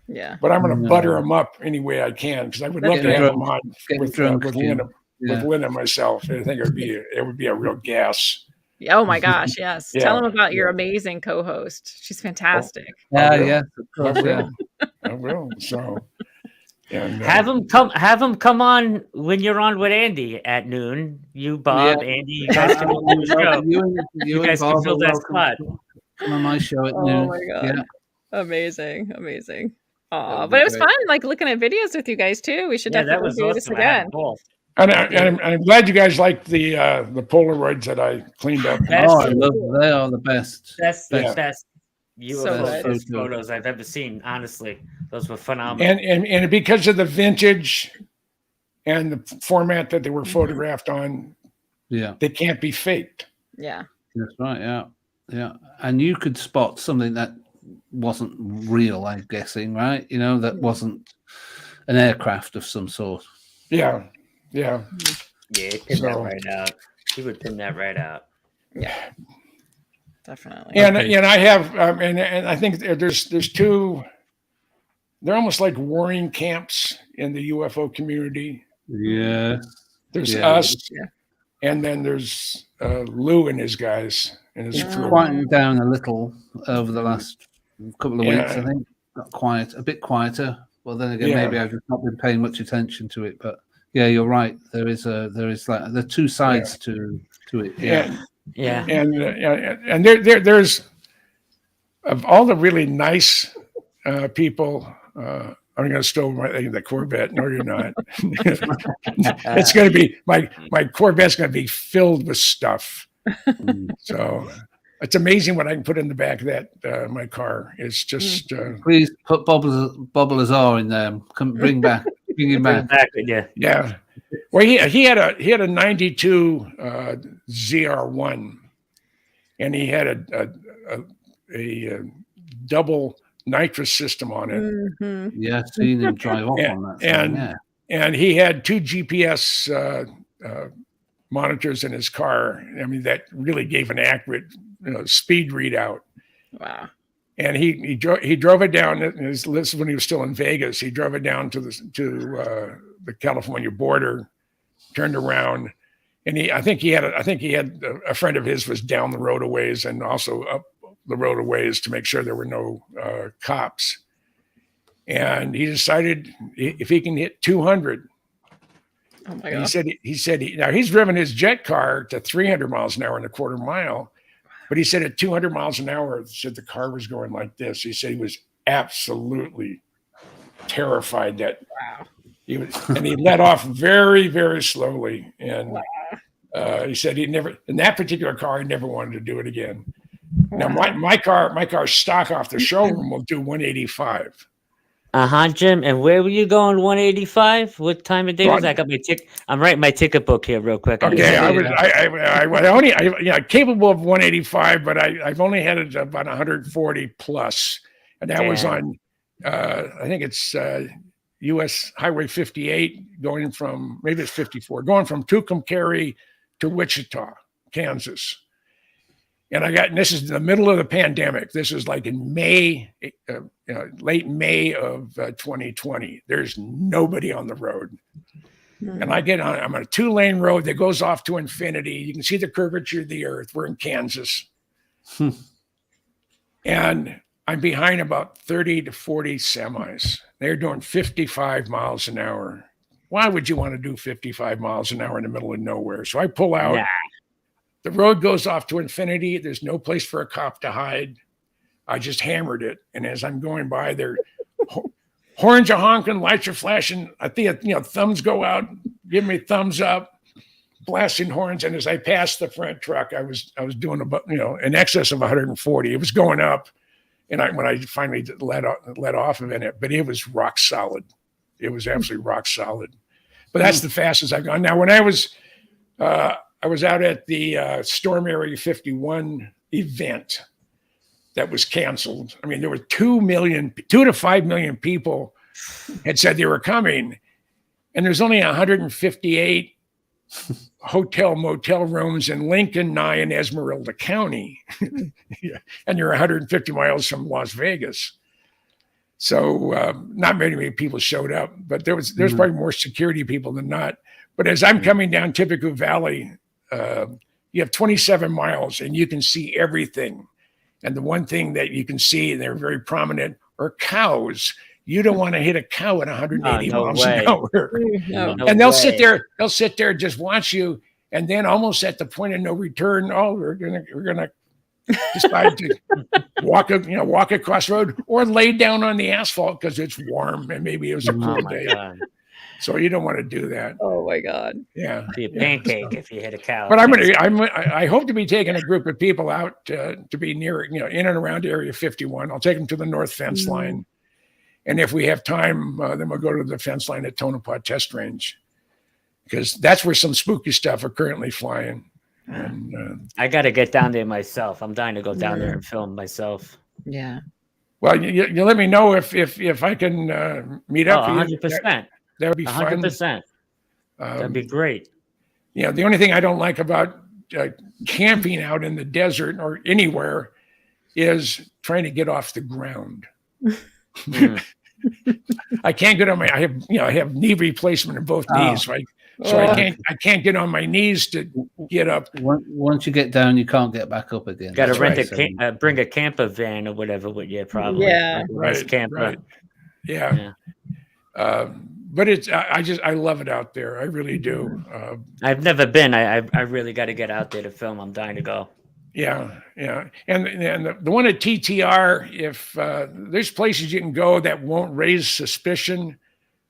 Yeah. But I'm gonna butter him up any way I can, because I would love to have him on with Lynn and myself. I think it would be a real gas. Oh my gosh, yes. Tell him about your amazing co-host. She's fantastic. I will. So and, have him come on when you're on with Andy at noon. You, Bob, Andy, you guys can do the show. You guys can fill that spot. Come on my show at noon. Oh my god. Yeah. Amazing. Oh, but it was fun, like looking at videos with you guys too. We should definitely do this again. And I'm glad you guys liked the Polaroids that I cleaned up. I love them. They are the best. That's the best UFO photos I've ever seen. Honestly, those were phenomenal. And because of the vintage and the format that they were photographed on, they can't be faked. Yeah, that's right. Yeah. And you could spot something that wasn't real, I'm guessing, right? That wasn't an aircraft of some sort. Yeah. Yeah, he'd pin that right out. He would pin that right out. Yeah, definitely. And I have, and I think there's 2. They're almost like warring camps in the UFO community. Yeah. There's us, and then there's Lou and his guys and his crew. Quieting down a little over the last couple of weeks, I think. Got a bit quieter. Well, then again, maybe I've just not been paying much attention to it, but. Yeah, you're right. There is like there are 2 sides to it. Yeah. And there's of all the really nice people. I'm going to stow the Corvette. No, you're not. It's going to be my Corvette's going to be filled with stuff. So it's amazing what I can put in the back of that my car. It's just please put Bob Lazar in there. Bring him back. Yeah. Well, he had a 92 ZR1, and he had a double nitrous system on it. Mm-hmm. Yeah, seen him drive off on that. And he had 2 GPS monitors in his car. I mean, that really gave an accurate speed readout. Wow. And he drove it down. This is when he was still in Vegas. He drove it down to the California border, turned around, and I think he had a friend of his was down the road a ways and also up the road a ways to make sure there were no cops. And he decided if he can hit 200. Oh my God. He said now he's driven his jet car to 300 miles an hour in a quarter mile. But he said at 200 miles an hour, said the car was going like this. He said he was absolutely terrified that he let off very, very slowly. And he said he never, in that particular car, he never wanted to do it again. Now my car stock off the showroom will do 185. Jim. And where were you going? 185. What time of day was that? I got my ticket. I'm writing my ticket book here real quick. Okay, I capable of 185, but I've only had it about 140 plus, and that was on I think it's U.S. Highway 58 going from, maybe it's 54, going from Tucumcari to Wichita, Kansas. And this is the middle of the pandemic. This is like in May, late May of 2020. There's nobody on the road. And I'm on a 2-lane road that goes off to infinity. You can see the curvature of the earth. We're in Kansas. And I'm behind about 30 to 40 semis. They're doing 55 miles an hour. Why would you want to do 55 miles an hour in the middle of nowhere? So I pull out. Nah. The road goes off to infinity. There's no place for a cop to hide. I just hammered it. And as I'm going by, their horns are honking, lights are flashing. I think, thumbs go out, give me thumbs up, blasting horns. And as I passed the front truck, I was doing about, in excess of 140. It was going up. And when I finally let off of it, but it was rock solid. It was absolutely rock solid. But that's the fastest I've gone. Now, when I was out at the Storm Area 51 event that was canceled. I mean, there were 2 to 5 million people had said they were coming, and there's only 158 hotel motel rooms in Lincoln, Nye, and Esmeralda County. And you're 150 miles from Las Vegas. So not many people showed up, but there's probably more security people than not. But as I'm coming down Tippecanoe Valley, you have 27 miles and you can see everything. And the one thing that you can see, and they're very prominent, are cows. You don't want to hit a cow at 180 miles an hour. And they'll sit there, just watch you. And then almost at the point of no return, we're gonna decide to walk across the road or lay down on the asphalt because it's warm and maybe it was a cool day. God. So you don't want to do that. Oh my God! Yeah, be a pancake if you hit a cow. But I hope to be taking a group of people out to be near, in and around Area 51. I'll take them to the north fence line, and if we have time, then we'll go to the fence line at Tonopah Test Range, because that's where some spooky stuff are currently flying. And I got to get down there myself. I'm dying to go down there and film myself. Yeah. Well, you let me know if I can meet up. 100%. That would be 100%. That'd be great. The only thing I don't like about camping out in the desert or anywhere is trying to get off the ground. I can't get on I have knee replacement in both knees, right? So I can't get on my knees to get up. Once you get down, you can't get back up again. Got to bring a camper van or whatever with you, probably. Yeah, right. Camper. Right. Yeah. But I love it out there. I really do. I've never been. I really got to get out there to film. I'm dying to go. Yeah. And the one at TTR, if there's places you can go that won't raise suspicion,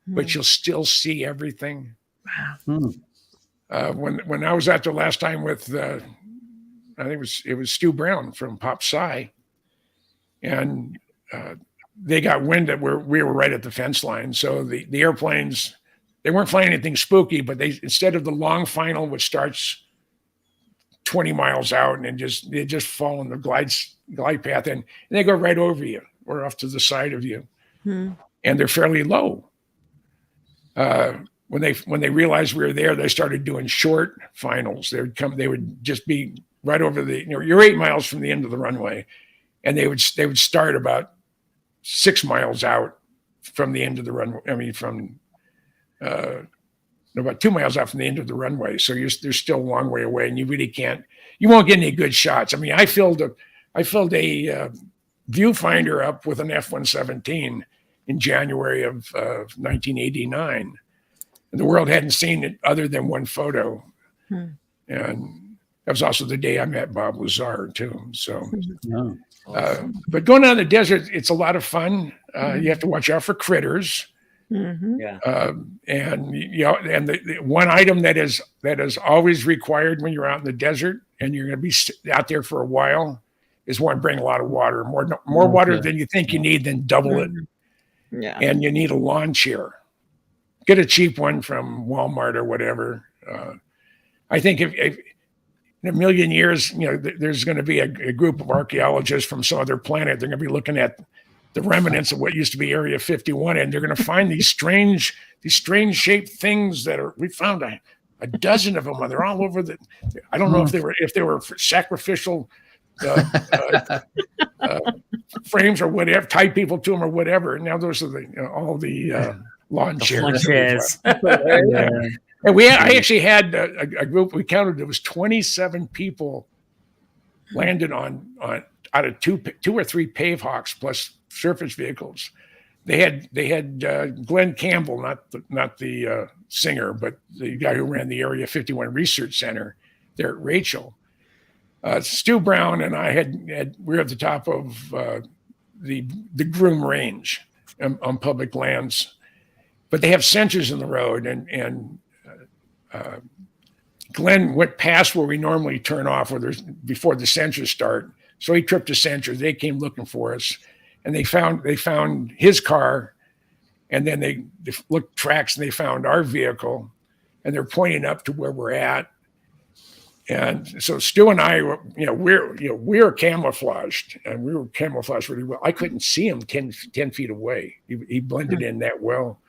but you'll still see everything. Wow. When I was out there last time with, I think it was Stu Brown from Pop Sci, and they got wind that we were right at the fence line. So the airplanes, they weren't flying anything spooky, but instead of the long final, which starts 20 miles out and they just fall in the glide path and they go right over you or off to the side of you. And they're fairly low. When they realized we were there, they started doing short finals. They would just be right over you're 8 miles from the end of the runway, and they would start about 6 miles out from the end of the runway. I mean, from about 2 miles out from the end of the runway. So they're still a long way away, and you won't get any good shots. I mean, I filled a viewfinder up with an F-117 in January of 1989. And the world hadn't seen it other than one photo. And that was also the day I met Bob Lazar too. So, but going out in the desert, it's a lot of fun. You have to watch out for critters. And the one item that is always required when you're out in the desert and you're going to be out there for a while is bring a lot of water, more water than you think you need, then double it. Yeah. And you need a lawn chair. Get a cheap one from Walmart or whatever. I think if in a million years, there's going to be a group of archaeologists from some other planet. They're going to be looking at the remnants of what used to be Area 51, and they're going to find these strange shaped things we found a dozen of them, and they're all over I don't know if they were sacrificial frames or whatever, tied people to them or whatever. And now those are all the lawn chairs. And I actually had a group. We counted. There was 27 people landed on out of two or three Pavehawks plus surface vehicles. They had Glenn Campbell, not the singer, but the guy who ran the Area 51 Research Center there at Rachel. Stu Brown and I we were at the top of the Groom Range on public lands, but they have sensors in the road, and Glenn went past where we normally turn off, before the sensors start. So he tripped a sensor. They came looking for us, and they found his car, and then they looked tracks and they found our vehicle, and they're pointing up to where we're at. And so Stu and I, we're camouflaged, and we were camouflaged really well. I couldn't see him 10 feet away. He blended in that well.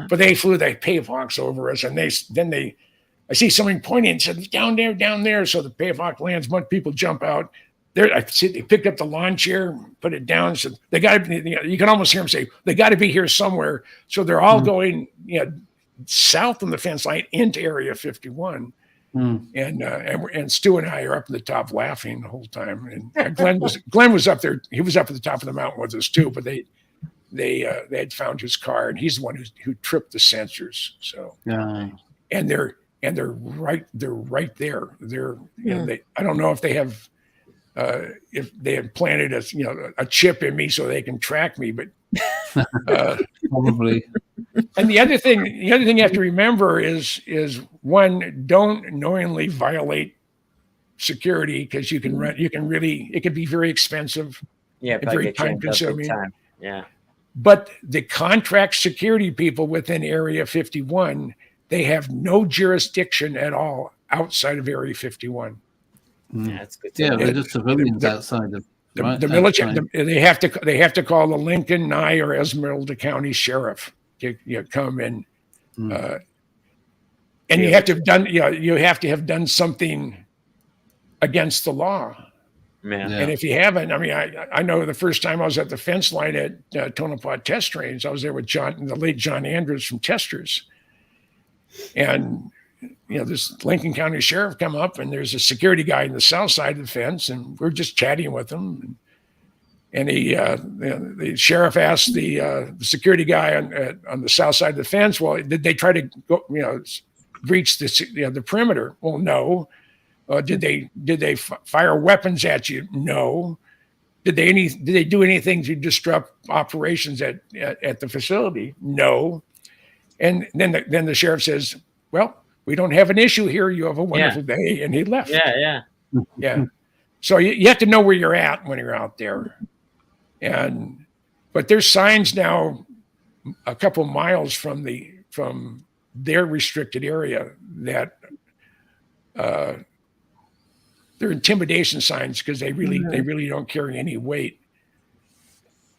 But they flew the Pavehawks over us, and I see somebody pointing and said, down there. So the Pavehawk lands, a bunch of people jump out. There, I see they picked up the lawn chair, put it down. So they got to, you can almost hear them say, they got to be here somewhere. So they're all going, south on the fence line into Area 51. And Stu and I are up at the top laughing the whole time. And Glenn was up there. He was up at the top of the mountain with us too, but they had found his car, and he's the one who tripped the sensors. So, and they're right there. I don't know if they have planted a chip in me so they can track me, but probably. And the other thing you have to remember is one, don't knowingly violate security, because it can be very expensive. Yeah, and very time consuming. Yeah. But the contract security people within Area 51, they have no jurisdiction at all outside of Area 51. Yeah, that's good. They're just civilians outside of the military. They have to call the Lincoln, Nye, or Esmeralda County Sheriff to come in, and you have to have done something against the law. Yeah. And if you haven't, I know the first time I was at the fence line at Tonopah Test Range, I was there with the late John Andrews from Testers. And, this Lincoln County Sheriff come up, and there's a security guy on the south side of the fence, and we're just chatting with him. And the sheriff asked the security guy on the south side of the fence, well, did they try to go, breach the perimeter? Well, no. Did they fire weapons at you? No. Did they do anything to disrupt operations at the facility? No. And then the sheriff says, well, we don't have an issue here. You have a wonderful day. And he left. Yeah. So you have to know where you're at when you're out there. But there's signs now a couple miles from their restricted area that they're intimidation signs, because they really don't carry any weight.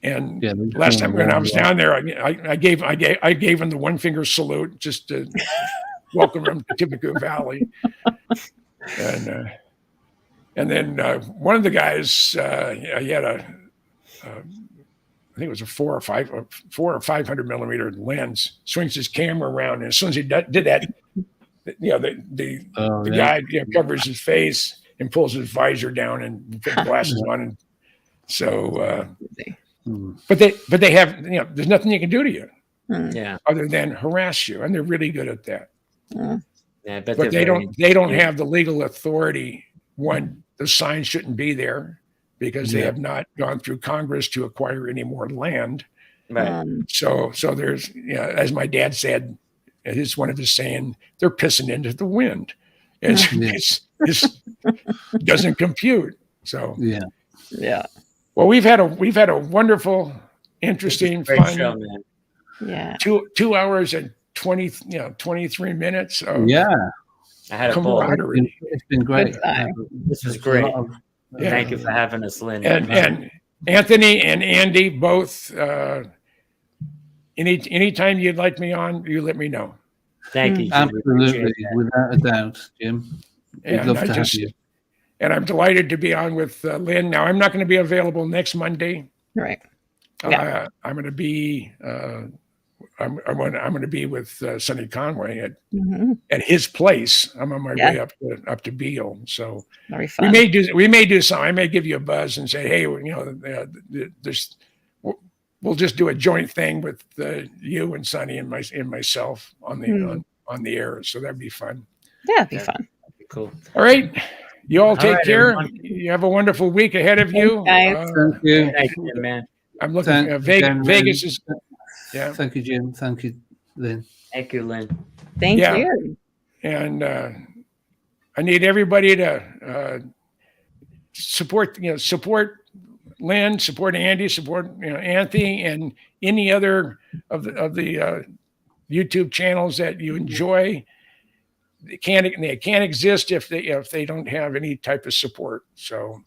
And last time when I was down there, I gave him the one finger salute just to welcome him to Tippecanoe Valley. And then one of the guys, he had I think it was a 400 or 500 millimeter lens, swings his camera around, and as soon as he did that, the guy covers his face and pulls his visor down and puts glasses on, and so. But they have there's nothing you can do to you, other than harass you, and they're really good at that. Yeah, but they don't have the legal authority. One, the signs shouldn't be there because they have not gone through Congress to acquire any more land. Right. So there's as my dad said, it's one of his saying, they're pissing into the wind. It doesn't compute. So yeah. Well, we've had a wonderful interesting, Great fun. show, man. Yeah. 2 hours and 23 minutes of I had a ball. camaraderie. It's been great. This was great. Thank you for having us, Lynn. And Anthony and Andy both. Anytime you'd like me on, you let me know. Thank you, Jim. Absolutely, without a doubt, Jim. We'd love to have you. And I'm delighted to be on with Lynn. Now, I'm not going to be available next Monday. Right. I'm going to be. I'm going to be with Sonny Conway at his place. I'm on my way up to Beale, so very fun. We may do something. I may give you a buzz and say, hey, we'll just do a joint thing with you and Sonny and myself on the air. So that'd be fun. Yeah, it'd be fun. That'd be cool. All right. You all take care. Everyone. You have a wonderful week ahead of you. Thank you. Thank you, man. I'm looking at Vegas is. Yeah. Thank you, Jim. Thank you, Lynn. Thank you, Lynn. Thank you. And I need everybody to support Lynn, support Andy, support Anthony, and any other of the YouTube channels that you enjoy. They can't exist if they don't have any type of support. So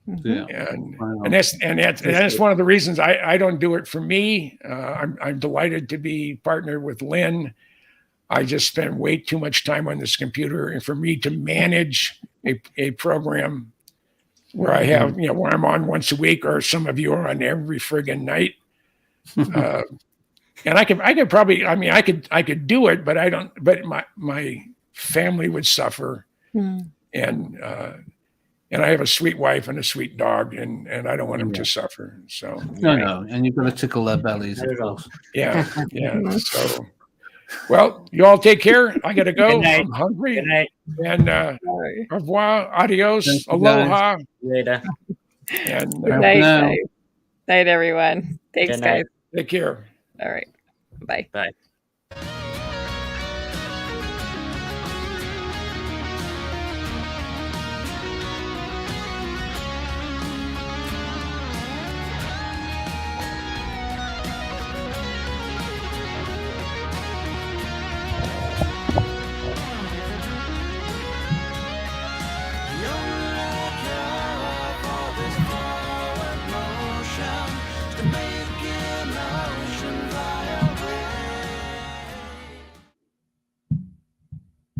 and that's one of the reasons I don't do it for me. I'm delighted to be partnered with Lynn. I just spend way too much time on this computer, and for me to manage a program where I have where I'm on once a week, or some of you are on every friggin' night. And I could probably, I could do it, but I don't, but my family would suffer. And I have a sweet wife and a sweet dog, and I don't want them to suffer. So no. And you've got to tickle their bellies, of course. Yeah. So, well, you all take care. I got to go. I'm hungry. Good night. And au revoir, adios, aloha. Later. And Good night, everyone. Thanks, guys. Take care. All right. Bye. Bye.